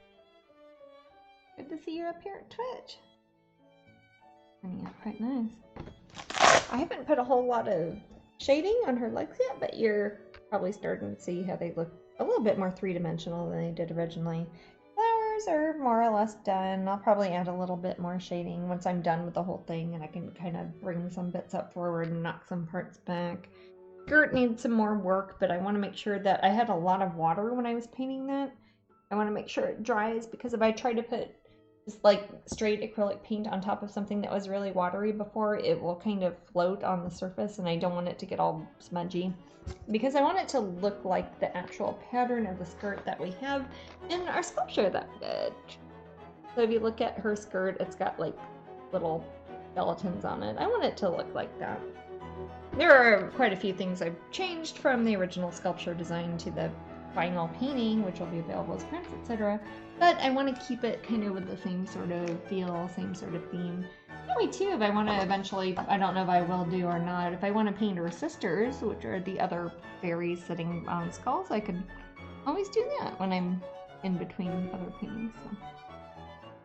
Good to see you up here at Twitch. Turning out quite nice. I haven't put a whole lot of shading on her legs yet, but you're probably starting to see how they look a little bit more three-dimensional than they did originally. Flowers are more or less done. I'll probably add a little bit more shading once I'm done with the whole thing, and I can kind of bring some bits up forward and knock some parts back. Skirt needs some more work, but I want to make sure that I had a lot of water when I was painting that. I want to make sure it dries, because if I try to put just like straight acrylic paint on top of something that was really watery before, it will kind of float on the surface, and I don't want it to get all smudgy. Because I want it to look like the actual pattern of the skirt that we have in our sculpture that we did. So if you look at her skirt, it's got like little skeletons on it. I want it to look like that. There are quite a few things I've changed from the original sculpture design to the final painting, which will be available as prints, etc. But I want to keep it kind of with the same sort of feel, same sort of theme. That way too, if I want to eventually, I don't know if I will do or not, if I want to paint her sisters, which are the other fairies sitting on skulls, I could always do that when I'm in between other paintings.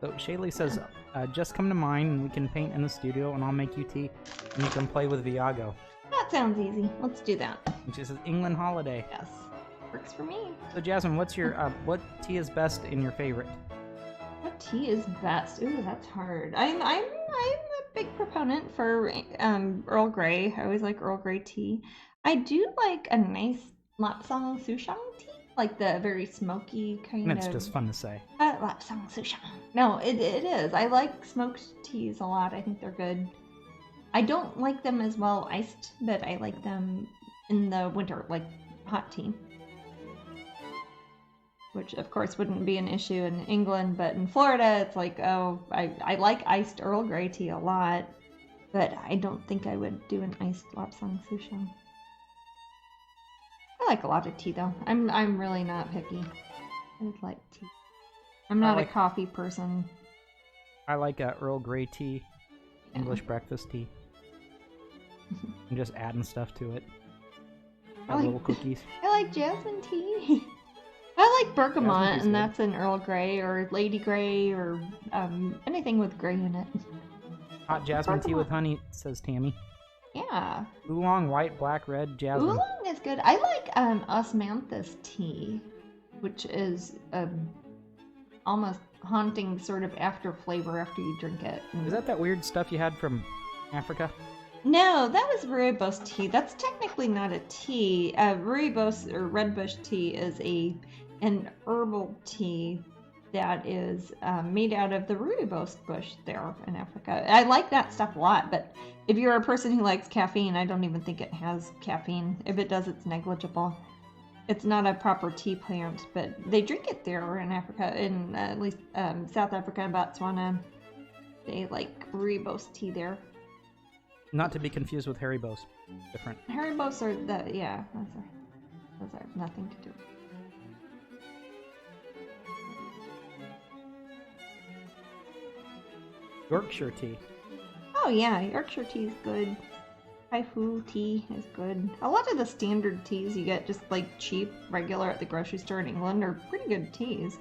So Shaylee says, just come to mine and we can paint in the studio and I'll make you tea and you can play with Viago. That sounds easy. Let's do that. And she says, England holiday. Yes. Works for me. So Jasmine, what's your what tea is best in your favorite? What tea is best? Ooh, that's hard. I'm a big proponent for Earl Grey. I always like Earl Grey tea. I do like a nice lapsang souchong tea, like the very smoky kind of. And it's just fun to say. Lapsang souchong. No, it is. I like smoked teas a lot. I think they're good. I don't like them as well iced, but I like them in the winter, like hot tea. which of course wouldn't be an issue in England, but in Florida, it's like, oh, I like iced Earl Grey tea a lot, but I don't think I would do an iced lapsang souchong. I like a lot of tea though. I'm really not picky. I just like tea. I'm not a coffee person. I like Earl Grey tea, English breakfast tea. I'm just adding stuff to it. Little cookies. I like jasmine tea. I like bergamot, and that's an Earl Grey or Lady Grey or anything with grey in it. Hot jasmine tea with honey, says Tammy. Yeah. Oolong, white, black, red, jasmine. Oolong is good. I like osmanthus tea, which is almost haunting sort of after flavor after you drink it. Is that weird stuff you had from Africa? No, that was rooibos tea. That's technically not a tea. Rooibos or red bush tea is an herbal tea that is made out of the rooibos bush there in Africa. I like that stuff a lot, but if you're a person who likes caffeine, I don't even think it has caffeine. If it does, it's negligible. It's not a proper tea plant, but they drink it there in Africa, in at least South Africa and Botswana. They like rooibos tea there. Not to be confused with Haribos. Different. Haribos are those are nothing to do. Yorkshire tea. Oh yeah, Yorkshire tea is good. Haifu tea is good. A lot of the standard teas you get just like cheap, regular at the grocery store in England are pretty good teas.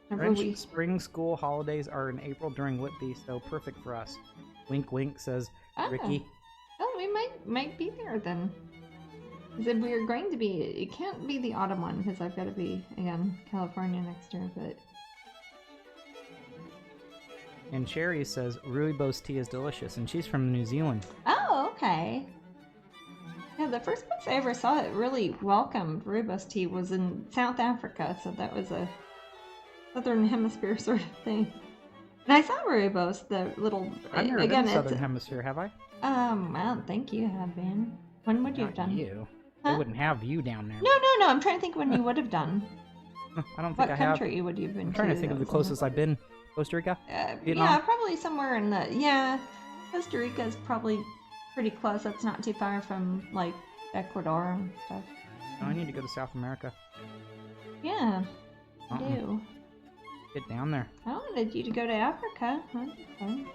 French spring school holidays are in April during Whitby, so perfect for us. Wink wink, says Ricky. Oh, we might be there then. Because if we're going to be, it can't be the autumn one because I've got to be, again, California next year, but... And Sherry says rooibos tea is delicious, and she's from New Zealand. Oh, okay. Yeah, the first place I ever saw it really welcomed rooibos tea was in South Africa, so that was a Southern Hemisphere sort of thing. And I saw rooibos, the little... I've never been to Southern Hemisphere, have I? I don't think you have been. When would you have done? You. Huh? They wouldn't have you down there. No, I'm trying to think when you would have done. I don't think I have. What country would you have been I'm trying to think of the closest I've been. Costa Rica? Yeah, probably somewhere in the... Yeah, Costa Rica is probably pretty close. That's not too far from, like, Ecuador and stuff. Oh, I need to go to South America. Yeah, I do. Get down there. I wanted you to go to Africa. That'd be fun.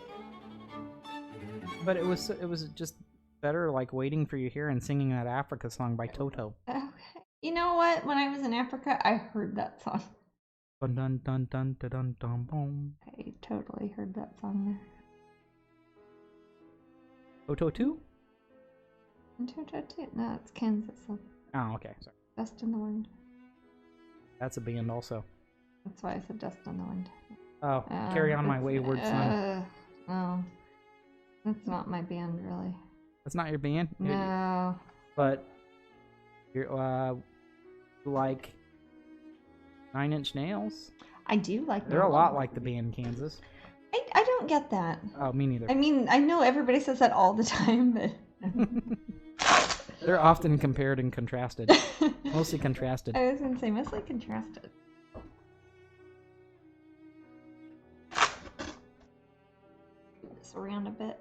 But it was just better, like, waiting for you here and singing that Africa song by Toto. Okay. You know what? When I was in Africa, I heard that song. Dun dun dun dun dun dun dun boom. I totally heard that song there. Toto 2? Toto 2? No, it's Kansas. Oh, okay. Sorry. Dust in the Wind. That's a band also. That's why I said Dust in the Wind. Oh, Carry On My Wayward Son. No. That's not my band, really. That's not your band? No. But you're, like 9 Inch Nails? I do like They're a lot like the band Kansas. I don't get that. Oh, me neither. I mean, I know everybody says that all the time, but... They're often compared and contrasted. Mostly contrasted. I was going to say mostly contrasted. Move this around a bit.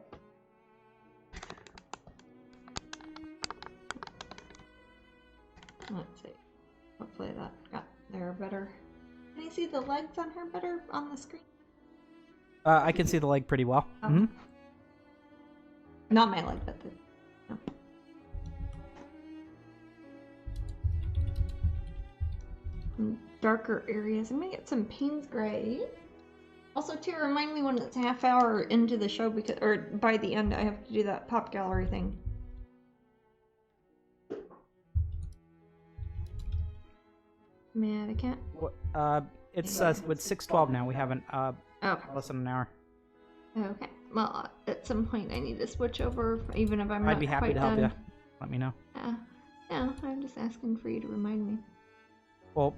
Let's see. Hopefully that got there better. Can you see the legs on her better on the screen? I can see the leg pretty well. Oh. Mm-hmm. Not my leg, but the... No. Darker areas. I'm gonna get some Payne's Gray. Also, too, remind me when it's half hour into the show, because, or by the end, I have to do that pop gallery thing. Man, I can't. It's 6:12 now. We haven't Okay. less than an hour. Okay. Well, at some point I need to switch over, even if I'm not I'd be happy quite to help done. you. Let me know. No, I'm just asking for you to remind me. Well,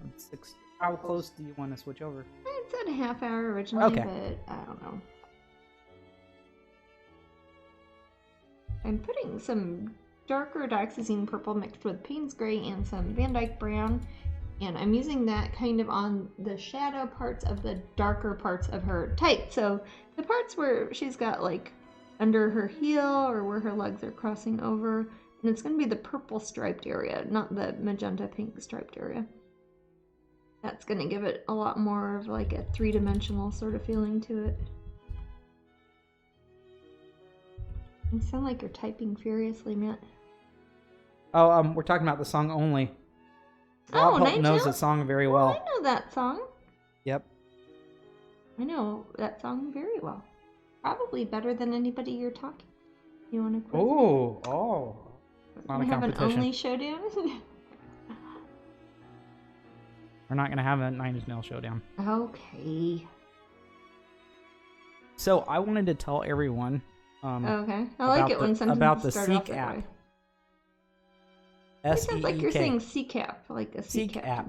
how close do you want to switch over? It said a half hour originally, Okay. but I don't know. I'm putting some darker dioxazine purple mixed with Payne's gray and some Van Dyke brown. And I'm using that kind of on the shadow parts of the darker parts of her tight. So the parts where she's got like under her heel or where her legs are crossing over. And it's going to be the purple striped area, not the magenta pink striped area. That's going to give it a lot more of like a three-dimensional sort of feeling to it. You sound like you're typing furiously, Matt. Oh, we're talking about the song only. Bob Hope knows the song very well. I know that song. Yep. I know that song very well. Probably better than anybody you're talking. You want to quiz me? Oh. Not a have competition. an only showdown? We're not going to have a 9 Inch Nail showdown. Okay. So, I wanted to tell everyone... okay. I like it when sentences about the start Seek off that app. way. S-E-E-K. It sounds like you're saying CCAP, like a Seek app.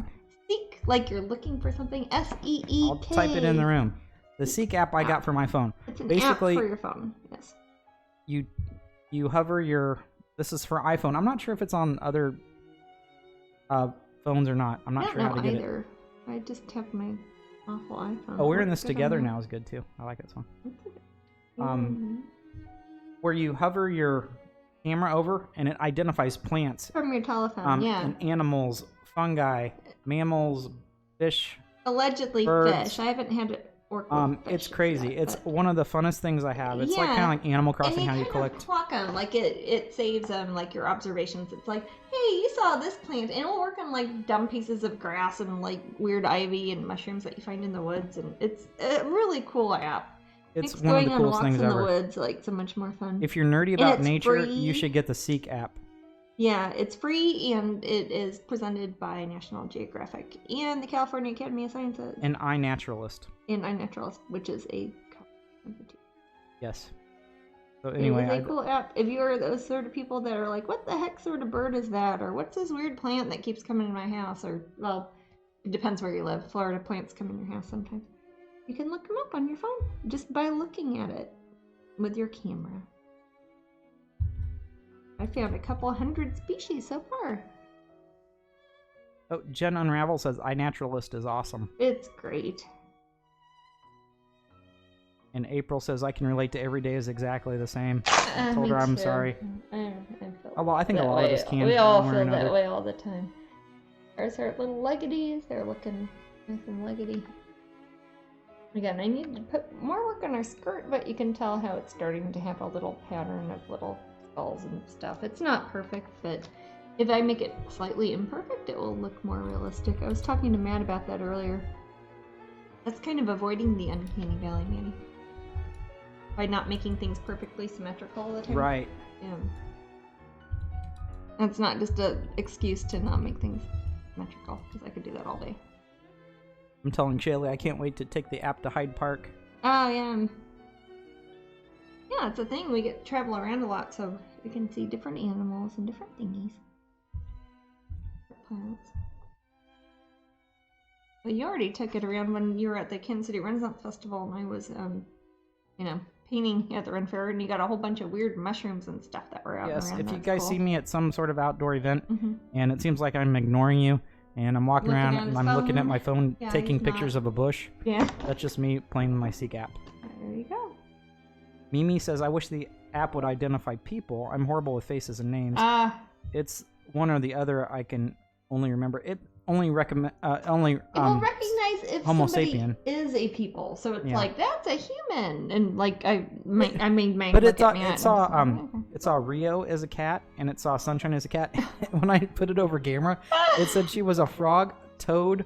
Seek, like you're looking for something. S-E-E-K. I'll type it in the room. The Seek app I got for my phone. It's an Basically, app for your phone, yes. You hover your... This is for iPhone. I'm not sure if it's on other phones or not. I'm not sure how to get either. I just have my awful iPhone. it. Oh, we're in this together now is good too. I like that song. Where you hover your camera over and it identifies plants. From your telephone, yeah. And animals, fungi, mammals, fish. Allegedly birds. fish. I haven't had it work with fish It's crazy. yet, it's one of the funnest things I have. It's like kind of like Animal Crossing, how you collect. Clock them, like it saves them, like your observations. It's like, hey, you saw this plant, and it'll work on like dumb pieces of grass and like weird ivy and mushrooms that you find in the woods, and it's a really cool app. It's Makes one of the going coolest on walks things in ever. the woods like so much more fun. If you're nerdy about nature, free. you should get the Seek app. Yeah, it's free and it is presented by National Geographic and the California Academy of Sciences. And iNaturalist. And iNaturalist, which is a company. Yes. So anyway, it's a cool app. If you are those sort of people that are like, what the heck sort of bird is that? Or what's this weird plant that keeps coming in my house? Or, well, it depends where you live. Florida plants come in your house sometimes. You can look them up on your phone just by looking at it with your camera. I found a couple 100 species so far. Oh, Jen Unravel says iNaturalist is awesome. It's great. And April says I can relate to every day is exactly the same. I told her I'm sorry. I Oh, well, I think a lot of us can. We all one way or feel that another. way all the time. There's our little leggities. They're looking nice and leggedy. Again, I need to put more work on our skirt, but you can tell how it's starting to have a little pattern of little skulls and stuff. It's not perfect, but if I make it slightly imperfect, it will look more realistic. I was talking to Matt about that earlier. That's kind of avoiding the uncanny valley, Manny. By not making things perfectly symmetrical all the time. Right. Yeah. That's not just an excuse to not make things symmetrical, because I could do that all day. I'm telling Shaylee I can't wait to take the app to Hyde Park. Oh, yeah. Yeah, it's a thing. We get to travel around a lot, so we can see different animals and different thingies. Plants. Well, you already took it around when you were at the Kansas City Renaissance Festival, and I was, painting at the Ren Fair, and you got a whole bunch of weird mushrooms and stuff that were out Yes, around. if you That's guys cool. see me at some sort of outdoor event, and it seems like I'm ignoring you, and I'm walking Looking around at and his I'm looking at phone. my phone, Yeah, taking he's pictures not. of a bush, Yeah. that's just me playing my Seek app. There you go. Mimi says, I wish the app would identify people. I'm horrible with faces and names. It's one or the other. I can only remember. It only recommend It will recognize if Homo somebody sapien. is a people, so it's Yeah. like that's a human, and like I made my But look it saw at Matt and saw I was like, okay. it saw Rio as a cat and it saw Sunshine as a cat. When I put it over camera, it said she was a frog, toad,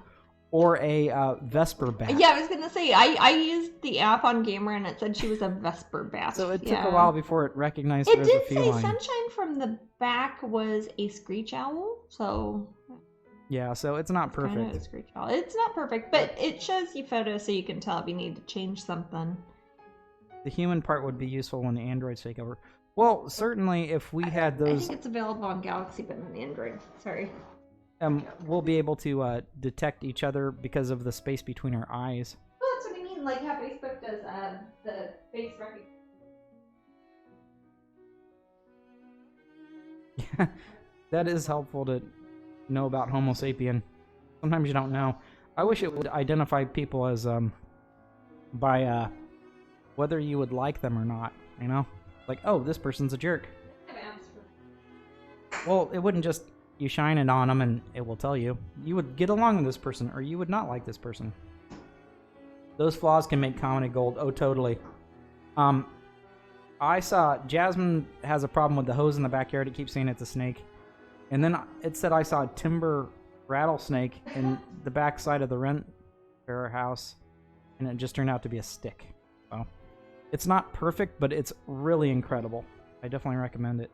or a Vesper bat. Yeah, I was gonna say I used the app on camera and it said she was a Vesper bat. So it took Yeah. a while before it recognized It her as a did say feline. Sunshine from the back was a screech owl, so Yeah, so it's not kind of a perfect. screech owl. It's not perfect, but it shows you photos so you can tell if you need to change something. The human part would be useful when the androids take over. Well, certainly if we had I those, think it's available on Galaxy, but not Android. Sorry. we'll be able to detect each other because of the space between our eyes. Well, that's what I mean, like how Facebook does the face recognition. That is helpful to know about Homo sapien. Sometimes you don't know. I wish it would identify people as by whether you would like them or not, you know? Like, oh, this person's a jerk. Well, it wouldn't just you shine it on them and it will tell you. You would get along with this person or you would not like this person. Those flaws can make comedy gold. Oh, totally. I saw Jasmine has a problem with the hose in the backyard. It keeps saying it's a snake. And then it said I saw a timber rattlesnake in the backside of the rent for our house. And it just turned out to be a stick. So it's not perfect, but it's really incredible. I definitely recommend it.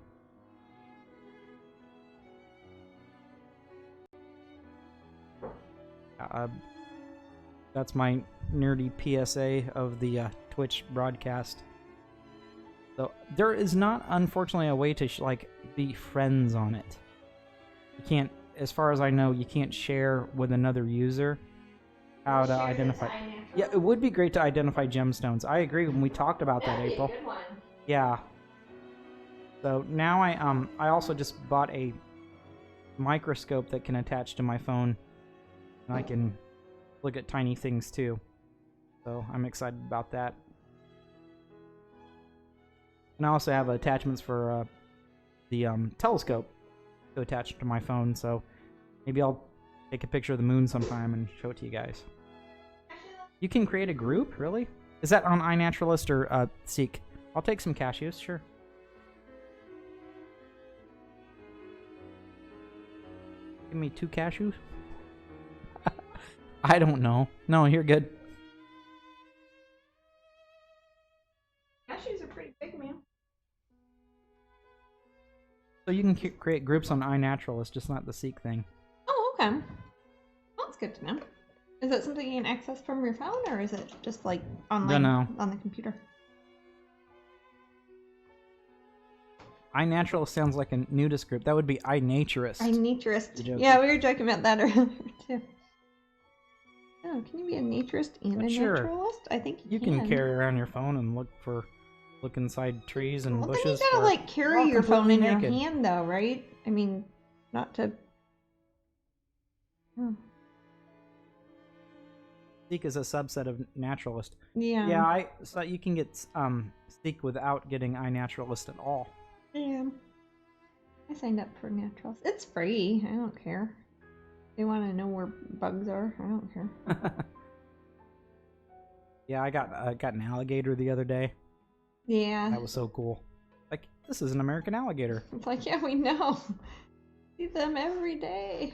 That's my nerdy PSA of the Twitch broadcast. So there is not, unfortunately, a way to like be friends on it. You can't, as far as I know, you can't share with another user how to identify. Yeah, it would be great to identify gemstones. I agree when we talked about that, April. Good one. Yeah. So now I also just bought a microscope that can attach to my phone, and I can look at tiny things too. So I'm excited about that. And I also have attachments for the telescope to attach to my phone, so maybe I'll take a picture of the moon sometime and show it to you guys. You can create a group? Really? Is that on iNaturalist or Seek? I'll take some cashews, sure. Give me 2 cashews? I don't know. No, you're good. Cashews are pretty big, man. So you can create groups on iNaturalist, just not the Seek thing. Oh, okay. Well, that's good to know. Is that something you can access from your phone, or is it just like online on the computer? iNaturalist sounds like a nudist group. That would be iNaturist. iNaturist. Yeah, we were joking about that earlier too. Oh, can you be a naturist and a naturalist? I think you can. You can carry around your phone and look inside trees and bushes. Then you gotta like carry your phone in your hand, though, right? I mean, not to. Oh. Seek is a subset of naturalist. Yeah. Yeah, so you can get Seek without getting iNaturalist at all. Yeah. I signed up for naturalist. It's free. I don't care. They want to know where bugs are. I don't care. Yeah, I got an alligator the other day. Yeah. That was so cool. Like, this is an American alligator. It's like, yeah, we know. See them every day.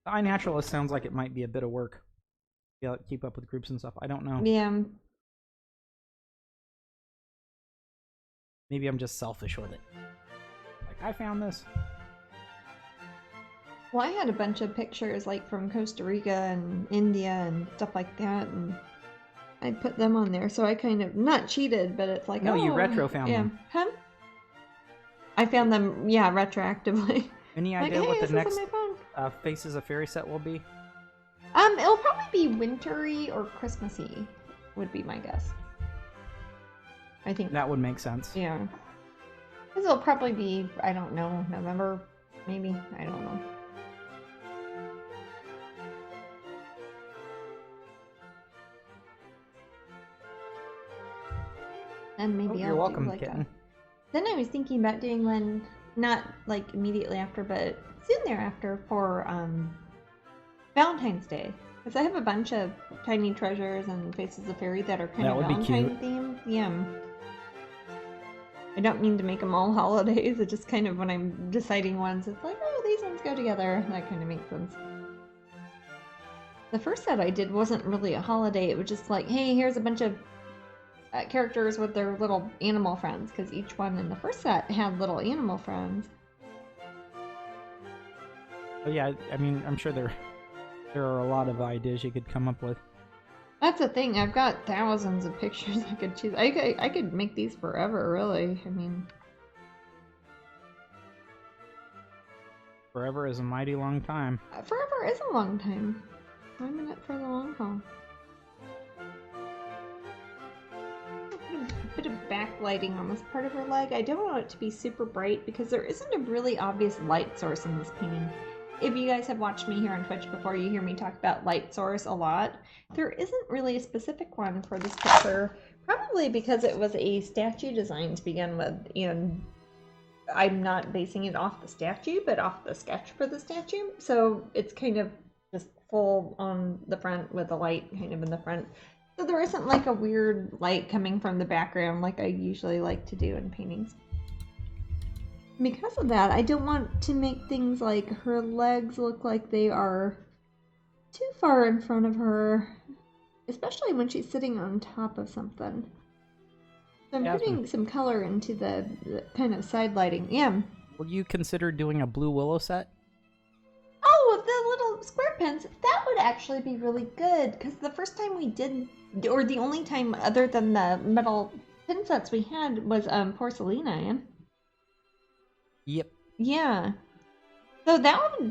The iNaturalist sounds like it might be a bit of work. Yeah, keep up with groups and stuff. I don't know. Yeah. Maybe I'm just selfish with it. Like, I found this. Well, I had a bunch of pictures like from Costa Rica and India and stuff like that, and I put them on there. So I kind of not cheated, but it's like no, you retro found them. Huh? I found them, yeah, retroactively. Any idea what the next Faces of Fairy set will be? It'll probably be wintry or Christmassy, would be my guess. I think that would make sense. Yeah, because it'll probably be, I don't know, November, maybe. I don't know. And maybe you're welcome, like kitten. Then I was thinking about doing one, not like immediately after, but soon thereafter for Valentine's Day. Because I have a bunch of tiny treasures and Faces of Fairy that are kind of Valentine themed. Yeah. I don't mean to make them all holidays. It's just kind of when I'm deciding ones, it's like, oh, these ones go together. That kind of makes sense. The first set I did wasn't really a holiday. It was just like, hey, here's a bunch of characters with their little animal friends, because each one in the first set had little animal friends. Oh yeah, I mean, I'm sure there are a lot of ideas you could come up with. That's the thing. I've got thousands of pictures I could choose. I could make these forever, really. I mean, forever is a mighty long time. Forever is a long time. I'm in it for the long haul. Put a a bit of backlighting on this part of her leg. I don't want it to be super bright because there isn't a really obvious light source in this painting. If you guys have watched me here on Twitch before, you hear me talk about light source a lot. There isn't really a specific one for this picture, probably because it was a statue design to begin with, and I'm not basing it off the statue, but off the sketch for the statue. So it's kind of just full on the front with the light kind of in the front. So there isn't like a weird light coming from the background like I usually like to do in paintings. Because of that, I don't want to make things like her legs look like they are too far in front of her, especially when she's sitting on top of something. So I'm putting some color into the kind of side lighting. Yeah. Will you consider doing a blue willow set? Oh, with the little square pins, that would actually be really good, because the first time we did, or the only time other than the metal pin sets we had was Porcelina, yeah? Yep. Yeah. So that would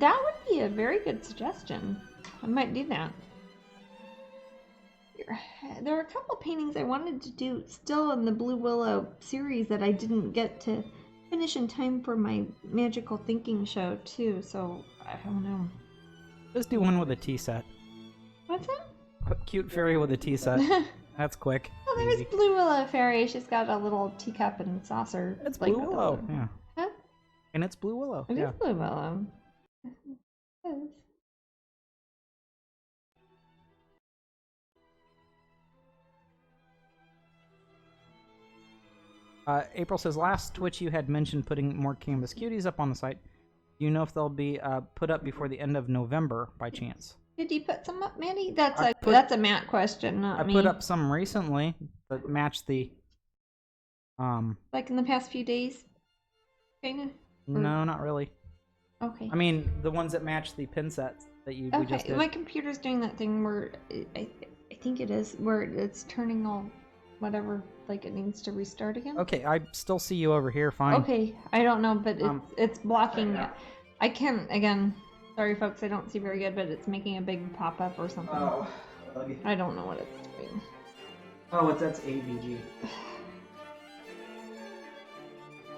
be a very good suggestion. I might do that. There are a couple paintings I wanted to do still in the Blue Willow series that I didn't get to finish in time for my magical thinking show too, so I don't know. Just do one with a tea set. What's that? Cute fairy with a tea set. That's quick. Oh, there's Blue Willow Fairy. She's got a little teacup and saucer. It's Blue Willow, yeah. Huh? And it's Blue Willow. It is Blue Willow. It is. April says, last Twitch you had mentioned putting more Canvas Cuties up on the site. Do you know if they'll be put up before the end of November by chance? Did you put some up, Mandy? That's a Matt question, not me. I put up some recently that matched the... Like in the past few days? Kinda? No, not really. Okay. I mean, the ones that match the pin sets that we just did. My computer's doing that thing where, I think it is, where it's turning all whatever, like it needs to restart again. Okay, I still see you over here, fine. Okay, I don't know, but it's blocking it. I can't, again, sorry folks, I don't see very good, but it's making a big pop-up or something. Oh. I don't know what it's doing. Oh, that's AVG.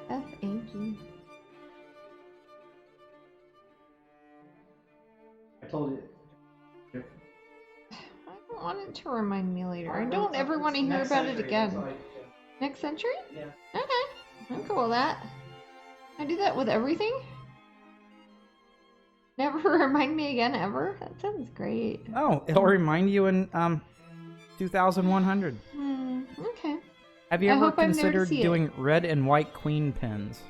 FAG. I told you. I don't want it to remind me later. I don't ever want to hear about it again. Next century? Yeah. Okay. I'm cool with that. I do that with everything. Never remind me again, ever? That sounds great. Oh, it'll remind you in 2100. Okay. Have you ever considered doing red and white queen pins?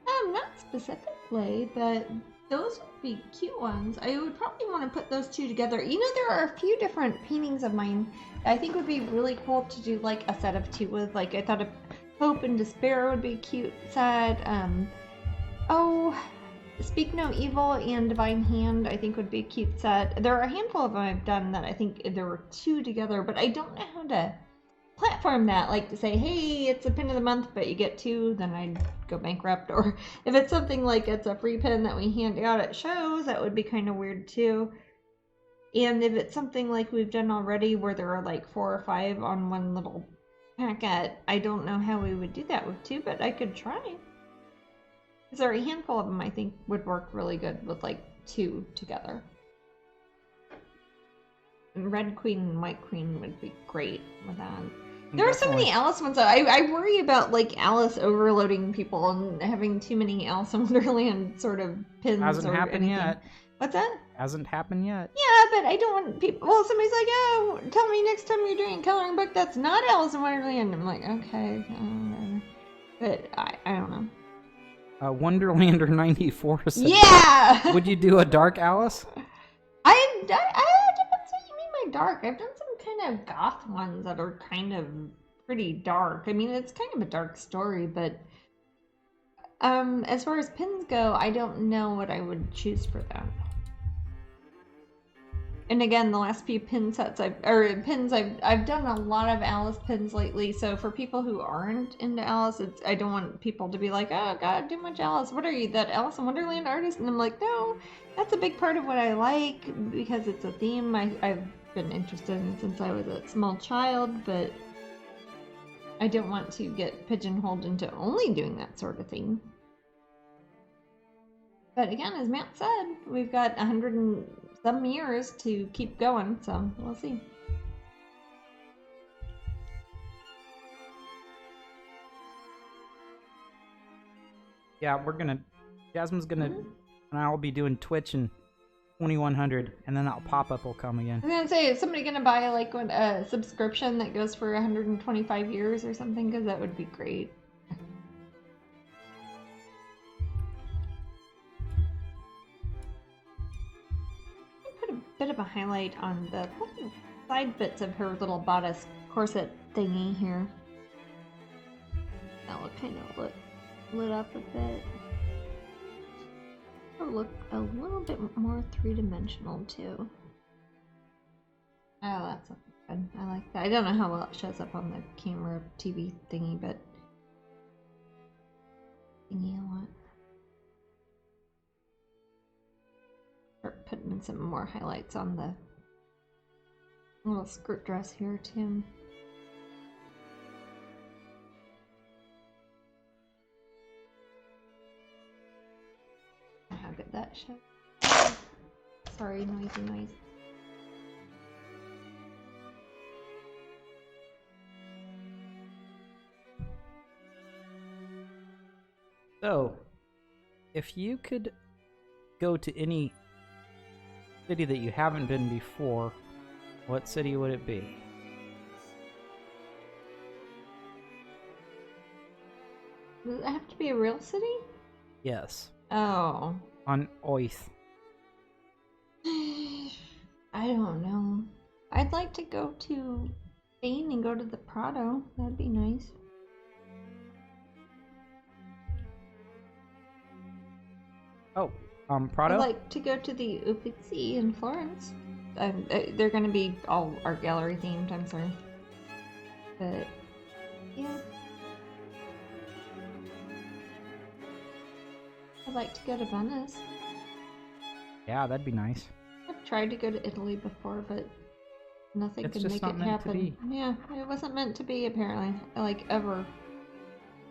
Not specifically, but those would be cute ones. I would probably want to put those two together. You know, there are a few different paintings of mine I think would be really cool to do like a set of two with. Like I thought of Hope and Despair would be a cute set. Speak No Evil and Divine Hand I think would be a cute set. There are a handful of them I've done that I think there were two together, but I don't know how to platform that, like to say, hey, it's a pin of the month, but you get two, then I'd go bankrupt. Or if it's something like it's a free pin that we hand out at shows, that would be kind of weird too. And if it's something like we've done already where there are like 4 or 5 on one little packet, I don't know how we would do that with two, but I could try. Because there are a handful of them I think would work really good with like two together. And Red Queen and White Queen would be great with that. There are so many Alice ones. I worry about like Alice overloading people and having too many Alice in Wonderland sort of pins. Hasn't happened yet. What's that? Hasn't happened yet. Yeah, but I don't want people. Well, somebody's like, oh, tell me next time you're doing a coloring book that's not Alice in Wonderland. I'm like, okay, but I don't know. Wonderlander 94 said, yeah. Would you do a dark Alice? I depends what you mean by dark. I've done some kind of goth ones that are kind of pretty dark. I mean, it's kind of a dark story, but as far as pins go, I don't know what I would choose for that. And again, the last few pin sets I've done a lot of Alice pins lately. So for people who aren't into Alice, I don't want people to be like, oh God, too much Alice. What are you, that Alice in Wonderland artist? And I'm like, no, that's a big part of what I like because it's a theme I've been interested in since I was a small child. But I don't want to get pigeonholed into only doing that sort of thing. But again, as Matt said, we've got 100 and some years to keep going, so we'll see. Yeah, Jasmine's gonna, and I'll be doing Twitch in 2100, and then that pop-up will come again. I was gonna say, is somebody gonna buy like a subscription that goes for 125 years or something? Because that would be great. I put a bit of a highlight on the side bits of her little bodice corset thingy here. That will kind of lit up a bit. It'll look a little bit more three-dimensional too. Oh, that's good. I like that. I don't know how well it shows up on the camera TV thingy, but thingy a lot. Start putting in some more highlights on the little skirt dress here too. How good that shows. Sorry, noisy noise. So, if you could go to any city that you haven't been before, what city would it be? Does it have to be a real city? Yes. Oh. On Oath. I don't know. I'd like to go to Spain and go to the Prado. That'd be nice. Oh, Prado? I'd like to go to the Uffizi in Florence. They're going to be all art gallery themed, I'm sorry. But, yeah. I'd like to go to Venice. Yeah, that'd be nice. I've tried to go to Italy before, but nothing It's could just make not it meant to happen. be. Yeah, it wasn't meant to be, apparently. Like, ever.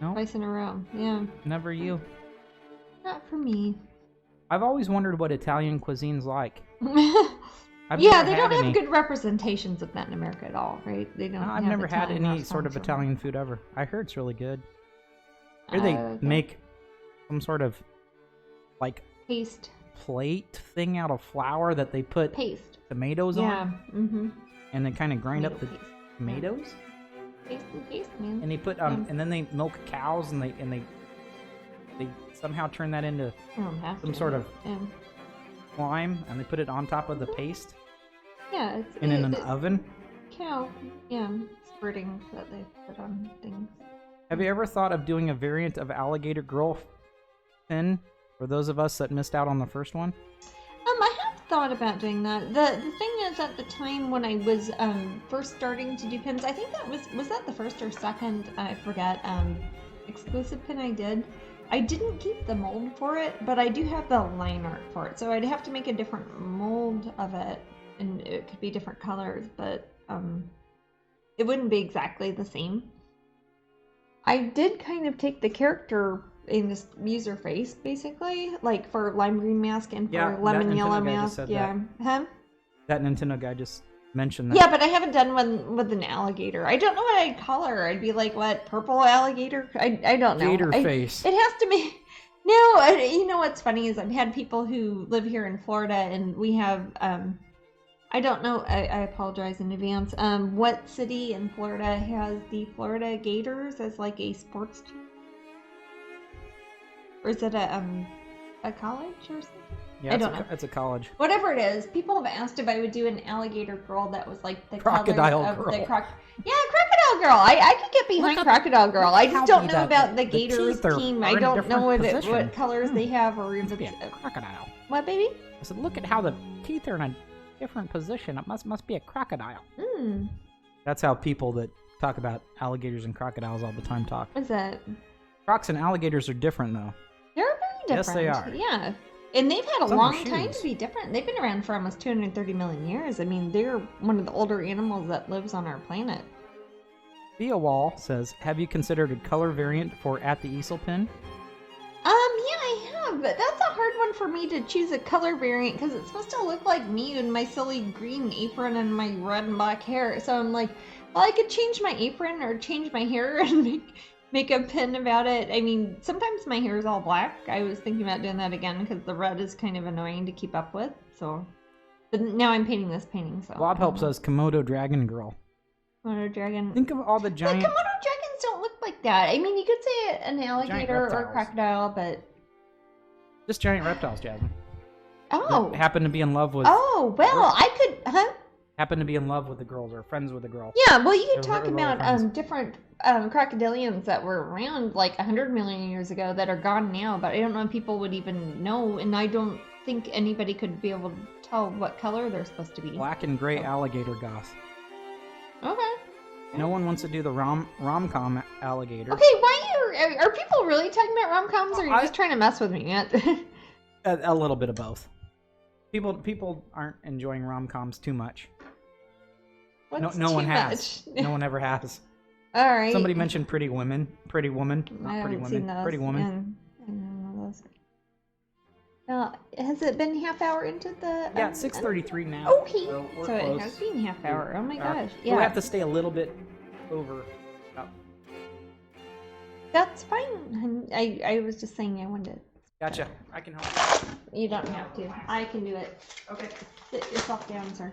No? Twice in a row. Yeah. Never you. Not for me. I've always wondered what Italian cuisine's like. I've Yeah, never they had don't have any. good representations of that in America at all, right? They don't. I've have never had Italian any sort of restaurants Italian food ever. I heard it's really good. Here they Okay. make some sort of like Paste. plate thing out of flour that they put Paste. tomatoes Yeah. on, Mm-hmm. and then kind of grind up the Paste. tomatoes, Paste and paste, man. and they put and then they milk cows, and they somehow turn that into I don't have some to. sort of Yeah. slime, and they put it on top of the paste, Yeah, it's and in an it's oven. cow. Yeah, squirting that they put on things. Have you ever thought of doing a variant of alligator grill fin for those of us that missed out on the first one? I have thought about doing that. The thing is, at the time when I was first starting to do pins, I think that was that the first or second, I forget, exclusive pin I did. I didn't keep the mold for it, but I do have the line art for it. So I'd have to make a different mold of it, and it could be different colors, but it wouldn't be exactly the same. I did kind of take the character in this user face, basically, like for lime green mask and for Yeah, lemon that yellow Nintendo guy just mask. said Yeah. Huh? That Nintendo guy just mentioned that. Yeah, but I haven't done one with an alligator. I don't know what I'd call her. I'd be like, what, purple alligator? I don't know. Gator face. It has to be. No, you know what's funny is I've had people who live here in Florida, and we have, I don't know, I apologize in advance. What city in Florida has the Florida Gators as like a sports team? Or is it a college or something? Yeah, I don't know. It's a college. Whatever it is, people have asked if I would do an alligator girl that was like the Crocodile color of girl. the Yeah, crocodile girl. I could get behind Look at crocodile girl. I how just don't big know that- about the the Gators teeth are team. in I a don't different know position. what colors they have or if Must be it's a crocodile. what, baby? I said, look at how the teeth are in a different position. It must be a crocodile. Hmm. That's how people that talk about alligators and crocodiles all the time talk. What's that? Crocs and alligators are different, though. They're very Yes, different. they are. Yeah. And they've had a Some are long time shoes. to be different. They've been around for almost 230 million years. I mean, they're one of the older animals that lives on our planet. Thea Wall says, have you considered a color variant for At the Easel pin? Yeah, I have, but that's a hard one for me to choose a color variant because it's supposed to look like me in my silly green apron and my red and black hair. So I'm like, well, I could change my apron or change my hair and make a pin about it. I mean, sometimes my hair is all black. I was thinking about doing that again because the red is kind of annoying to keep up with. So, but now I'm painting this painting. So Blob Help says Komodo Dragon Girl. Komodo dragon. Think of all the giant... But Komodo dragons don't look like that. I mean, you could say an alligator or a reptiles. crocodile, but... Just giant reptiles, Jasmine. Oh. That happen to be in love with... Oh, well, I could... Huh? Happen to be in love with the girls or friends with the girl. Yeah, well, you could They're talk little about friends. different crocodilians that were around like 100 million years ago that are gone now, but I don't know if people would even know, and I don't think anybody could be able to tell what color they're supposed to be. Black and gray alligator goth. Okay. No one wants to do the rom-com alligator. Okay, why are people really talking about rom-coms, or are you just trying to mess with me? A little bit of both. People aren't enjoying rom-coms too much. What's No too one has. much? No one ever has. All right. Somebody mentioned Pretty Woman. Pretty Woman. I Not Pretty haven't seen Women. those. Pretty Woman. I don't know those. Has it been half hour into the... Yeah, it's 6:33 now. Okay. So we're So close. it has been half hour. Oh my gosh. We Yeah. have to stay a little bit over. Oh, That's fine. I was just saying I wanted to... gotcha. I can help. You don't have to. I can do it. Okay. Sit yourself down, sir.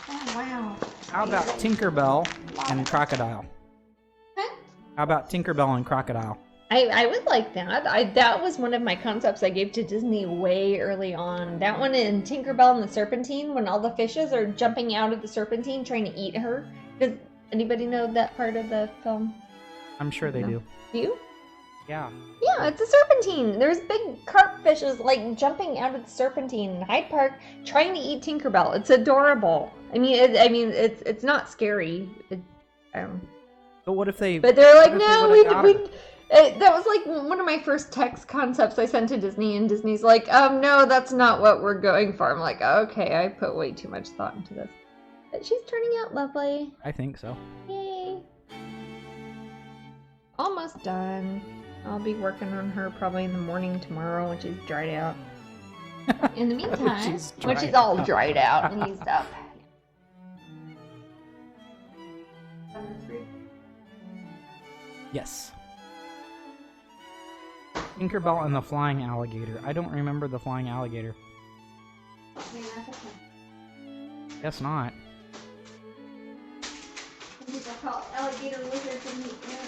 Oh, wow. How about Tinkerbell and Crocodile? Huh? How about Tinkerbell and Crocodile? I would like that. That was one of my concepts I gave to Disney way early on. That one in Tinkerbell and the Serpentine, when all the fishes are jumping out of the Serpentine trying to eat her. Does anybody know that part of the film? I'm sure they do. Do you? Yeah. Yeah, it's a serpentine. There's big carp fishes like jumping out of the serpentine in Hyde Park trying to eat Tinkerbell. It's adorable. I mean, it's not scary. But what if they? But they're like, what if they no, would've got her? that was like one of my first text concepts I sent to Disney, and Disney's like, no, that's not what we're going for. I'm like, okay, I put way too much thought into this. But she's turning out lovely. I think so. Yay. Almost done. I'll be working on her probably in the morning tomorrow when she's dried out. In the meantime, when she's all dried out and used up. Yes. Tinkerbell and the flying alligator. I don't remember the flying alligator. Guess not. People call alligator lizards in the air.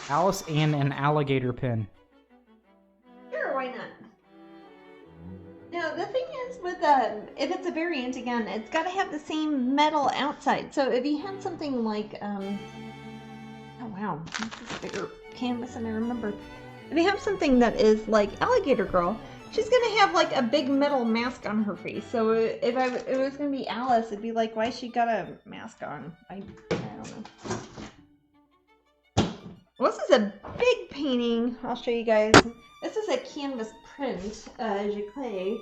Alice and an alligator pin. Sure, why not? Now, the thing is with if it's a variant, again, it's got to have the same metal outside. So if you had something like, oh wow, this is a bigger canvas than I remember. If you have something that is like Alligator Girl, she's going to have like a big metal mask on her face. So if it was going to be Alice, it'd be like, why she got a mask on? I don't know. Well, this is a big painting. I'll show you guys. This is a canvas print, Giclée.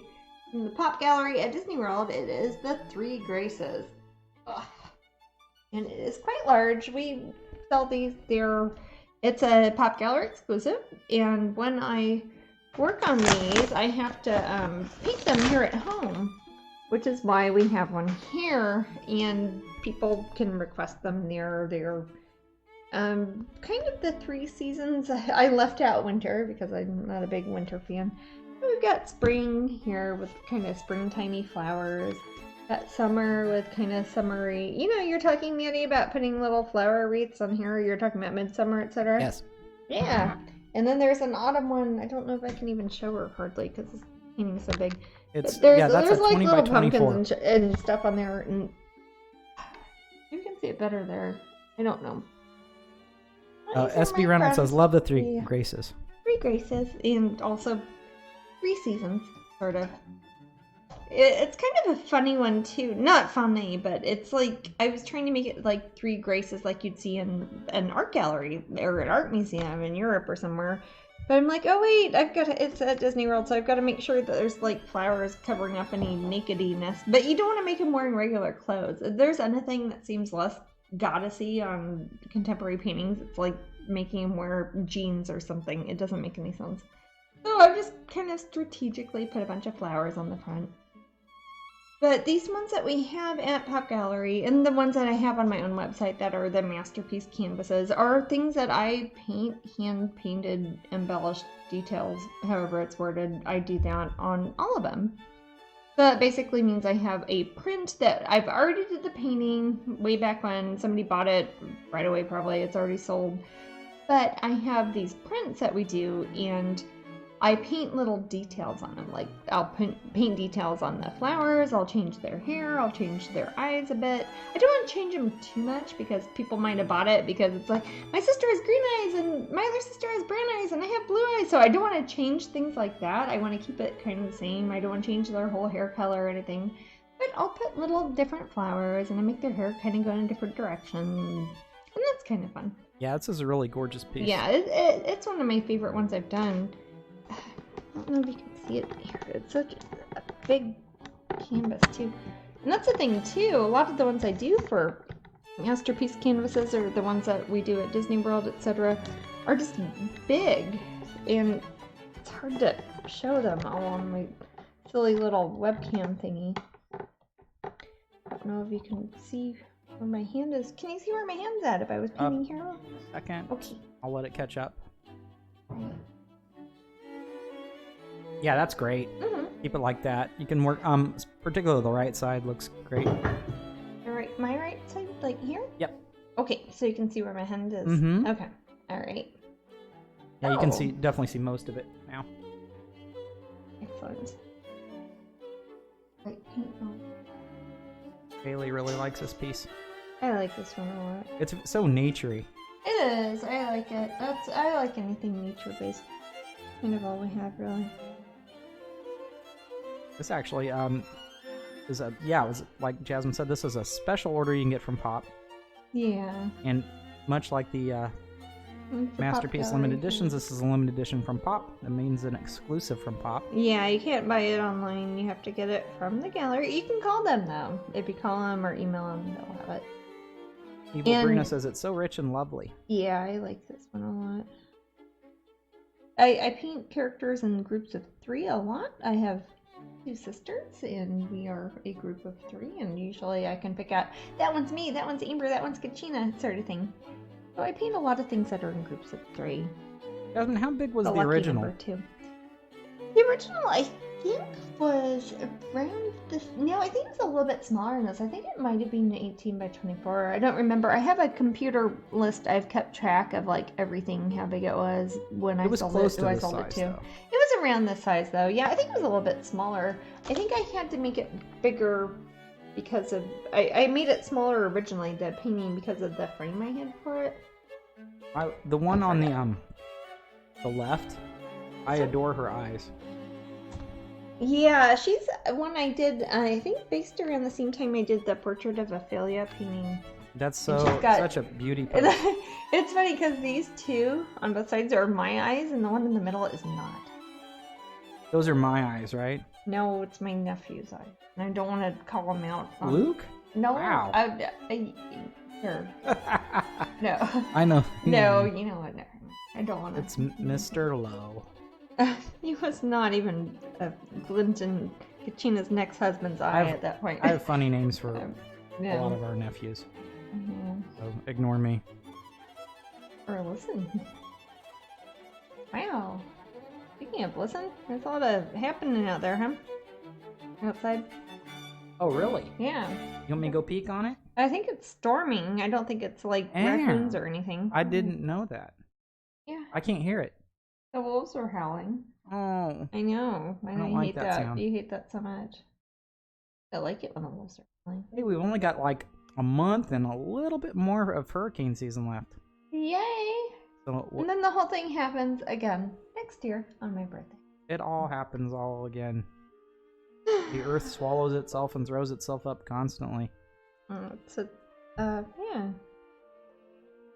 In the Pop Gallery at Disney World, it is the Three Graces. Ugh. And it is quite large. We sell these there. It's a Pop Gallery exclusive. And when I work on these, I have to paint them here at home, which is why we have one here. And people can request them there. They're kind of the 3 seasons. I left out winter because I'm not a big winter fan. We've got spring here with kind of springtimey flowers. Got summer with kind of summery. You know, you're talking, Maddie, about putting little flower wreaths on here. You're talking about midsummer, etc. Yes. Yeah. And then there's an autumn one. I don't know if I can even show her hardly because this painting's so big. It's There's that's a like 20 by little 24. pumpkins and stuff on there, and you can see it better there. I don't know. These are SB my Reynolds friends. says, love the Three Yeah. Graces. 3 Graces, and also 3 seasons, sort of. It's kind of a funny one, too. Not funny, but it's like, I was trying to make it like 3 Graces like you'd see in an art gallery or an art museum in Europe or somewhere. But I'm like, oh wait, it's at Disney World, so I've got to make sure that there's like flowers covering up any nakediness. But you don't want to make him wearing regular clothes. If there's anything that seems less goddessy on contemporary paintings, it's like making him wear jeans or something. It doesn't make any sense. So I've just kind of strategically put a bunch of flowers on the front. But these ones that we have at Pop Gallery, and the ones that I have on my own website that are the masterpiece canvases, are things that I paint, hand-painted, embellished details, however it's worded. I do that on all of them. So that basically means I have a print that I've already did the painting way back when. Somebody bought it right away probably. It's already sold. But I have these prints that we do, and I paint little details on them. Like, I'll paint details on the flowers, I'll change their hair, I'll change their eyes a bit. I don't want to change them too much because people might have bought it because it's like, my sister has green eyes and my other sister has brown eyes and I have blue eyes. So I don't want to change things like that. I want to keep it kind of the same. I don't want to change their whole hair color or anything. But I'll put little different flowers and I make their hair kind of go in a different direction. And that's kind of fun. Yeah, this is a really gorgeous piece. Yeah, it's one of my favorite ones I've done. I don't know if you can see it here. It's such a big canvas too. And that's the thing too, a lot of the ones I do for masterpiece canvases or the ones that we do at Disney World, etc., are just big. And it's hard to show them all on my silly little webcam thingy. I don't know if you can see where my hand is. Can you see where my hand's at if I was painting here? Second. Okay. I'll let it catch up. Yeah, that's great. Keep it like that. You can work, particularly the right side looks great. Alright, my right side, like here? Yep. Okay, so you can see where my hand is. Okay, alright. Yeah, you can definitely see most of it now. Excellent. Right, paint on. Bailey really likes this piece. I like this one a lot. It's so naturey. It is, I like it. I like anything nature-based. Kind of all we have, really. This actually, is a, yeah, it was, like Jasmine said, this is a special order you can get from Pop. Yeah. And much like the Masterpiece Limited Editions, this is a limited edition from Pop. That means an exclusive from Pop. Yeah, you can't buy it online. You have to get it from the gallery. You can call them, though. If you call them or email them, they'll have it. Evil Brina says it's so rich and lovely. Yeah, I like this one a lot. I paint characters in groups of 3 a lot. I have 2 sisters, and we are a group of 3, and usually I can pick out, that one's me, that one's Amber, that one's Kachina, sort of thing. So I paint a lot of things that are in groups of 3. Jasmine, how big was the original? Too. The original, I think, was around this. No, I think it was a little bit smaller than this. I think it might have been 18 by 24. I don't remember. I have a computer list. I've kept track of like everything, how big it was when I sold it. Though. It was around this size, though. Yeah, I think it was a little bit smaller. I think I had to make it bigger because of I made it smaller originally, the painting, because of the frame I had for it. The one on the left, I adore her eyes. Yeah, she's one I did, I think, based around the same time I did the Portrait of Ophelia painting. That's such a beauty pose. It's funny because these 2 on both sides are my eyes and the one in the middle is not. Those are my eyes, right? No, it's my nephew's eye. And I don't want to call him out. Luke? No. Wow. Sure. No. I know. No, you know what? Never mind. I don't want to. It's Mr. Lowe. He was not even a glint in Kachina's next husband's eye at that point. I have funny names for a lot of our nephews. So ignore me. Or listen. Wow. Speaking of listen, there's a lot of happening out there, huh? Outside. Oh, really? Yeah. You want me to go peek on it? I think it's storming. I don't think it's like raccoons or anything. I didn't know that. Yeah. I can't hear it. The wolves are howling. Oh. I know. I know you like hate that sound. You hate that so much. I like it when the wolves are howling. Hey, we've only got like a month and a little bit more of hurricane season left. Yay! So and then the whole thing happens again next year on my birthday. It all happens all again. The earth swallows itself and throws itself up constantly. Yeah.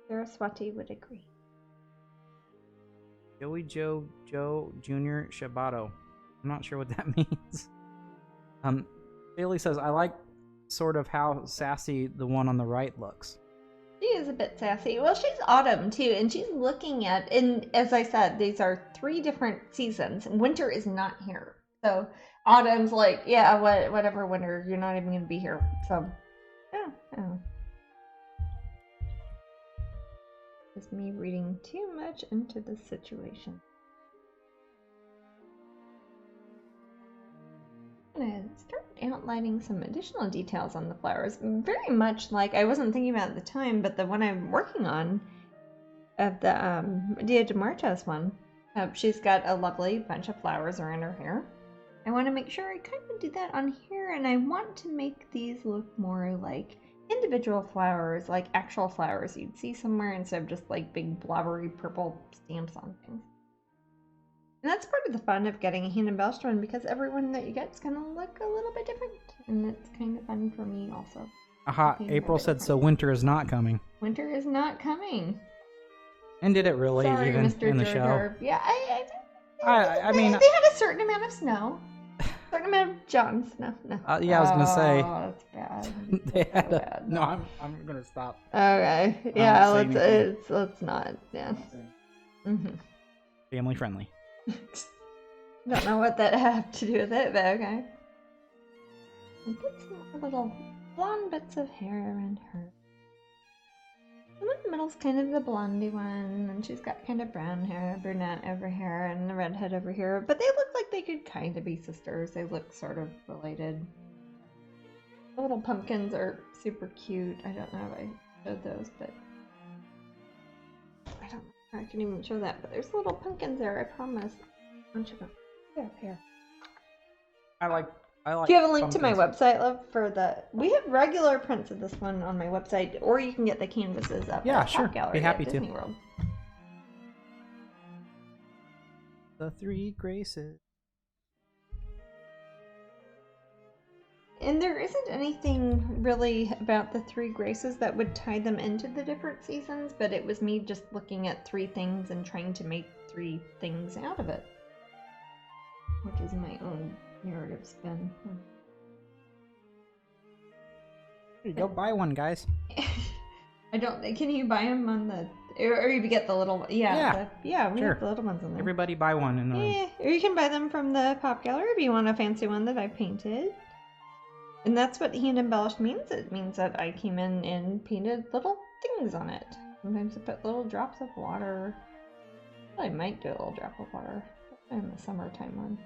Saraswati would agree. Joey Joe Jr. Shabato. I'm not sure what that means. Bailey says, I like sort of how sassy the one on the right looks. She is a bit sassy. Well, she's Autumn too, and she's looking at, and as I said, these are 3 different seasons. Winter is not here. So Autumn's like, yeah, whatever, winter, you're not even going to be here. So, yeah. It's me reading too much into the situation. I'm going to start outlining some additional details on the flowers. Very much like, I wasn't thinking about it at the time, but the one I'm working on of the Dia de Muertos one, she's got a lovely bunch of flowers around her hair. I want to make sure I kind of do that on here, and I want to make these look more like individual flowers, like actual flowers you'd see somewhere instead of just like big blobbery purple stamps on things. And that's part of the fun of getting a hand embellished one, because everyone that you get is going to look a little bit different, and it's kind of fun for me also. Aha, April said, so winter is not coming. Winter is not coming. And did it really? Sorry, even Mr. in the Georgia. show? Yeah, I mean, they had a certain amount of snow. Certain amount of John snow. No. Yeah, I was gonna say. Oh, that's bad. They That's had so a, bad. no, I'm gonna stop. Okay. I Yeah, won't say anything. let's not. Yeah. Mm-hmm. Family friendly. Don't know what that had to do with it, but okay. And put some little blonde bits of hair around her. The one in the middle's kind of the blondie one, and she's got kind of brown hair, brunette over here, and the redhead over here. But they look like they could kind of be sisters. They look sort of related. The little pumpkins are super cute. I don't know if I showed those, but I don't know if I can even show that. But there's little pumpkins there, I promise. A bunch of them. They're up here. I like. Do you have a link to my pumpkins. website, love? For the we have regular prints of this one on my website, or you can get the canvases up Yeah, at sure. Pop Gallery Be happy at to. Disney World. The Three Graces. And there isn't anything really about the 3 graces that would tie them into the different seasons, but it was me just looking at 3 things and trying to make 3 things out of it, which is my own narrative spin. Here you go, buy one, guys. I don't. Can you buy them on the? Or you get the little. Yeah. We sure. have the little ones in there. Everybody buy one in the room. Yeah, or you can buy them from the Pop Gallery if you want a fancy one that I painted. And that's what hand embellished means. It means that I came in and painted little things on it. Sometimes I put little drops of water. Well, I might do a little drop of water in the summertime one.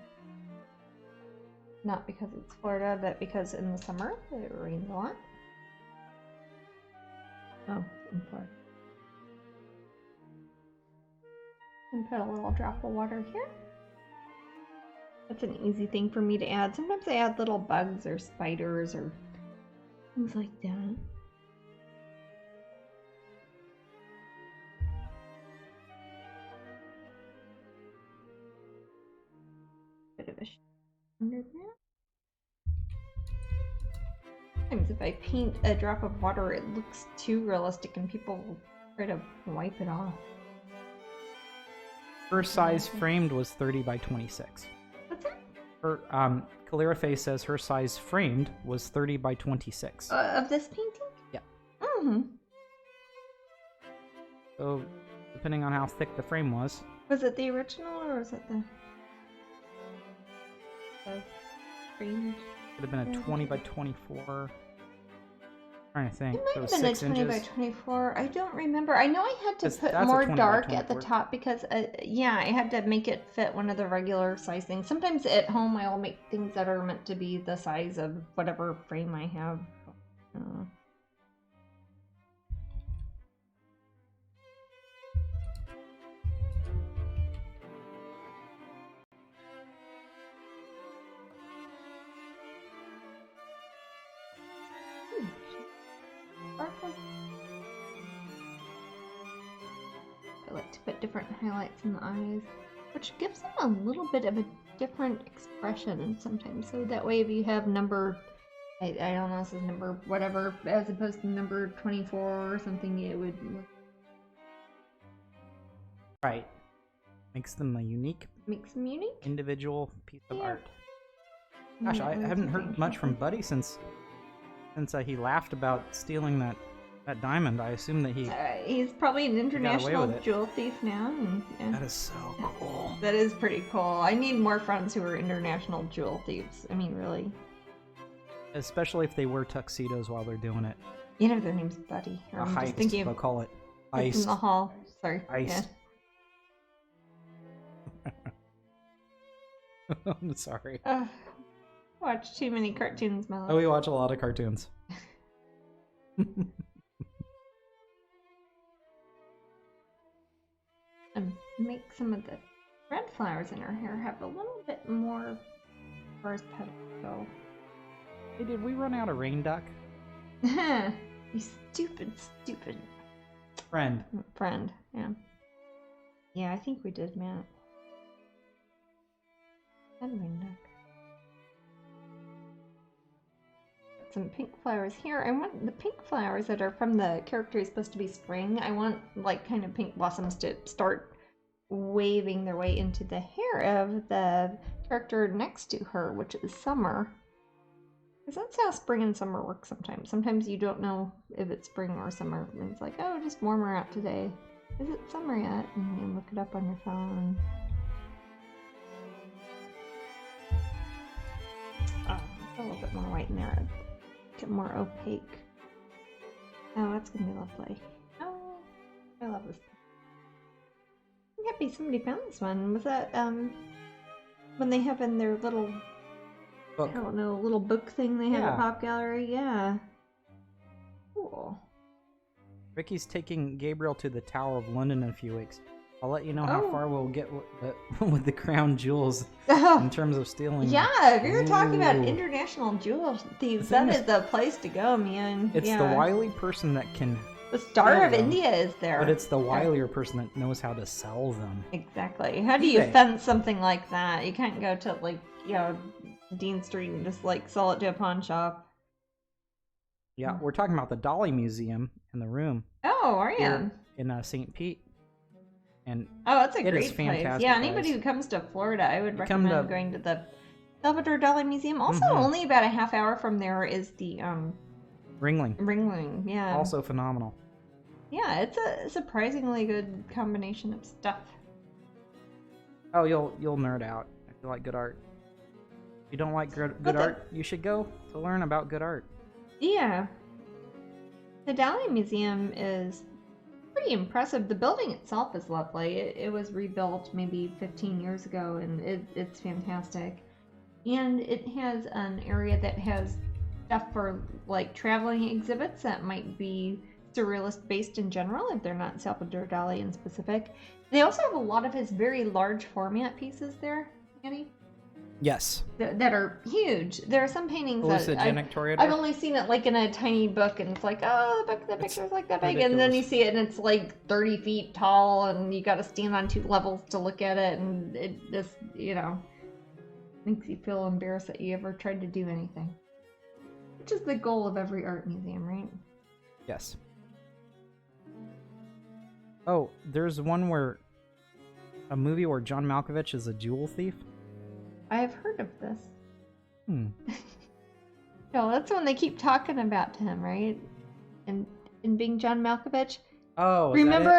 Not because it's Florida, but because in the summer it rains a lot. Oh, in Florida. And put a little drop of water here. That's an easy thing for me to add. Sometimes I add little bugs or spiders or things like that. Bit of a under there. Sometimes if I paint a drop of water, it looks too realistic and people will try to wipe it off. Her size framed was 30 by 26. What's that? Her Calera Face says her size framed was 30 by 26. Of this painting? Yeah. Mm-hmm. So, depending on how thick the frame was. Was it the original or was it the framed? Could have been a 20 by 24. Trying to think. It might So have been a 6 20 by inches. 24. I don't remember. I know I had to That's put a more 20 by dark at the 24. top because, yeah, I had to make it fit one of the regular size things. Sometimes at home I'll make things that are meant to be the size of whatever frame I have. Sparkle. I like to put different highlights in the eyes, which gives them a little bit of a different expression sometimes. So that way if you have number, I don't know, this is number whatever, as opposed to number 24 or something, it would look... Right. Makes them a unique, individual piece of art. Gosh, I haven't heard much from Buddy since he laughed about stealing that diamond. I assume that he's probably an international jewel thief now. And, yeah. That is so cool. That is pretty cool. I need more friends who are international jewel thieves. I mean, really. Especially if they wear tuxedos while they're doing it. You know their name's Buddy. A heist, they'll call it. Ice. In the hall. Sorry. Ice. Yeah. I'm sorry. Watch too many cartoons, Mel. Oh, we watch a lot of cartoons. And make some of the red flowers in her hair have a little bit more rose petal. Hey, did we run out of rain duck? You stupid friend. Yeah. Yeah, I think we did, Matt. And rain duck. Some pink flowers here. I want the pink flowers that are from the character who's supposed to be spring. I want like kind of pink blossoms to start waving their way into the hair of the character next to her, which is summer. Because that's how spring and summer work sometimes. Sometimes you don't know if it's spring or summer. And it's like, oh, just warmer out today. Is it summer yet? And you look it up on your phone. Oh, a little bit more white in there. Get more opaque. Oh, that's gonna be lovely. Oh, I love this. I'm happy somebody found this one. Was that when they have in their little book. I don't know, little book thing they have at Pop Gallery? Yeah. Cool. Ricky's taking Gabriel to the Tower of London in a few weeks. I'll let you know how far we'll get with the crown jewels in terms of stealing. Yeah, if you're talking about international jewel thieves, that is the place to go, man. It's the wily person that can... The Star of India is there. But it's the wilier person that knows how to sell them. Exactly. How do you fence something like that? You can't go to, like, you know, Dean Street and just, like, sell it to a pawn shop. Yeah, we're talking about the Dolly Museum in the room. Oh, are you? In St. Pete. And that's a great place. Yeah, anybody who comes to Florida, I would recommend going to the Salvador Dali Museum. Also, only about a half hour from there is the Ringling. Ringling, yeah. Also phenomenal. Yeah, it's a surprisingly good combination of stuff. Oh, you'll nerd out if you like good art. If you don't like good art, you should go to learn about good art. Yeah. The Dali Museum is pretty impressive. The building itself is lovely. It was rebuilt maybe 15 years ago, and it's fantastic. And it has an area that has stuff for like traveling exhibits that might be surrealist based in general if they're not Salvador Dali in specific. They also have a lot of his very large format pieces there, Annie. Yes. That are huge. There are some paintings that I've only seen it like in a tiny book, and it's like, oh, the picture's like that big, and then you see it and it's like 30 feet tall, and you got to stand on 2 levels to look at it, and it just, you know, makes you feel embarrassed that you ever tried to do anything. Which is the goal of every art museum, right? Yes. Oh, there's a movie where John Malkovich is a jewel thief. I've heard of this. No, that's when they keep talking about him, right? And being John Malkovich. Oh, remember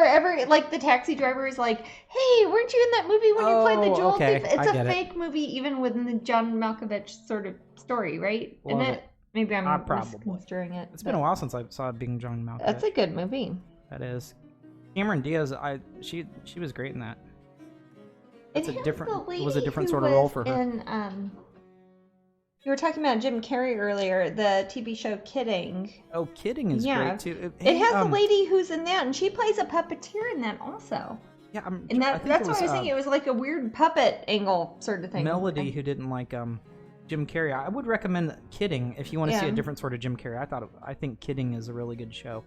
the taxi driver is like, "Hey, weren't you in that movie when you played the jewel thief?" It's a fake movie, even within the John Malkovich sort of story, right? Love it. Maybe I'm misconstruing it. It's been a while since I saw Being John Malkovich. That's a good movie. That is. Cameron Diaz, she was great in that. It was a different sort of role for her. You were talking about Jim Carrey earlier, the TV show Kidding. Oh, Kidding is great too. It has a lady who's in that, and she plays a puppeteer in that also. Yeah, that's what I was thinking. It was like a weird puppet angle sort of thing. Melody, who didn't like Jim Carrey, I would recommend Kidding if you want to see a different sort of Jim Carrey. I think Kidding is a really good show.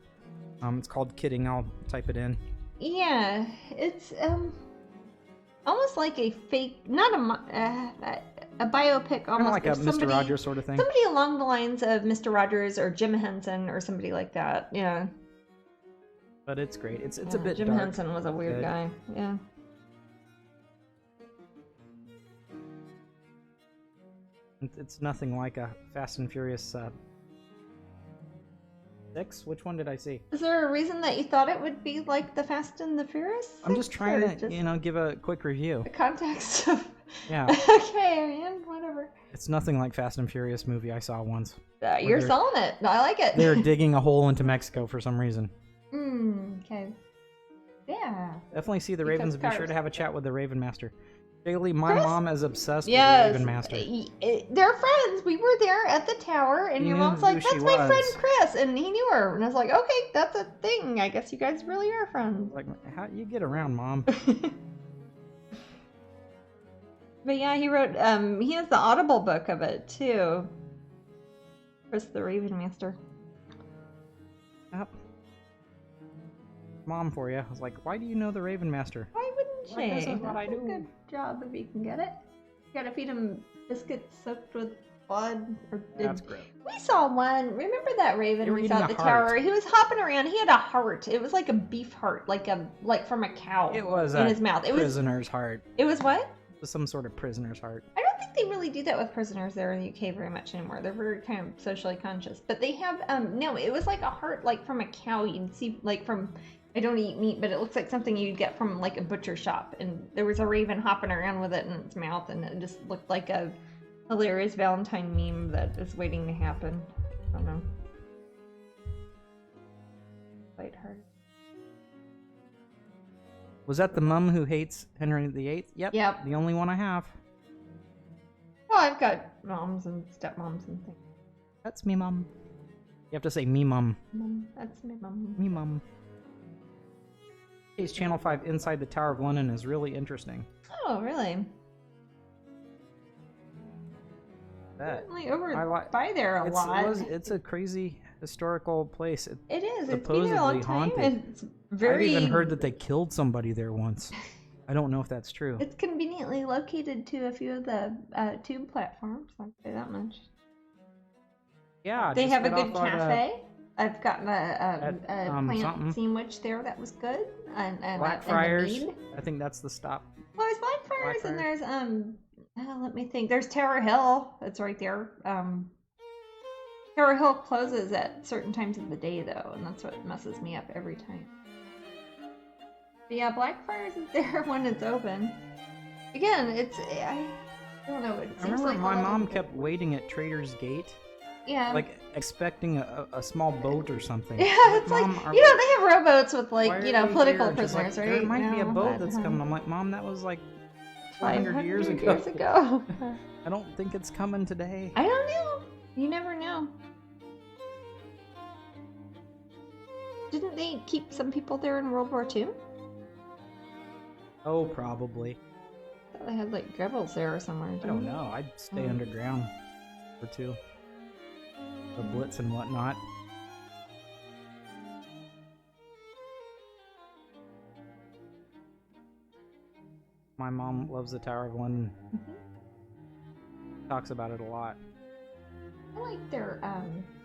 It's called Kidding. I'll type it in. Yeah, it's almost like a fake, not a biopic, almost kind of like a Mr. Rogers sort of thing. Somebody along the lines of Mr. Rogers or Jim Henson or somebody like that. Yeah. But it's great. It's a bit Jim dark. Henson was a weird guy. Yeah. It's nothing like a Fast and Furious 6. Which one did I see? Is there a reason that you thought it would be like the Fast and the Furious? I'm just trying to, just give a quick review. the context of. Yeah. Okay, man. Whatever. It's nothing like Fast and Furious movie I saw once. You're selling it. I like it. They're digging a hole into Mexico for some reason. Okay. Yeah. Definitely see the Because Ravens. Be cars. sure to have a chat with the Raven Master. Daily, my Chris? mom is obsessed Yes. with the Raven Master. They're friends. We were there at the tower, and He your knew mom's like, who she "That's my friend was." Chris," and he knew her, and I was like, "Okay, that's a thing. I guess you guys really are friends." Like, how you get around, Mom? But yeah, he wrote. He has the Audible book of it too. Chris the Raven Master. Yep. Mom for you. I was like, why do you know the Raven Master? Why wouldn't Like, this she? is what I That's a do. good job if you can get it. You gotta feed him biscuits soaked with blood. Or That's gross. we saw one. Remember that They raven were we saw eating at a the heart. tower? He was hopping around. He had a heart. It was like a beef heart, like from a cow. It was in a his mouth. It was. prisoner's heart. It was what? It was some sort of prisoner's heart. I don't think they really do that with prisoners there in the UK very much anymore. They're very kind of socially conscious. But they have no, it was like a heart like from a cow. You'd see like from I don't eat meat, but it looks like something you'd get from like a butcher shop. And there was a raven hopping around with it in its mouth, and it just looked like a hilarious Valentine meme that is waiting to happen. I don't know. Quite hard. Was that the mum who hates Henry VIII? Yep. Yep. The only one I have. Well, I've got moms and stepmoms and things. That's me, mum. You have to say me, mum. Mom, that's my mom. Me, mum. Case Channel 5 inside the Tower of London is really interesting. Oh, really? That. Only over I like- by there a lot. It's a crazy historical place. It is. It's been there a long supposedly time. haunted. It's very. I've even heard that they killed somebody there once. I don't know if that's true. It's conveniently located to a few of the tube platforms. I'll say that much. Yeah. They just have a got good off on cafe. I've gotten a at, plant something. sandwich there that was good. And Blackfriars. and a mead. I think that's the stop. Well, there's Blackfriars and Blackfriars. there's let me think. There's Tower Hill. It's right there. Tower Hill closes at certain times of the day though, and that's what messes me up every time. But yeah, Blackfriars is there when it's open. Again, I don't know. It I seems remember like my a lot mom of- kept waiting at Trader's Gate, Yeah. like expecting a small boat or something. Yeah, it's like Mom, they have rowboats with why like are you know we political here? She's like, prisoners, right? There might be a No, boat but, that's coming. I'm like, Mom, that was like 500 500 years ago. years ago. I don't think it's coming today. I don't know. You never know. Didn't they keep some people there in World War II? Oh, probably. I thought they had like rebels there or somewhere. I don't know. I'd stay Hmm. underground for two. The Blitz and whatnot. My mom loves the Tower of London. Talks about it a lot. I like their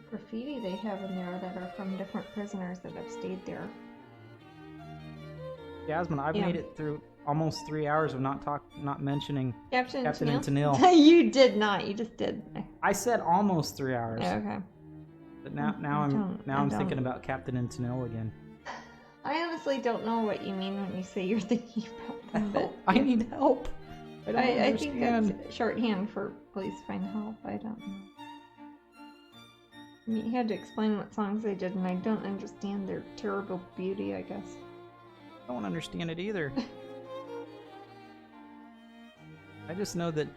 graffiti they have in there that are from different prisoners that have stayed there. Jasmine, I've Yeah. made it through almost 3 hours of not mentioning Captain and Tennille? Tennille. You did not. You just did. I said almost 3 hours, Okay. but now I don't- I I'm don't. thinking about Captain and Tennille again. I honestly don't know what you mean when you say you're thinking about them, but I need help. I don't I think understand. that's shorthand for please find help. I don't know. I mean, you had to explain what songs they did, and I don't understand their terrible beauty, I guess. I don't understand it either. I just know that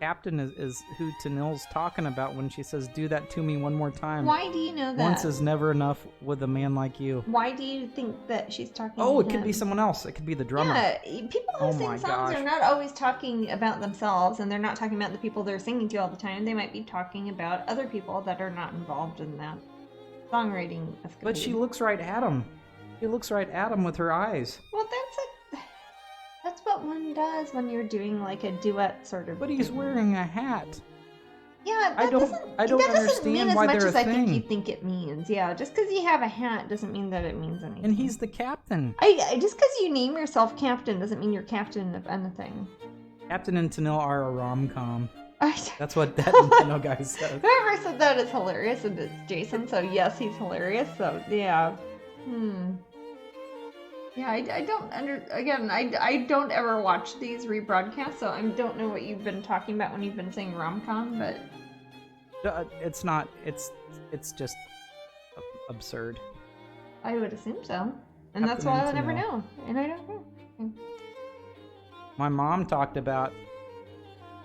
Captain is who Tennille's talking about when she says, "Do that to me one more time." Why do you know that? Once is never enough with a man like you. Why do you think that she's talking Oh, to it could be him? someone else. It could be the drummer. Yeah, people who Oh sing my songs gosh. are not always talking about themselves, and they're not talking about the people they're singing to all the time. They might be talking about other people that are not involved in that songwriting. But she looks right at him. She looks right at him with her eyes. Well, that's what one does when you're doing like a duet sort of. But he's thing. wearing a hat. Yeah, I that don't doesn't understand mean as why much they're as a I think thing. you think it means. Yeah, just because you have a hat doesn't mean that it means anything. And he's the captain. I just because you name yourself captain doesn't mean you're captain of anything. Captain and Tennille are a rom-com. That's what that Nintendo guy said. Whoever said that is hilarious, and it's Jason, so yes, he's hilarious, so yeah. Yeah, I don't I don't ever watch these rebroadcasts, so I don't know what you've been talking about when you've been saying rom-com, but... It's not, it's just absurd. I would assume so. And that's why I'll never know. And I don't know. My mom talked about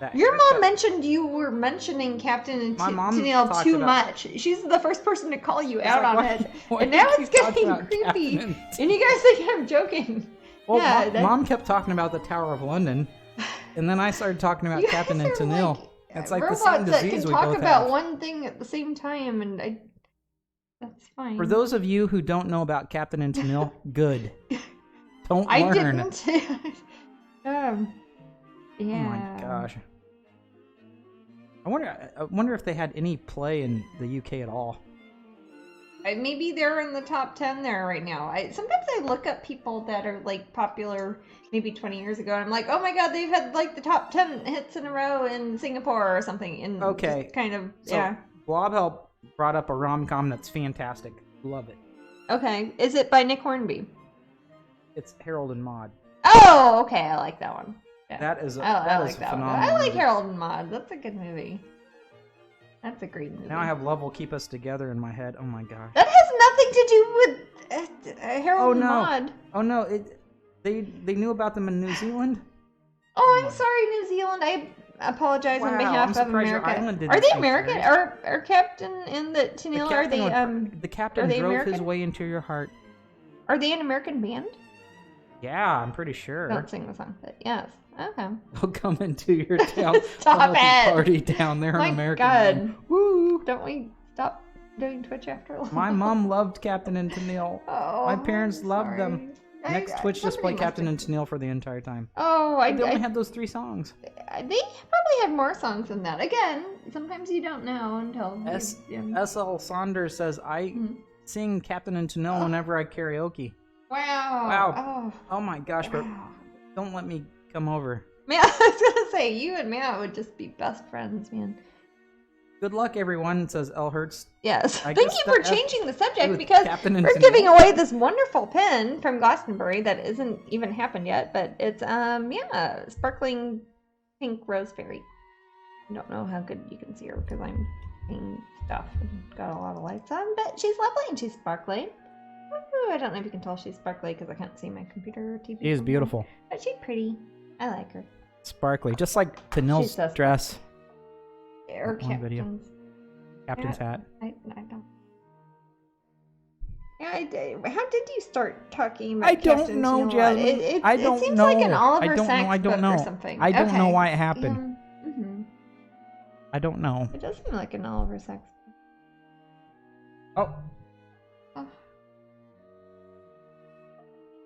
that. Your mom mentioned you were mentioning Captain Tennille too much. She's the first person to call you out on it. And now it's getting creepy. And you guys think I'm joking. Well, yeah, Mom kept talking about the Tower of London. And then I started talking about Captain and Tennille. Like, it's like robots the same that disease can we talk both about have. one thing at the same time, and that's fine. For those of you who don't know about Captain and Tennille, good. Don't I learn. didn't. Yeah. Oh my gosh. I wonder if they had any play in the UK at all. Maybe they're in the top 10 there right now. Sometimes I look up people that are like popular maybe 20 years ago, and I'm like, oh my god, they've had like the top 10 hits in a row in Singapore or something. And okay. Kind of, so, yeah. Blobhell brought up a rom-com that's fantastic. Love it. Okay. Is it by Nick Hornby? It's Harold and Maude. Oh, okay. I like that one. Yeah. That is I like that phenomenal. one. I like movie. Harold and Maude. That's a good movie. That's a great movie. Now I have Love Will Keep Us Together in my head. Oh my gosh. That has nothing to do with Harold and Maude. Oh no! They knew about them in New Zealand. Oh, I'm sorry, New Zealand. I apologize on behalf of America. Are they American? Are Captain and the Tennille? Are they the captain drove American? his way into your heart. Are they an American band? Yeah, I'm pretty sure. Don't sing the song, but yes. Okay. They'll come into your town. Stop it! Party down there in America. My God. Man. Woo! Don't we stop doing Twitch after a while? My mom loved Captain and Tennille. Oh, my parents loved them. Next Twitch just play Captain and Tennille for the entire time. Oh, they only had those 3 songs. They probably have more songs than that. Again, sometimes you don't know until... S.L. Saunders says, I sing Captain and Tennille whenever I karaoke. Wow. Oh my gosh, but don't let me come over. Man, I was gonna say, you and Matt would just be best friends, man. Good luck, everyone, says L. Hertz. Yes. Thank you for changing the subject, because we're giving away this wonderful pin from Glastonbury that isn't even happened yet, but it's, sparkling pink rose fairy. I don't know how good you can see her because I'm painting stuff and got a lot of lights on, but she's lovely and she's sparkly. Ooh, I don't know if you can tell she's sparkly because I can't see my computer or TV. She is beautiful. But she's pretty. I like her. Sparkly, just like Tennille's dress. Or Captain's hat. I don't. Yeah, how did you start talking about I don't know, Jasmine. It seems like an Oliver Sacks book or something. I don't know why it happened. I don't know. It does seem like an Oliver Sacks book. Oh.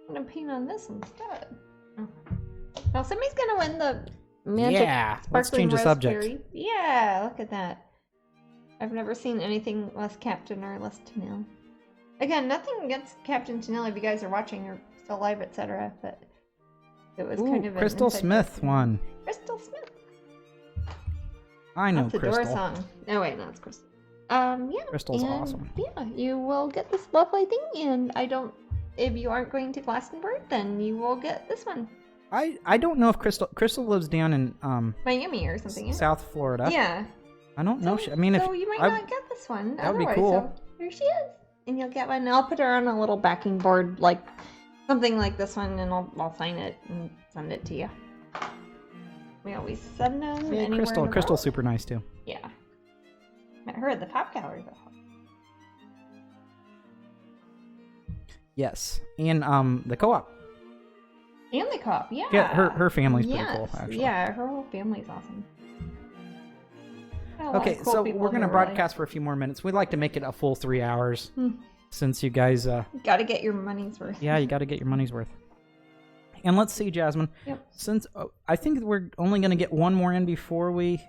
I'm gonna paint on this instead. Oh. Now somebody's gonna win the magic let's change the subject. Fairy. Yeah, look at that. I've never seen anything less Captain or less Tennille. Again, nothing against Captain Tennille if you guys are watching or still alive, etc. But it was kind of Crystal Smith won. Crystal Smith. I know That's Crystal. A Doors song. No, wait, no, it's Crystal. Crystal's awesome. Yeah, you will get this lovely thing, and if you aren't going to Glastonbury, then you will get this one. I don't know if Crystal lives down in Miami or something. South Florida. Yeah. I don't know. So you might not get this one. That would be cool. So here she is, and you'll get one. I'll put her on a little backing board, like something like this one, and I'll sign it and send it to you. We always send them. Yeah, Crystal's super nice too. Yeah. Met her at the Pop Gallery before. Yes, and the co-op. And the co-op, yeah. Yeah, her family's pretty cool, actually. Yeah, her whole family's awesome. Okay, so we're gonna broadcast for a few more minutes. We'd like to make it a full 3 hours, since you guys. Gotta get your money's worth. Yeah, you gotta get your money's worth. And let's see, Jasmine. Yep. Since I think we're only gonna get one more in before we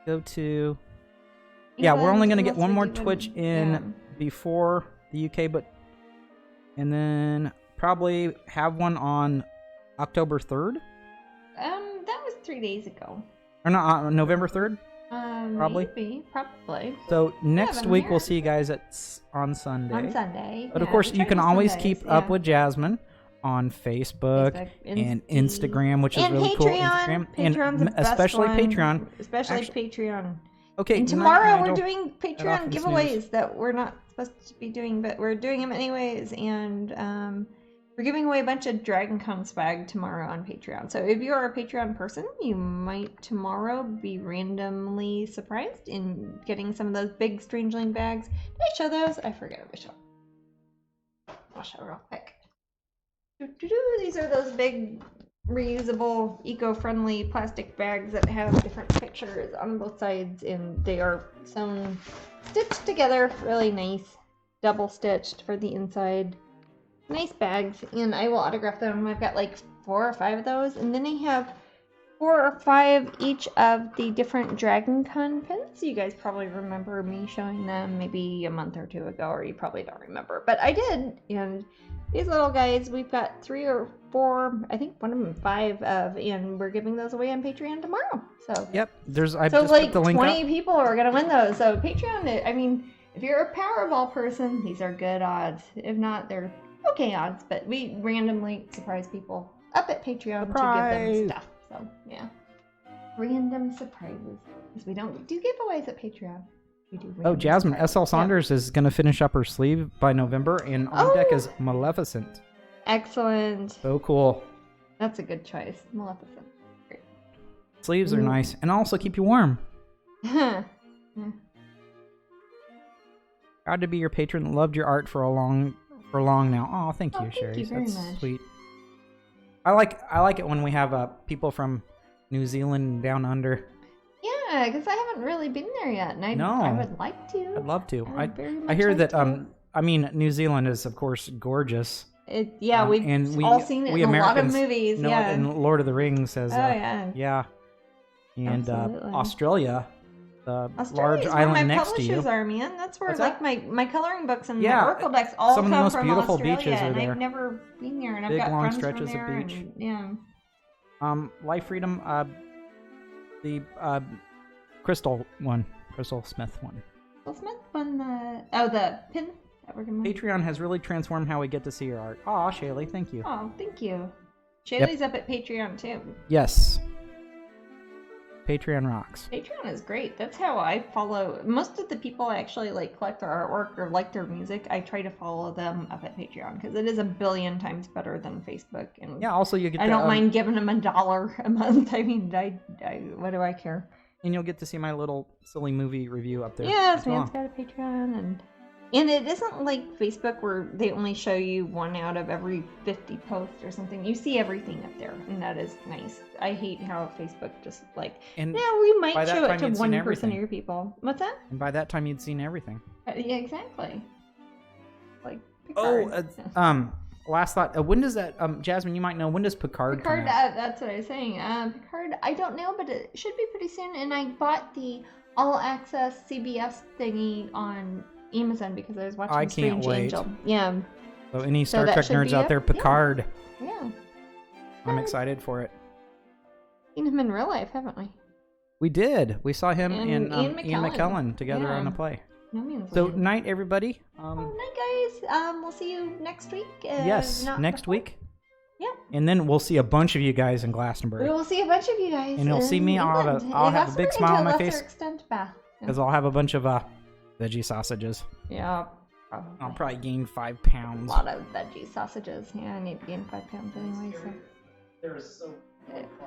go to. Yeah, we're only gonna get one more Twitch in before the UK, and then probably have one on October 3rd. That was 3 days ago. Or not, November 3rd? Probably. Maybe, probably. So next them week here. we'll see you guys on Sunday. On Sunday. But of Yeah, course, we you try can to always Sundays, keep yeah. up with Jasmine on Facebook, and Instagram, which is and really Patreon. cool. Instagram. Patreon's the and best especially one. Patreon. Especially Patreon. Okay. And good night, tomorrow we're Nigel. doing off Patreon and snooze. giveaways that we're not supposed to be doing, but we're doing them anyways. And we're giving away a bunch of Dragon Con swag tomorrow on Patreon. So if you are a Patreon person, you might tomorrow be randomly surprised in getting some of those big Strangeling bags. Did I show those? I forget if I showed. I'll show real quick. These are those big reusable, eco-friendly plastic bags that have different pictures on both sides, and they are stitched together, really nice, double stitched for the inside. Nice bags, and I will autograph them. I've got like 4 or 5 of those, and then I have 4 or 5 each of the different Dragon Con pins. You guys probably remember me showing them maybe a month or 2 ago, or you probably don't remember, but I did. And these little guys, we've got 3 or 4, I think one of them 5 of, and we're giving those away on Patreon tomorrow. So Yep, I've so just like put the link 20 up. people are gonna win those. So Patreon, I mean, if you're a Powerball person, these are good odds. If not, they're okay odds. But we randomly surprise people up at Patreon to give them stuff. So yeah, random surprises, because we don't do giveaways at Patreon. We do. Oh, Jasmine, surprises. S.L. Saunders is going to finish up her sleeve by November, and on deck is Maleficent. Excellent. So cool. That's a good choice. Maleficent. Great. Sleeves are nice, and also keep you warm. Yeah. Proud to be your patron. Loved your art for long now. Oh, thank you, thank Sherry. you very That's much. sweet. I like it when we have people from New Zealand down under. Yeah, because I haven't really been there yet, and I would like to. I'd love to. I would very I much hear like that to. I mean, New Zealand is of course gorgeous. We've all seen it in a lot of movies. know Yeah. it in Lord of the Rings as yeah. And Absolutely. Australia, the large Australia's where island my next to you. publishers are, man. That's where What's like that? my coloring books and Yeah, my Oracle decks all some of the come most from beautiful Australia, beaches are and there. I've never been there, and I've Big, got long friends stretches from of there, beach. and, yeah. Life Freedom, the Crystal Smith one. Will Smith won the pin that we're gonna. Patreon has really transformed how we get to see your art. Aw, Shaylee, thank you. Oh, thank you. Shaylee's up at Patreon too. Yes. Patreon rocks. Patreon is great. That's how I follow most of the people I actually like collect their artwork or like their music. I try to follow them up at Patreon because it is a billion times better than Facebook. And Yeah, also you get I don't mind giving them $1 a month. I mean, I what do I care? and you'll get to see my little silly movie review up there. Yeah, as well. Sam's got a Patreon, and it isn't like Facebook where they only show you 1 out of every 50 posts or something. You see everything up there, and that is nice. I hate how Facebook just like, And yeah, we might by that show it time to you'd seen 1% of everything. your people. What's that? And by that time you'd seen everything. Yeah, exactly. Like Oh, Picard. last thought. When does that? Jasmine, you might know. When does Picard Picard, come out? that's what I was saying. Picard, I don't know, but it should be pretty soon. And I bought the all-access CBS thingy on Amazon because I was watching I can't Strange wait. Angel. Yeah, So any So Star that Trek should nerds be out up, there, yeah. Picard. yeah. I'm excited for it. Seen him in real life, haven't we? We did. We saw him And and Ian Ian McKellen. McKellen together Yeah. on a play. No man's So land. night, everybody. Night, guys. We'll see you next week. Yes, not next before. week. Yep. And then we'll see a bunch of you guys in We Glastonbury. will see a bunch of you guys. And you'll see in me, I'll have a- England. I'll In have a big Glastonbury smile on to a my lesser face. Extent, Beth. Because I'll have a bunch of veggie sausages. Yeah, probably. I'll probably gain 5 A pounds. lot of veggie sausages. Yeah, I need to gain 5 pounds anyway. So.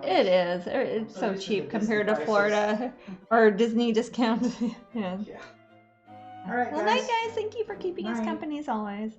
It is. It's so cheap compared to Florida or Disney discount. Yeah. All right, Well, guys. night, guys. Thank you for keeping us Night. company as always.